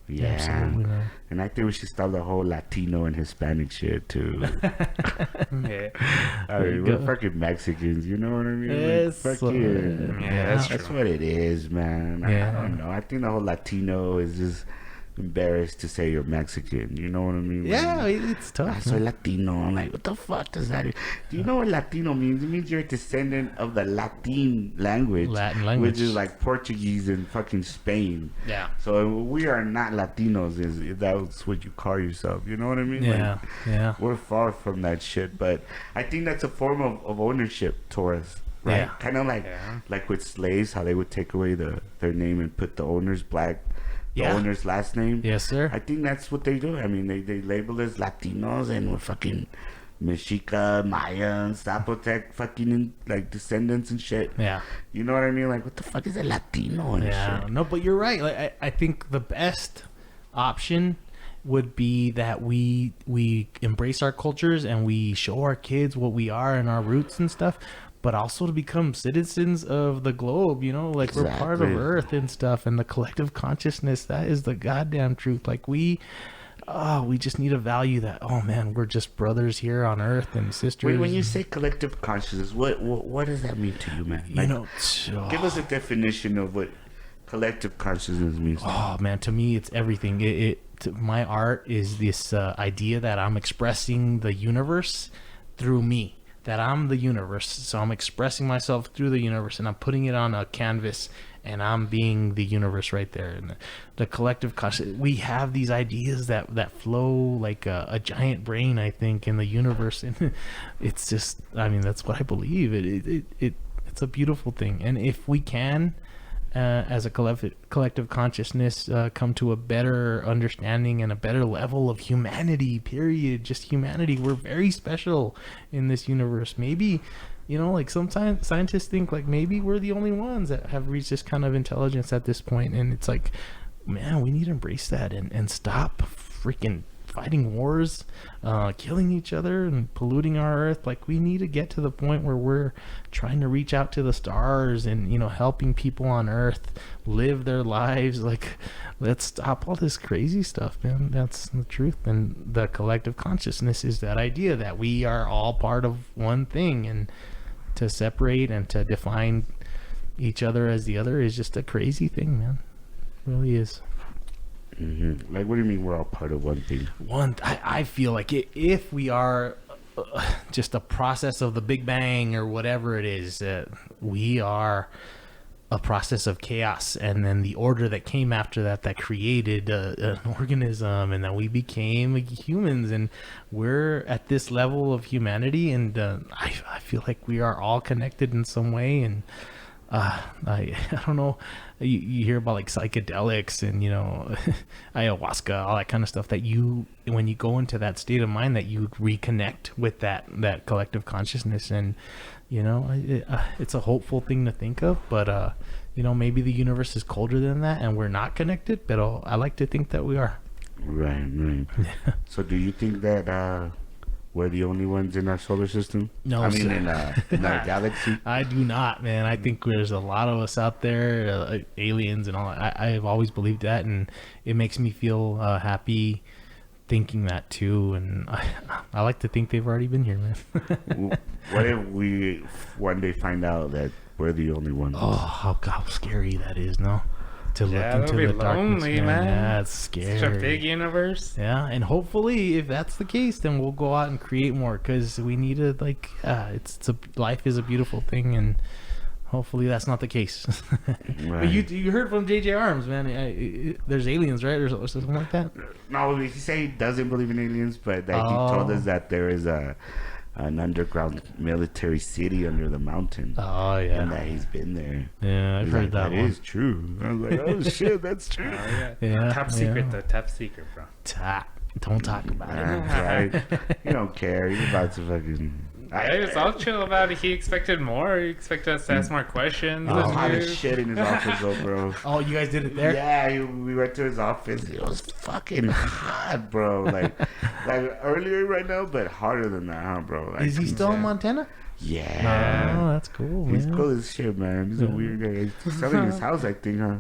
Yeah, absolutely, man. And I think we should stop the whole Latino and Hispanic shit too. Yeah. I mean, we're fucking Mexicans, you know what I mean? Yes. Like, that's what it is, man. Yeah. I don't know. I think the whole Latino is just embarrassed to say you're Mexican. You know what I mean? Yeah, it's tough. I say Latino. I'm like, what the fuck does that mean? Do you know what Latino means? It means you're a descendant of the Latin language. Which is like Portuguese and fucking Spain. Yeah. So we are not Latinos, if that's what you call yourself. You know what I mean? Yeah. Like, we're far from that shit. But I think that's a form of ownership to us. Right? Kind of like with slaves, how they would take away their name and put the owner's black Yeah. owner's last name. Yes, sir. I think that's what they do. I mean, they label us Latinos and we're fucking Mexica, Mayans, Zapotec, fucking like descendants and shit. Yeah. You know what I mean? Like, what the fuck is a Latino and Yeah. shit? No, but you're right. Like, I think the best option would be that we embrace our cultures and we show our kids what we are and our roots and stuff, but also to become citizens of the globe, you know, like we're part of Exactly. Earth and stuff, and the collective consciousness, that is the goddamn truth. Like we just need to value that. Oh man, we're just brothers here on Earth and sisters. Wait, when you say collective consciousness, what does that mean to you, man? you Like, know, give us a definition of what collective consciousness means. oh man, to me it's everything. My art is this idea that I'm expressing the universe through me, that I'm the universe, so I'm expressing myself through the universe and I'm putting it on a canvas and I'm being the universe right there. And the collective consciousness, we have these ideas that flow like a giant brain, I think, in the universe, and it's just, I mean, that's what I believe. It's a beautiful thing, and if we can, as a collective consciousness, come to a better understanding and a better level of humanity, period, just humanity, we're very special in this universe. Maybe, you know, like sometimes scientists think like maybe we're the only ones that have reached this kind of intelligence at this point, and it's like, man, we need to embrace that and stop freaking fighting wars, killing each other and polluting our earth. Like, we need to get to the point where we're trying to reach out to the stars and, you know, helping people on earth live their lives. Like, let's stop all this crazy stuff, man. That's the truth. And the collective consciousness is that idea that we are all part of one thing, and to separate and to define each other as the other is just a crazy thing, man. It really is. Mm-hmm. Like, what do you mean we're all part of one thing? I feel like if we are just a process of the Big Bang or whatever it is, we are a process of chaos, and then the order that came after that created an organism, and then we became humans, and we're at this level of humanity, and I feel like we are all connected in some way. And I don't know, you hear about like psychedelics and, you know, ayahuasca, all that kind of stuff, that when you go into that state of mind, that you reconnect with that collective consciousness. And, you know, it's a hopeful thing to think of, but you know, maybe the universe is colder than that and we're not connected, but I like to think that we are. Right. So do you think that we're the only ones in our solar system? No, I mean, sir. in our galaxy? I do not, man. I think there's a lot of us out there, aliens and all. I have always believed that, and it makes me feel happy thinking that too. And I like to think they've already been here, man. What if we one day find out that we're the only ones? Oh, how scary that is, no? To look Yeah, into that'd the be darkness, lonely, man. Yeah, it's scary. Such a big universe. Yeah, and hopefully, if that's the case, then we'll go out and create more, because we need to, like, life is a beautiful thing, and hopefully that's not the case. Right. But you heard from JJ Arms, man. There's aliens, right, or something like that? No, he said he doesn't believe in aliens, but that he told us that there is an underground military city under the mountain. Oh yeah, And that he's been there. yeah, I've He's heard like, that that one. is true. I was like, oh shit, that's true. Yeah, Top secret, though. Top secret, bro. Don't talk about it. That's right. You don't care. You're about to fucking. I was all chill about it. He expected more. He expected us to ask more questions. He was and hot as news. shit in his office, though, bro. Oh, you guys did it there? Yeah, we went to his office. It was fucking hot, bro. Like earlier right now, but harder than that, huh, bro? Like, Is he still in Montana? Yeah. Oh, that's cool, He's man. cool as shit, man. He's a weird guy. He's selling his house, I think, huh?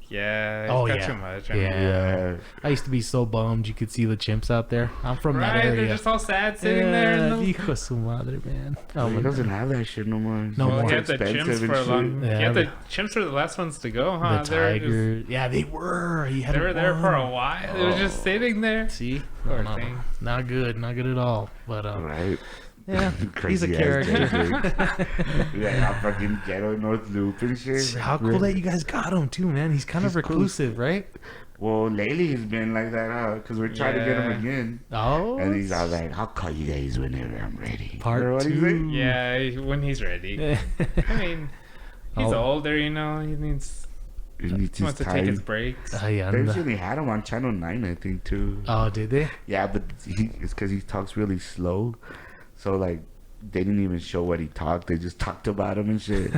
Yeah, Oh, it's got yeah. too much. Yeah. I used to be so bummed you could see the chimps out there. I'm from that Right, area. they're just all sad sitting there. Yeah, In the... hijo de su madre, man. Oh, He my doesn't God. have that shit no more. No Well, more. he had the Expensive chimps and for a shit. long. Yeah, He had the but- chimps were the last ones to go, huh? The They're just- tiger. Yeah, they were. He had They were there for a one. while. They were just sitting there. See? Poor No, thing. not good. Not good at all. But, Right? yeah, he's a Crazy ass character. Yeah, fucking ghetto North Loop and shit. How cool that you guys got him, too, man. He's kind of He's cool. reclusive, right? Well, lately he's been like that, huh? Because we're trying to get him Yeah. again. Oh. And he's all like, I'll call you guys whenever I'm ready. Part Or what do you 2. say? Yeah, when he's ready. I mean, he's Oh. older, you know. He needs. He needs He his wants to take his time. breaks. They originally had him on Channel 9, I think, too. Oh, did they? Yeah, but it's because he talks really slow. So, like, they didn't even show what he talked. They just talked about him and shit.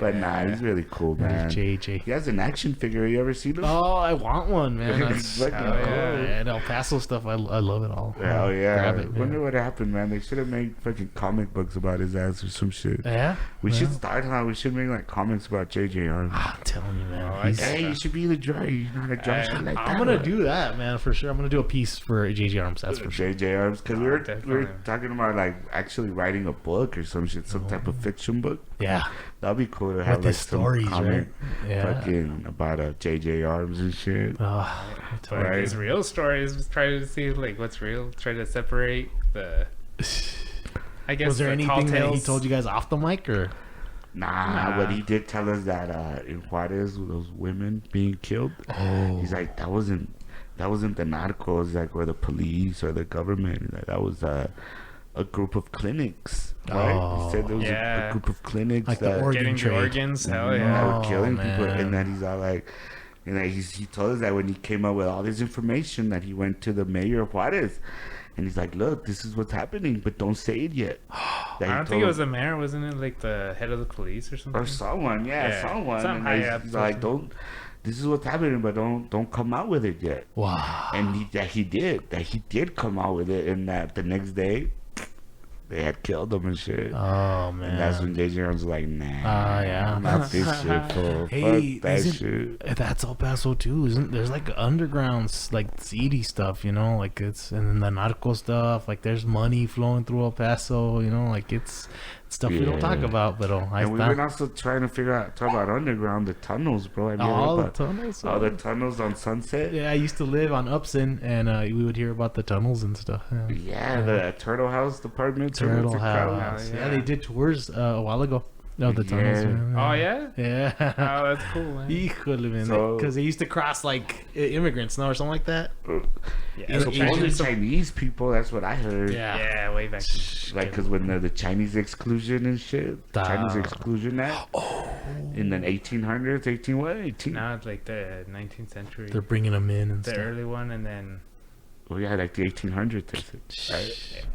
But nah, he's really cool, man. JJ. He has an action figure. You ever seen him? Oh, I want one, man. That's Fucking cool. cool. And El Paso stuff, I love it all. Hell yeah. Grab it, man. Wonder what happened, man. They should have made fucking comic books about his ass or some shit. Yeah? We Yeah. should start, huh? We should make like comics about JJ Arms. I'm telling you, man. Oh, I He's- Hey, you should be the drawer. You know how to draw shit like that. I'm gonna do that, man, for sure. I'm gonna do a piece for JJ Arms. That's for sure. JJ Arms, because we were definitely. talking about like actually writing a book or some shit, some type of fiction book. Yeah, That'd be cool to have with like the some stories, comic right? Yeah. fucking about JJ Arms and shit. Oh, But Right. his real stories, try to see like what's real. Try to separate the. I guess was there the tall anything that he tales. told you guys off the mic, or? Nah, but he did tell us that in Juarez, with those women being killed, he's like that wasn't the narcos, like, or the police or the government. He's like, that was a group of clinics, right? Oh. He said there was Yeah. a group of clinics Like the that organ Getting trade. the organs. Hell that yeah. were killing Oh, people, man. and then he's all like. And then he told us that when he came up with all this information, that he went to the mayor of Juarez, and he's like, "Look, this is what's happening, but don't say it yet." I don't think it was the mayor, wasn't it? Like the head of the police or something. or someone, Yeah, someone. some And high he's up like, person. "Don't. This is what's happening, but don't come out with it yet." Wow. And he did come out with it, and that the next day they had killed him and shit. Oh man. And that's when JJ was like, "Nah, yeah. not this shit, fool. Hey, Fuck that isn't- shit." That's El Paso too, isn't there's like underground like seedy stuff, you know, like it's and then the narco stuff, like there's money flowing through El Paso, you know, like it's stuff we don't Yeah. talk about, but And we've been also trying to talk about underground, the tunnels, bro. Have you all heard the about tunnels. all the tunnels on Sunset? Yeah, I used to live on Upson, and we would hear about the tunnels and stuff. Yeah, the Turtle House department. Turtle what's it called? House. Yeah. Yeah, they did tours a while ago. No, the tunnels. Oh yeah. Yeah. Oh, that's cool, man. Híjole, man. So- Because they used to cross like immigrants, no, or something like that. Yeah, So the all the Chinese- Chinese people, that's what I heard. yeah, way back. Like, because when the Chinese exclusion and shit, Chinese Ah. exclusion act in the 1800s, 18. Now it's like the 19th century, They're bringing them in and the stuff. early one, and then Well, yeah, like the 1800s, they said, right?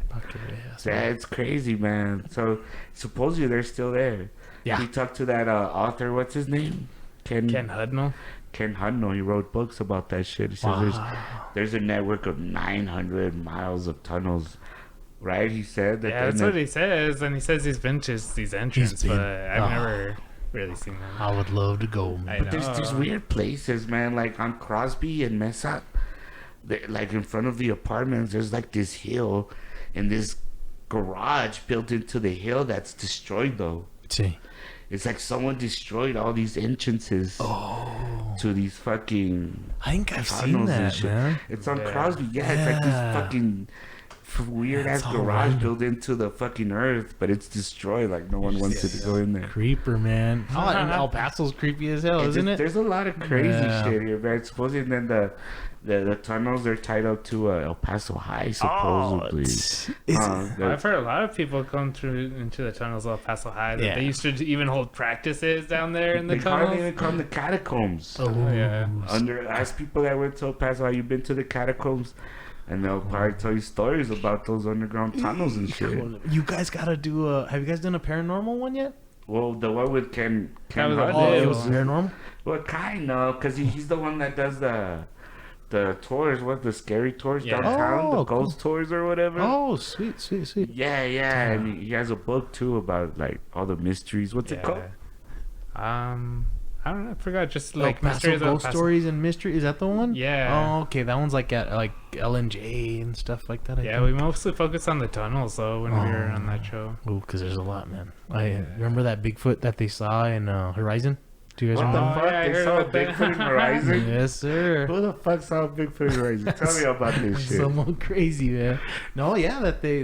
That's That's crazy, man. So supposedly they're still there. Yeah. He talked to that author. What's his name? Ken Hudnall. Ken Hudnall. He wrote books about that shit. He says there's a network of 900 miles of tunnels, right? He said that. Yeah, that's what he says, and he says he's been to these entrances, been- but I've Oh. never really seen them. I would love to go, man. I But there's know. weird places, man. Like on Crosby and Mesa, like in front of the apartments, there's like this hill, and this garage built into the hill that's destroyed though. See. It's like someone destroyed all these entrances to these fucking I think I've seen tunnels and that, shit. man. It's on Yeah. Crosby. Yeah, it's like Yeah. this fucking weird ass That's all garage random. built into the fucking earth, but it's destroyed. Like no one wants to go in there. Creeper, man. Oh, and El Paso's creepy as hell, It's isn't just- it? There's a lot of crazy Yeah. shit here, man. Supposedly, then the tunnels are tied up to El Paso High, supposedly. I've heard a lot of people come through into the tunnels of Paso High. That Yeah. They used to even hold practices down there in the They can't tunnels. even come to catacombs. Oh, yeah. Ask people that went to El Paso, have you been to the catacombs? And they'll probably tell you stories about those underground tunnels and shit. You guys gotta do a. Have you guys done a paranormal one yet? Well, the one with Ken That was a Hudson- Oh, it Yeah. was paranormal. Well, kind of, because he's the one that does the tours, the scary tours Yeah. downtown, the Oh, cool. ghost tours or whatever. Oh, sweet, sweet, sweet. Yeah, and he has a book too about like all the mysteries. What's it called? I don't know. I forgot. Just Like like mysteries of ghost Paso. stories and mystery. Is that the one? Yeah. Oh, okay. That one's like at like LNJ and stuff like that. I Yeah, we mostly focused on the tunnels though when we were on that show. Oh, because there's a lot, man. I remember that Bigfoot that they saw in Horizon. Do you guys What the remember? fuck? yeah, I They heard saw about that. Bigfoot in Horizon? Yes, sir. Who the fuck saw Bigfoot in Horizon? Tell me about this shit. Someone crazy, man. No, yeah, that they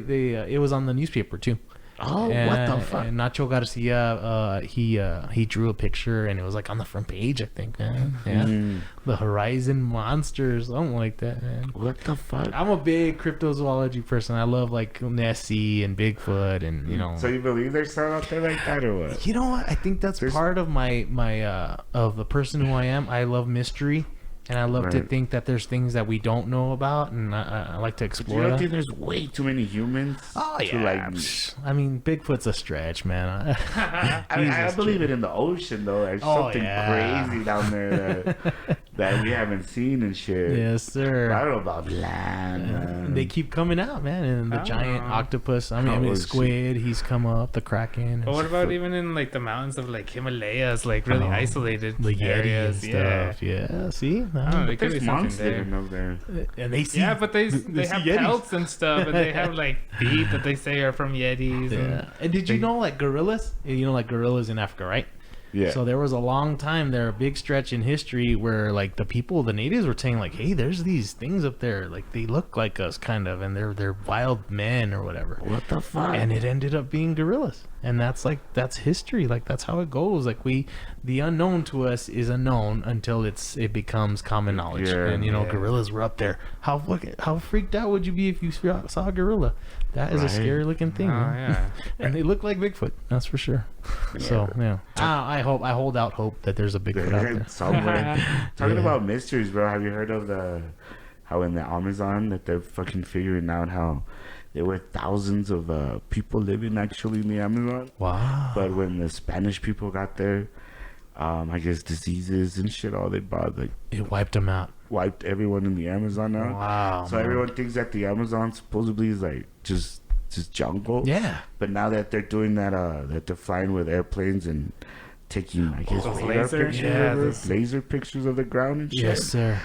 it was on the newspaper too. Oh, what the fuck? And Nacho Garcia, he drew a picture, and it was like on the front page, I think, man. Yeah, the Horizon Monsters, something like that, man. What the fuck? I'm a big cryptozoology person. I love like Nessie and Bigfoot, and you know. So you believe there's something out there like that, or what? You know what? I think that's part of my of the person who I am. I love mystery, and I love to think that there's things that we don't know about, and I like to explore. You don't that. think there's way too many humans? Oh to, yeah. like, I mean, Bigfoot's a stretch, man. I believe it in the ocean though. There's something crazy down there that we haven't seen and shit. Yes, sir. I don't know about land. Man. They keep coming out, man. And the giant octopus. I mean, squid. He's come up. The kraken. But what about even in like the mountains of like Himalayas, like really isolated the areas? Yeti and stuff. Yeah. See, But there's monks living over there. and they see. Yeah, but they have Yetis. pelts and stuff, and they have like feet that they say are from Yetis. Yeah. And did you know like gorillas? You know like gorillas in Africa, right? Yeah. So there was a long time there, a big stretch in history where like the natives were saying like, hey, there's these things up there, like they look like us kind of, and they're wild men or whatever. What the fuck? And it ended up being gorillas. And that's history. Like that's how it goes. Like the unknown to us is unknown until it becomes common knowledge. Yeah, and gorillas were up there. How freaked out would you be if you saw a gorilla? That is a scary looking thing. Oh, man. yeah. And they look like Bigfoot. That's for sure. So yeah, I hold out hope that there's a Bigfoot out there somewhere. Talking about mysteries, bro. Have you heard of how in the Amazon that they're fucking figuring out how there were thousands of people living actually in the Amazon? Wow. But when the Spanish people got there, I guess diseases and shit, all they brought, like, it wiped them out. wiped everyone in the Amazon out. Wow. So everyone thinks that the Amazon supposedly is like just jungle. Yeah. But now that they're doing that, that they're flying with airplanes and taking, I guess, laser pictures of the ground and shit. Yes, sir.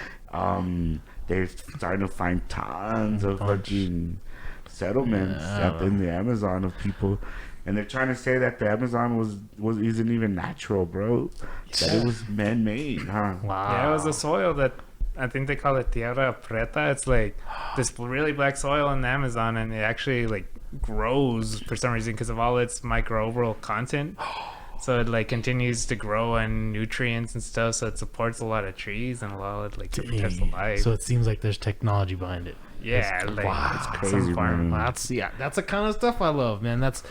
They're starting to find tons of fucking settlements up in the Amazon of people, and they're trying to say that the Amazon isn't even natural, bro. That it was man-made, huh? Wow. Yeah, it was a soil that I think they call it tierra preta. It's like this really black soil in the Amazon, and it actually like grows for some reason because of all its microbial content. So it like continues to grow and nutrients and stuff. So it supports a lot of trees and a lot of like different types of life. So it seems like there's technology behind it. Yeah, It's crazy, man. That's the kind of stuff I love, man. It's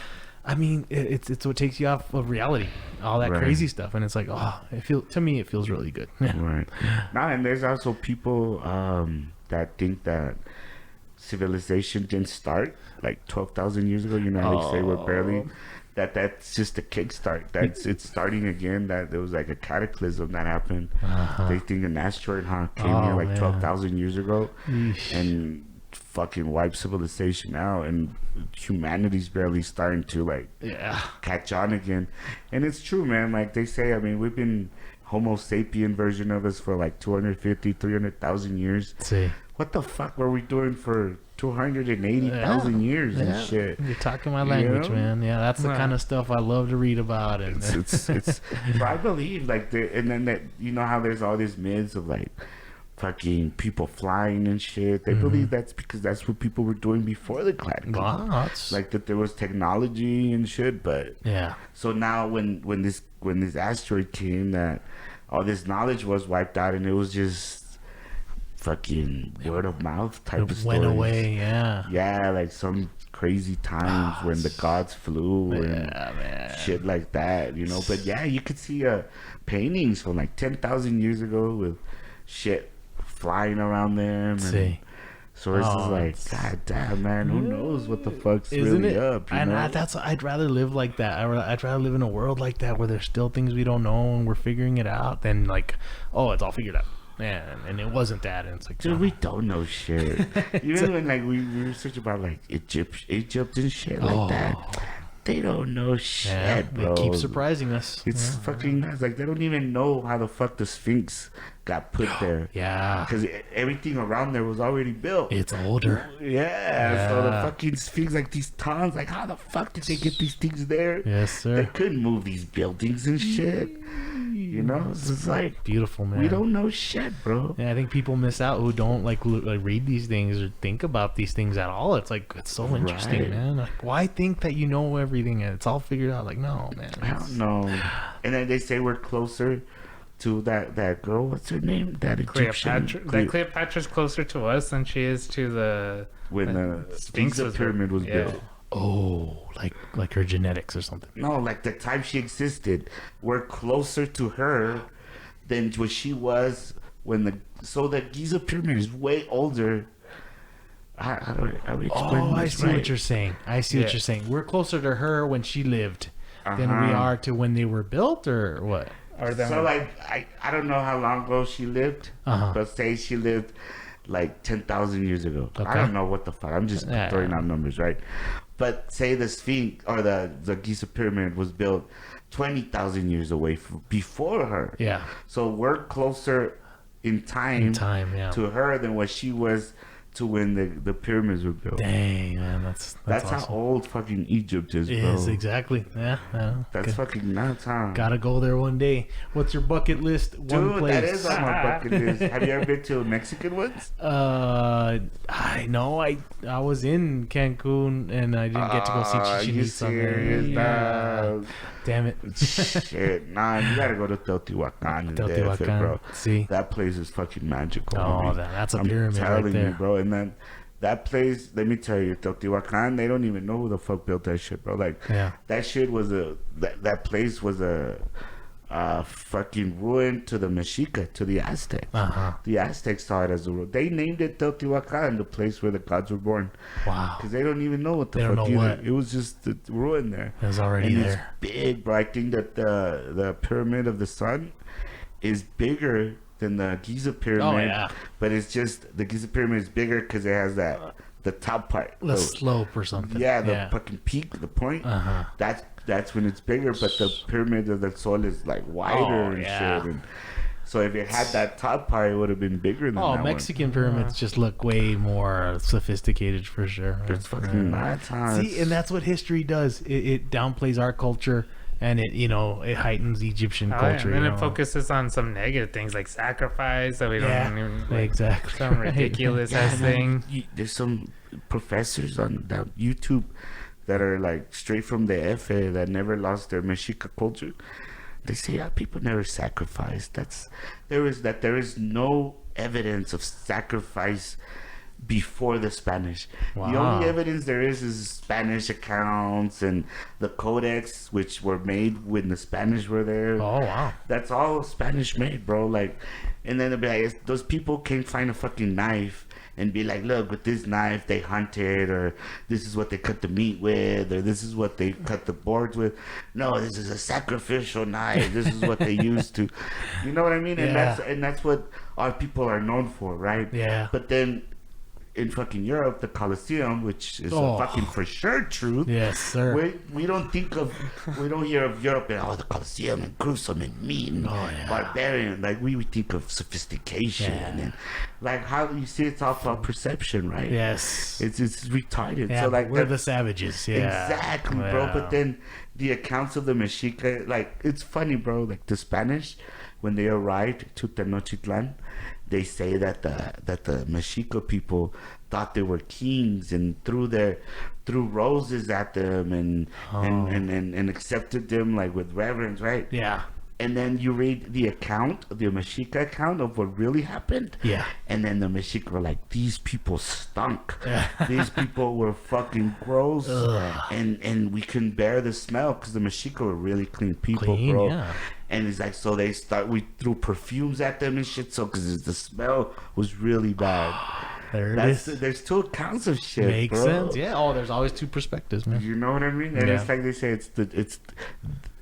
what takes you off of reality, all that crazy stuff, and it's like, to me it feels really good. Right. Now, and there's also people that think that civilization didn't start like 12,000 years ago. You know how they say we're barely. That's just a kickstart. It's starting again. That there was like a cataclysm that happened. They think an asteroid came here like 12,000 years ago, and fucking wiped civilization out, and humanity's barely starting to like catch on again. And it's true, man. Like they say, I mean, we've been Homo sapien version of us for like 250, 300,000 years. See. What the fuck were we doing for 280,000 years and shit? You're talking my language, man. Yeah, that's the kind of stuff I love to read about. And it's but I believe like and then that, you know how there's all these myths of like fucking people flying and shit. They believe that's because that's what people were doing before the cataclysm. Wow, like that there was technology and shit. But so now when this asteroid came, that all this knowledge was wiped out, and it was just fucking word of mouth type of stories. Went away, like some crazy times when the gods flew and shit like that, you know. But yeah, you could see paintings from like 10,000 years ago with shit flying around them. And so it's just like, god damn, man, who knows what the fuck's really up, you know? I'd rather live like that. I'd rather live in a world like that where there's still things we don't know and we're figuring it out than like, it's all figured out. Man, and it wasn't that, and it's like, dude, we don't know shit. Even when like we research about like Egypt and shit like that, they don't know shit, bro. They keep surprising us. It's fucking nuts. Like they don't even know how the fuck the Sphinx got put there. Because everything around there was already built. It's older. So the fucking Sphinx, like these towns, like how the fuck did they get these things there? Yes, sir. They couldn't move these buildings and shit. You know, it's like beautiful, man. we don't know shit, bro. And I think people miss out who don't like read these things or think about these things at all. It's like it's so interesting, Right. man. Like, why think that you know everything and it's all figured out? Like, no, man. I don't know. And then they say we're closer to that girl. What's her name? That Egyptian. Cleopatra's closer to us than she is to the When the Sphinx Giza pyramid was built. Oh, like her genetics or something. No, like the time she existed, we're closer to her than what she was when the Giza pyramid is way older. Are we explaining I this see right? what you're saying. I see what you're saying. We're closer to her when she lived than we Uh-huh. are to when they were built, or what? or the So like I don't know how long ago she lived, Uh-huh. but say she lived like 10,000 years ago. Okay. I don't know what the fuck. I'm just Yeah. throwing out numbers, right? But say the Sphinx or the Giza pyramid was built 20,000 years away before her. Yeah. So we're closer in time, Yeah. to her than what she was to when the pyramids were built. Dang, man, that's That's awesome. how old fucking Egypt is, It bro. is exactly. Yeah. That's fucking nuts, huh? Gotta go there one day. What's your bucket list? One Dude, place. that is on my bucket list. Have you ever been to Mexican ones? I know. I was in Cancun and I didn't get to go see Chichen you Itza. serious? Yeah. Nah. Damn it. Shit, nah, you gotta go to Teotihuacan and Teotihuacan, bro. see? That place is fucking magical. Oh, homie. that's a I'm pyramid right telling there. you, bro. And then that place, let me tell you, Teotihuacan, they don't even know who the fuck built that shit, bro. Like, Yeah. that shit was that place was a fucking ruin to the Mexica, to the Aztecs. Uh-huh. The Aztecs saw it as a ruin. They named it Teotihuacan, the place where the gods were born. Wow. Because they don't even know what the They don't fuck know either. what. It was just the ruin there. It was already And there. it's big, bro. I think that the pyramid of the sun is bigger than the Giza pyramid. Oh, yeah. But it's just the Giza pyramid is bigger because it has the top part. The So, slope or something. yeah, the fucking peak, the point. Uh-huh. That's when it's bigger. But the pyramid of the Sol is like wider and yeah. shit. And so if it had that top part, it would have been bigger than that Mexican pyramids just look way more sophisticated for sure. one. It's fucking nuts, huh? See, and that's what history does. It downplays our culture, and it heightens Egyptian culture. and then you it know? focuses on some negative things like sacrifice that we don't Yeah, even like, exactly. some ridiculous ass thing. There's some professors on that YouTube that are like straight from the F that never lost their Mexica culture. They say people never sacrificed. There is no evidence of sacrifice before the Spanish. Wow. The only evidence there is Spanish accounts and the codex, which were made when the Spanish were there. Oh wow. That's all Spanish made, bro. Like, and then they'll be like, those people can't find a fucking knife and be like, look, with this knife they hunted, or this is what they cut the meat with, or this is what they cut the boards with. No, this is a sacrificial knife. This is what they used to, you know what I mean? Yeah. And that's what our people are known for, right? Yeah. But then in fucking Europe, the Colosseum, which is Oh. a fucking for sure truth. Yes, sir. We don't hear of Europe and the Colosseum and gruesome and mean, barbarian. Like we think of sophistication and like how you see it's all about perception, right? Yes. It's retarded. Yeah, so like we're that- the savages. Yeah. exactly, bro. But then the accounts of the Mexica, like it's funny, bro. Like the Spanish, when they arrived to Tenochtitlan, they say that the Mexica people thought they were kings and threw roses at them and accepted them like with reverence, right? Yeah. And then you read the Mexica account of what really happened. Yeah. And then the Mexica were like, these people stunk. Yeah. These people were fucking gross. And we couldn't bear the smell because the Mexica were really clean people, Clean, bro. yeah. And it's like, so we threw perfumes at them and shit. So, because the smell was really bad. There it is. There's two accounts of shit, Makes bro. sense. Yeah. Oh, there's always two perspectives, man. You know what I mean? And Yeah. it's like they say, it's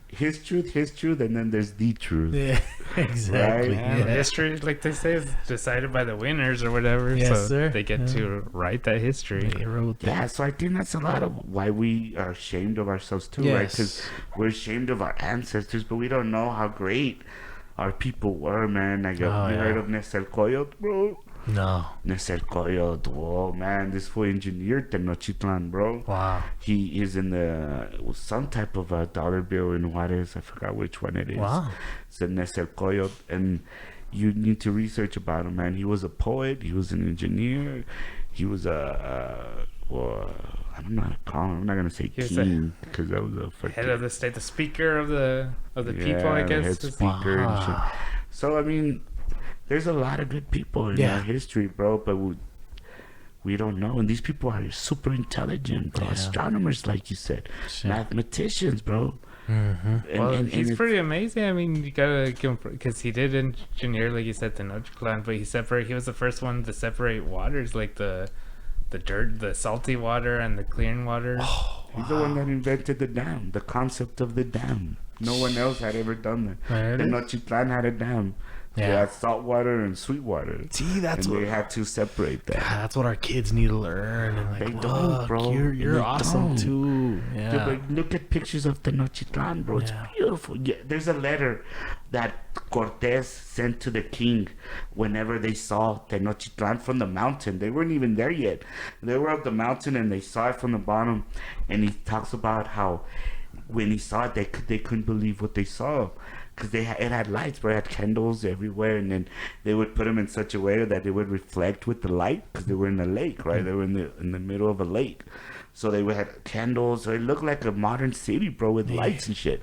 his truth, and then there's the truth. Yeah. Exactly. Right? And Yeah. history, like they say, is decided by the winners or whatever. Yes, so sir. they get to write that history. They wrote that. Yeah, so I think that's a lot of why we are ashamed of ourselves too, right? Yes. Because we're ashamed of our ancestors, but we don't know how great our people were, man. Like, you yeah. heard of Nesel Coyote, bro? No. Nesel Coyote, oh man, this fool engineered Tenochtitlan, bro. Wow. He is in some type of a dollar bill in Juarez. I forgot which one it is. Wow. It's a Nesel Coyote, and you need to research about him, man. He was a poet. He was an engineer. He was well, I don't know how to call him. I'm not gonna say king because that was a head of the state, the speaker of the people, I guess. Head speaker and shit. So I mean, there's a lot of good people in our history, bro, but we don't know. And these people are super intelligent, bro. Astronomers, like you said, mathematicians, bro. And he's pretty amazing. I mean, you gotta give him, because he did engineer, like you said, Tenochtitlan, but he was the first one to separate waters, like the dirt, the salty water and the clean water. He's the one that invented the dam, the concept of the dam. No one else had ever done that. Tenochtitlan had a dam. They had salt water and sweet water. See, that's what they had to separate that. God, that's what our kids need to learn. And like, they don't, bro. You're awesome too. Yeah. Dude, like, look at pictures of Tenochtitlan, bro. It's beautiful. Yeah, there's a letter that Cortés sent to the king whenever they saw Tenochtitlan from the mountain. They weren't even there yet. They were up the mountain and they saw it from the bottom. And he talks about how when he saw it, they couldn't believe what they saw. Because it had lights, bro. It had candles everywhere, and then they would put them in such a way that they would reflect with the light, because they were in a lake, right? They were in the middle of a lake, so they would have candles. So it looked like a modern city, bro, with lights and shit.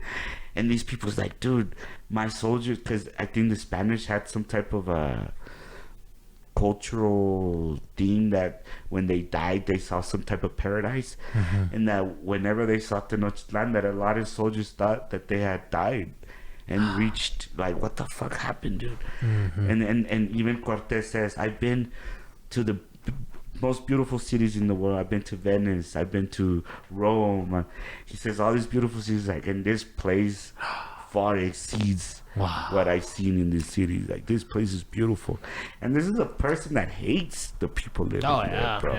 And these people's like, dude, my soldiers, because I think the Spanish had some type of a cultural thing that when they died, they saw some type of paradise, and that whenever they saw Tenochtitlan, that a lot of soldiers thought that they had died. And reached, like, what the fuck happened, dude? And even Cortés says, I've been to the most beautiful cities in the world. I've been to Venice. I've been to Rome. He says all these beautiful cities, like, and this place far exceeds what I've seen in these cities. Like, this place is beautiful. And this is a person that hates the people living there, bro.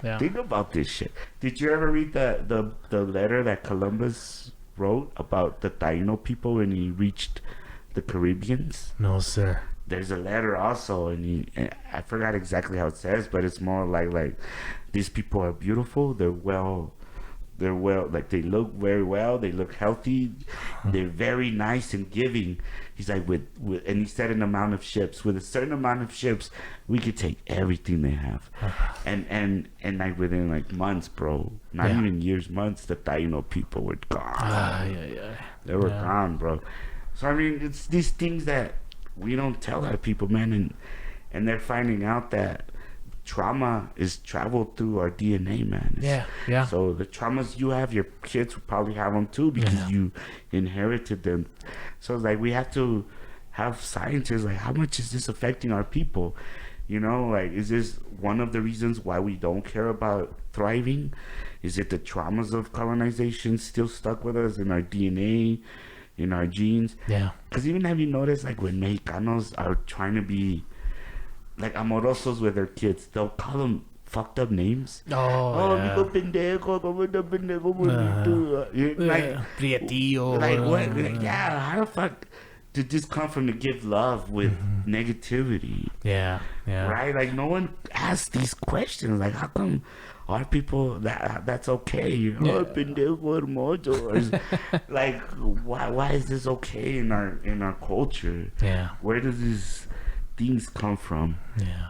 Yeah. Think about this shit. Did you ever read the letter that Columbus wrote about the Taino people when he reached the Caribbeans? No, sir. There's a letter also, and I forgot exactly how it says, but it's more like these people are beautiful. They're well, like, they look very well. They look healthy. They're very nice and giving. He's like, with and he said an amount of ships. With a certain amount of ships, we could take everything they have. And like within like months, bro, not even years, months, the Taino people were gone. They were gone, bro. So I mean, it's these things that we don't tell our people, man, and they're finding out that trauma is traveled through our DNA, man. So the traumas you have, your kids will probably have them too, because you inherited them. So it's like we have to have scientists, like, how much is this affecting our people? You know, like, is this one of the reasons why we don't care about thriving? Is it the traumas of colonization still stuck with us in our DNA, in our genes? Because even, have you noticed, like, when Mexicanos are trying to be like amorosos with their kids, they'll call them fucked up names. Amigo pendejo, como anda pendejo bonito. Like, Prietillo. Like, what? Like, how the fuck did this come from, to give love with negativity? Right? Like, no one asks these questions. Like, how come our people, that's okay? Pendejo hermoso. Like, why is this okay in our culture? Where does this things come from?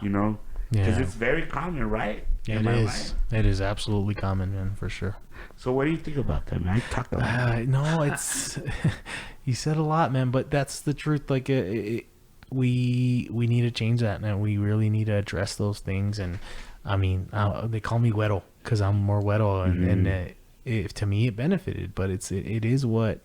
You know, because it's very common, right? It is. It is absolutely common, man, for sure. So what do you think about that, man? Talk about it. No, it's you said a lot, man, but that's the truth. Like, we need to change that, and we really need to address those things. And I mean, they call me güero because I'm more güero, and to me it benefited, but it is what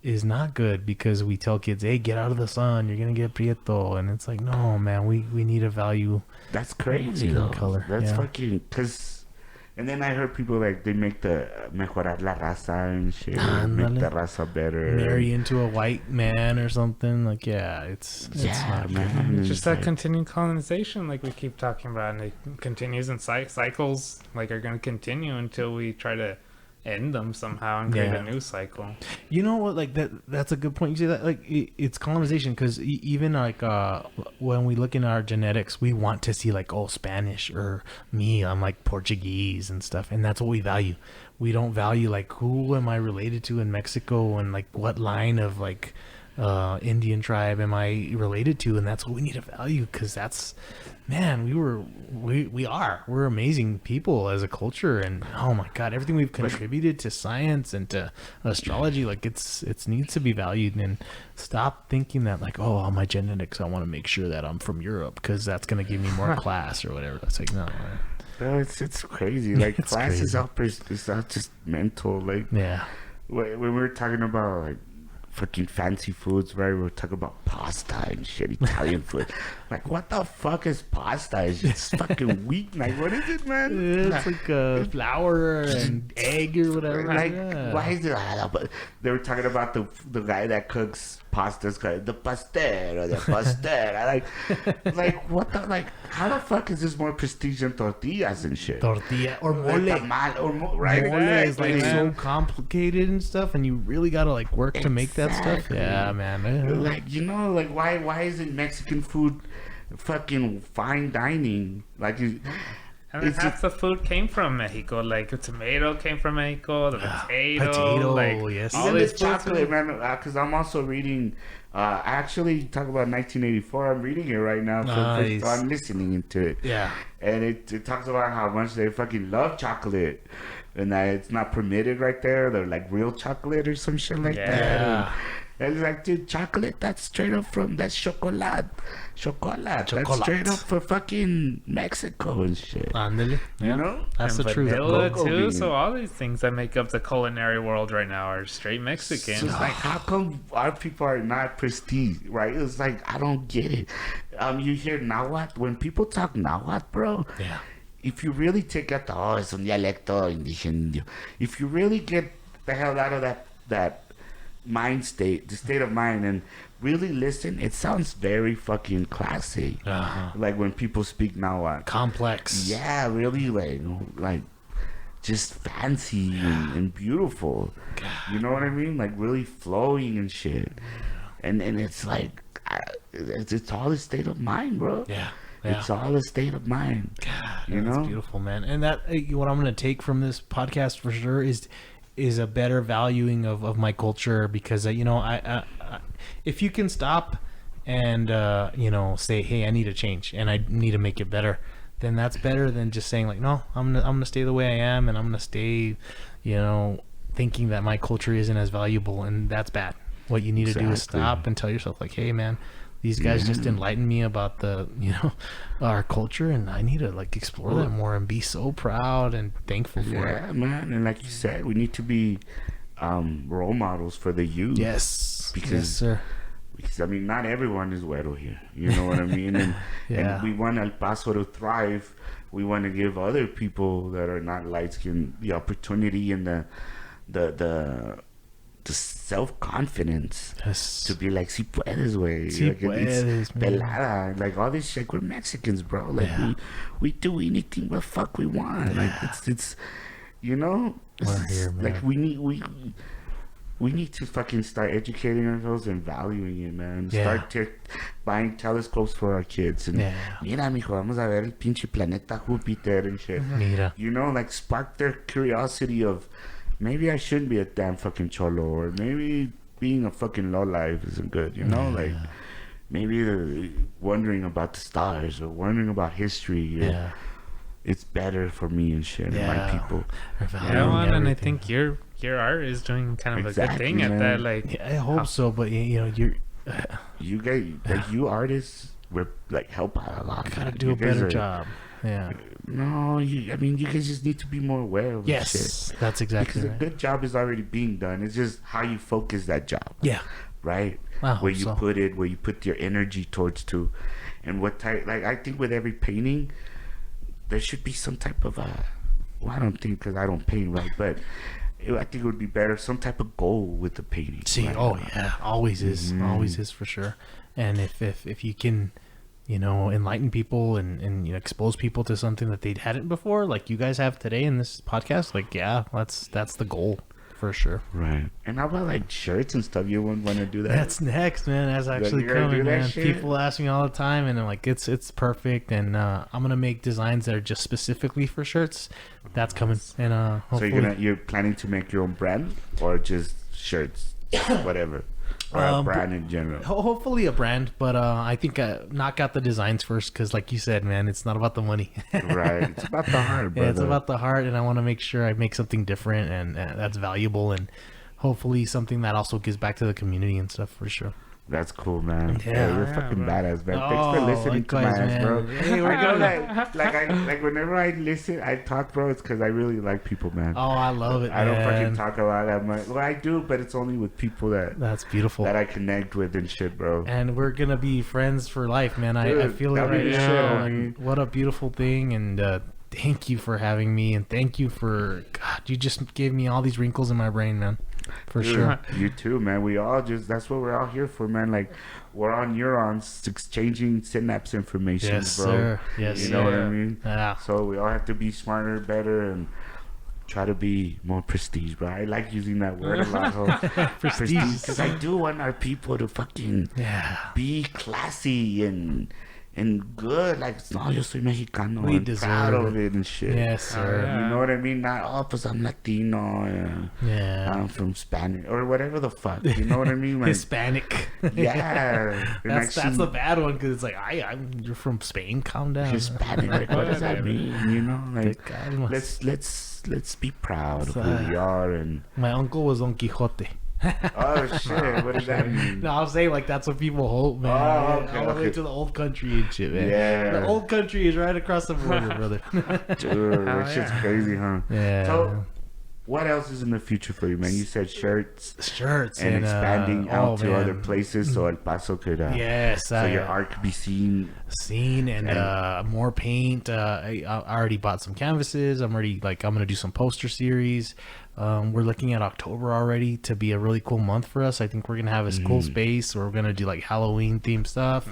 is not good, because we tell kids, hey, get out of the sun, you're gonna get prieto, and it's like, no, man, we need to value. That's crazy though. Color. That's fucking, because, and then I heard people, like, they make the mejorar la raza and shit, make the raza better, marry into a white man or something. Like, it's not man, good. It's just that continued colonization, like we keep talking about, and it continues in cycles, like, are going to continue until we try to end them somehow and create Yeah. a new cycle. You know what? Like that's a good point. You say that. Like it's colonization because even like when we look in our genetics, we want to see like Spanish or me. I'm like Portuguese and stuff, and that's what we value. We don't value like who am I related to in Mexico and like what line of like Indian tribe am I related to, and that's what we need to value because that's man, we're amazing people as a culture, and oh my god, everything we've contributed to science and to astrology, like it needs to be valued. And stop thinking that like, oh, all my genetics, I want to make sure that I'm from Europe because that's gonna give me more class or whatever. That's like no. Man. Bro, it's crazy. Like It's class is crazy. it's not just mental. Like Yeah. when we were talking about like fucking fancy foods, right? We were talking about pasta and shit, Italian food. Like, what the fuck is pasta? It's just fucking wheat. Like, what is it, man? It's like flour and egg or whatever. Like, Yeah. why is it? They were talking about the guy that cooks pastas, the pastero, the pastera. Like, what the, like, how the fuck is this more prestige than tortillas and shit? Tortilla or mole. Right? Mole is like Exactly. so complicated and stuff, and you really gotta like work to make that stuff. Exactly. Yeah, man. Like, you know, like why isn't Mexican food fucking fine dining? Like, And It's half the food came from Mexico. Like the tomato came from Mexico. The potato, Potato, yes. all even the these foods chocolate, man. Because I'm also reading. I actually talk about 1984. I'm reading it right now. Nice. So I'm listening into it. Yeah. And it talks about how much they fucking love chocolate, and that it's not permitted right there. They're like real chocolate or some shit like that. Yeah. And it's like, dude, chocolate, that's straight up from, that's chocolate. Chocolate. That's Chocolate. straight up for fucking Mexico and shit. Ándale. You know? That's and the truth. vanilla Cocoa too. bean. So all these things that make up the culinary world right now are straight Mexican. So it's like, how come our people are not prestige, right? It's like, I don't get it. You hear Nahuatl, when people talk Nahuatl, bro, Yeah. if you really take out es un dialecto indígena. If you really get the hell out of that mind state, the state of mind, and really listen, it sounds very fucking classy. Uh-huh. Like when people speak Nahuatl. Complex. Yeah, really like just fancy and beautiful. You know what I mean? Like really flowing and shit. And it's like it's all a state of mind, bro. Yeah. It's all a state of mind. God, You that's know? beautiful, man. And that what I'm gonna take from this podcast for sure is a better valuing of my culture because I if you can stop and say, hey, I need to change and I need to make it better, then that's better than just saying like, no, I'm gonna stay the way I am and I'm gonna stay thinking that my culture isn't as valuable, and that's bad. What you need to do is Exactly. stop and tell yourself like, hey man, these guys just enlightened me about the our culture, and I need to like explore that more and be so proud and thankful for it. Yeah, man. And like you said, we need to be role models for the youth. Yes, Because- yes, sir. Because, I mean, not everyone is güero here. You know what I mean? And, Yeah. and we want El Paso to thrive. We want to give other people that are not light-skinned the opportunity and the self-confidence Yes. to be like, si puedes, güey. Si Like, puedes, it's man. pelada. Like, all this shit, we're Mexicans, bro. Like, Yeah. we do anything the fuck we want. Like, it's We're here, man. like, we need to fucking start educating ourselves and valuing it, man. Yeah. Start buying telescopes for our kids. And Yeah. mira, mijo, vamos a ver el pinche planeta Júpiter and shit. Mira. You know, like spark their curiosity of maybe I shouldn't be a damn fucking cholo, or maybe being a fucking lowlife isn't good, you know? Like maybe they're wondering about the stars or wondering about history. Or Yeah. it's better for me and shit and my people. We're Yeah, valuing man, and I everything. think your art is doing kind of a good Exactly, thing at man. that. Like, Yeah, I hope so, but you're You guys, like you artists, like help out a lot. gotta man. do You a guys better are- job. Yeah. No, I mean, you guys just need to be more aware of this shit. Yes, that's exactly Because right. a good job is already being done. It's just how you focus that job, Yeah. right? I hope Where you so. put it, where you put your energy towards to, and what type. Like I think with every painting, there should be some type of well, I don't think because I don't paint, right? But I think it would be better some type of goal with the painting. See, right? oh yeah, always is for sure. And if you can enlighten people and expose people to something that they hadn't before, like you guys have today in this podcast. Like, yeah, that's the goal for sure. Right. And how about like shirts and stuff? You wouldn't want to do that? That's next, man. That's actually you gonna do coming, that man. shit? People ask me all the time, and I'm like, it's perfect. And I'm gonna make designs that are just specifically for shirts. That's coming, and So hopefully. you're planning to make your own brand or just shirts, whatever, or a brand in general? Hopefully a brand, but I think knock out the designs first, because like you said, man, it's not about the money. Right. It's about the heart, brother. Yeah, it's about the heart, and I want to make sure I make something different and that's valuable, and hopefully something that also gives back to the community and stuff for sure. That's cool, man. Yeah. You're fucking badass, man. Thanks for listening to my likewise, ass, man. bro. Hey, we're I know gonna- like whenever I listen, I talk, bro. It's because I really like people, man. Oh, I love it, I don't fucking man. talk a lot that much. Well, I do, but it's only with people That's beautiful. that I connect with and shit, bro. And we're gonna be friends for life, man. I Dude, feel it that'd be right the now. shit, I And mean. what a beautiful thing. And thank you for having me. And thank you for God. You just gave me all these wrinkles in my brain, man. For Dude, sure. You too, man. We all that's what we're all here for, man. Like, we're on neurons exchanging synapse information, Yes, bro. sir. Yes, You know what I sir. mean? Yeah. So we all have to be smarter, better, and try to be more prestige, bro. I like using that word a lot, ho. Prestige, because I do want our people to fucking Yeah. be classy and good. Like, no, yo soy Mexicano. We I'm proud deserve of it and shit. Yes, sir. yeah. You know what I mean? Not, pues I'm Latino. Yeah. I'm from Spanish or whatever the fuck. You know what I mean? Like, Hispanic. yeah. And That's actually, the bad one, because it's like you're from Spain. Calm down. Hispanic. Like, what does that mean? You know, like, God, let's be proud of who we are. And my uncle was Don Quixote. oh shit, what does that mean? No, I'm saying like that's what people hope, man. Oh, okay, All the way okay. to the old country and shit, man. Yeah. The old country is right across the border, brother. Dude, that shit's yeah. crazy, huh? Yeah. So, what else is in the future for you, man? You said shirts Shirts and expanding out to man. other places so El Paso could. Yes, So your art could be seen. scene and more paint. I already bought some canvases. I'm gonna do some poster series. We're looking at October already to be a really cool month for us. I think we're gonna have a cool space where we're gonna do like Halloween themed stuff.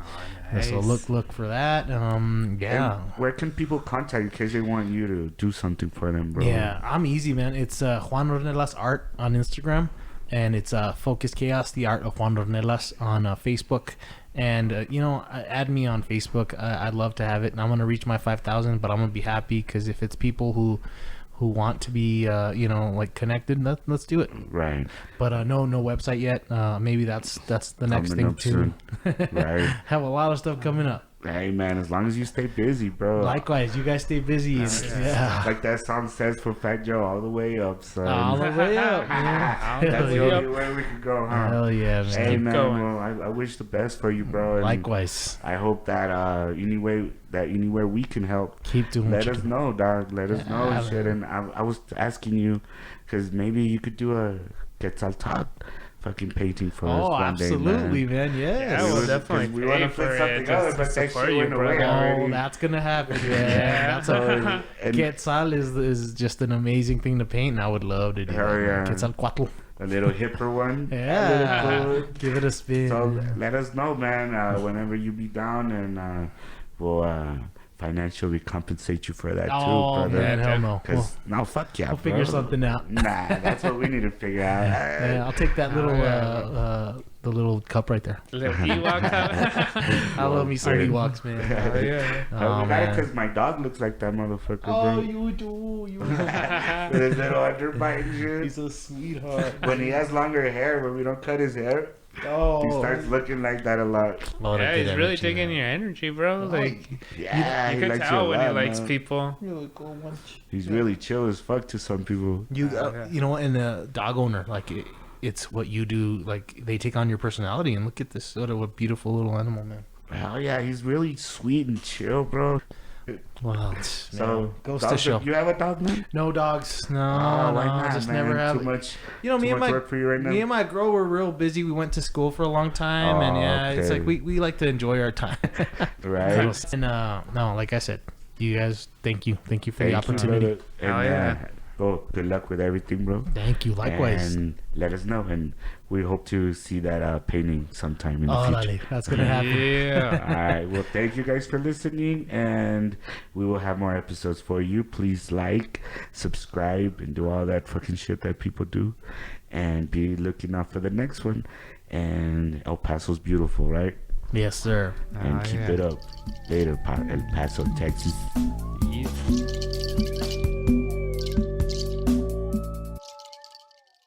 So look for that. Yeah. And where can people contact you in case they want you to do something for them, bro? Yeah, I'm easy, man. It's Juan Ornelas Art on Instagram, and it's Focus Chaos, the art of Juan Ornelas on Facebook. And add me on Facebook. I'd love to have it. And I'm gonna reach my 5,000, but I'm gonna be happy because if it's people who want to be connected, let's do it. Right. But no website yet. Maybe that's the next Coming thing up too. soon. Right. Have a lot of stuff coming up. Hey, man, as long as you stay busy, bro. Likewise, you guys stay busy. Yeah. Like that song says for Fat Joe, all the way up, son. All the way up, man. That's the Hell only way we could go, huh? Hell yeah, man. Hey, Keep man, going. well, I wish the best for you, bro. And Likewise. I hope that anywhere we can help, Keep doing what let you us do. know, dog. Let us know and Yeah, shit. And I was asking you, because maybe you could do a Quetzal Talk fucking painting for us Oh, one absolutely, day, man. man. Yes. Yeah, we'll was- definitely 'cause we wanna pay put for something it other, just but to that support shit you, went away bro. already. Oh, that's gonna happen. Yeah, Yeah. that's a And Quetzal is just an amazing thing to paint, and I would love to do Hell that. yeah. Quetzalcoatl. a little hipper one. Yeah. A little cool. Give it a spin. So let us know, man, whenever you be down, and we'll financially compensate you for that oh too, brother. man, hell no. Because now, fuck yeah, We'll bro. figure something out. Nah, that's what we need to figure out. Yeah, I'll take that little the little cup right there. Little Ewok cup. I love me some Hey. Ewoks, man. Oh, yeah. Oh, man. Because my dog looks like that motherfucker, Oh, bro. you do. You With his little underbite and shit. He's a sweetheart. When he has longer hair, when we don't cut his hair, Oh. he starts looking like that a lot. Lot of Yeah, good he's really energy, taking man. your energy, bro. Like, Yeah, you he can likes you a tell when he lot, likes man. people. He's really chill as fuck to some people. You know, and the dog owner, like it's what you do. Like they take on your personality. And look at this, what a beautiful little animal, man. Hell yeah, he's really sweet and chill, bro. Well, So, goes to dogs- show. You have a dog, man? No dogs. No, Oh, no, why not, just man? never have. Too much. You know, too me and much my work for you right now? me and my girl were real busy. We went to school for a long time, and Oh, yeah, it's okay. like we like to enjoy our time. Right. And no, like I said, you guys, thank you for the Thank you, opportunity. brother. And, Hell yeah. Well, good luck with everything, bro. Thank you. Likewise. And let us know, and we hope to see that painting sometime in the future. Dale, that's gonna happen. Yeah. All right. Well, thank you guys for listening, and we will have more episodes for you. Please like, subscribe, and do all that fucking shit that people do, and be looking out for the next one. And El Paso's beautiful, right? Yes, sir. And keep it up. Later, El Paso, Texas. Yeah.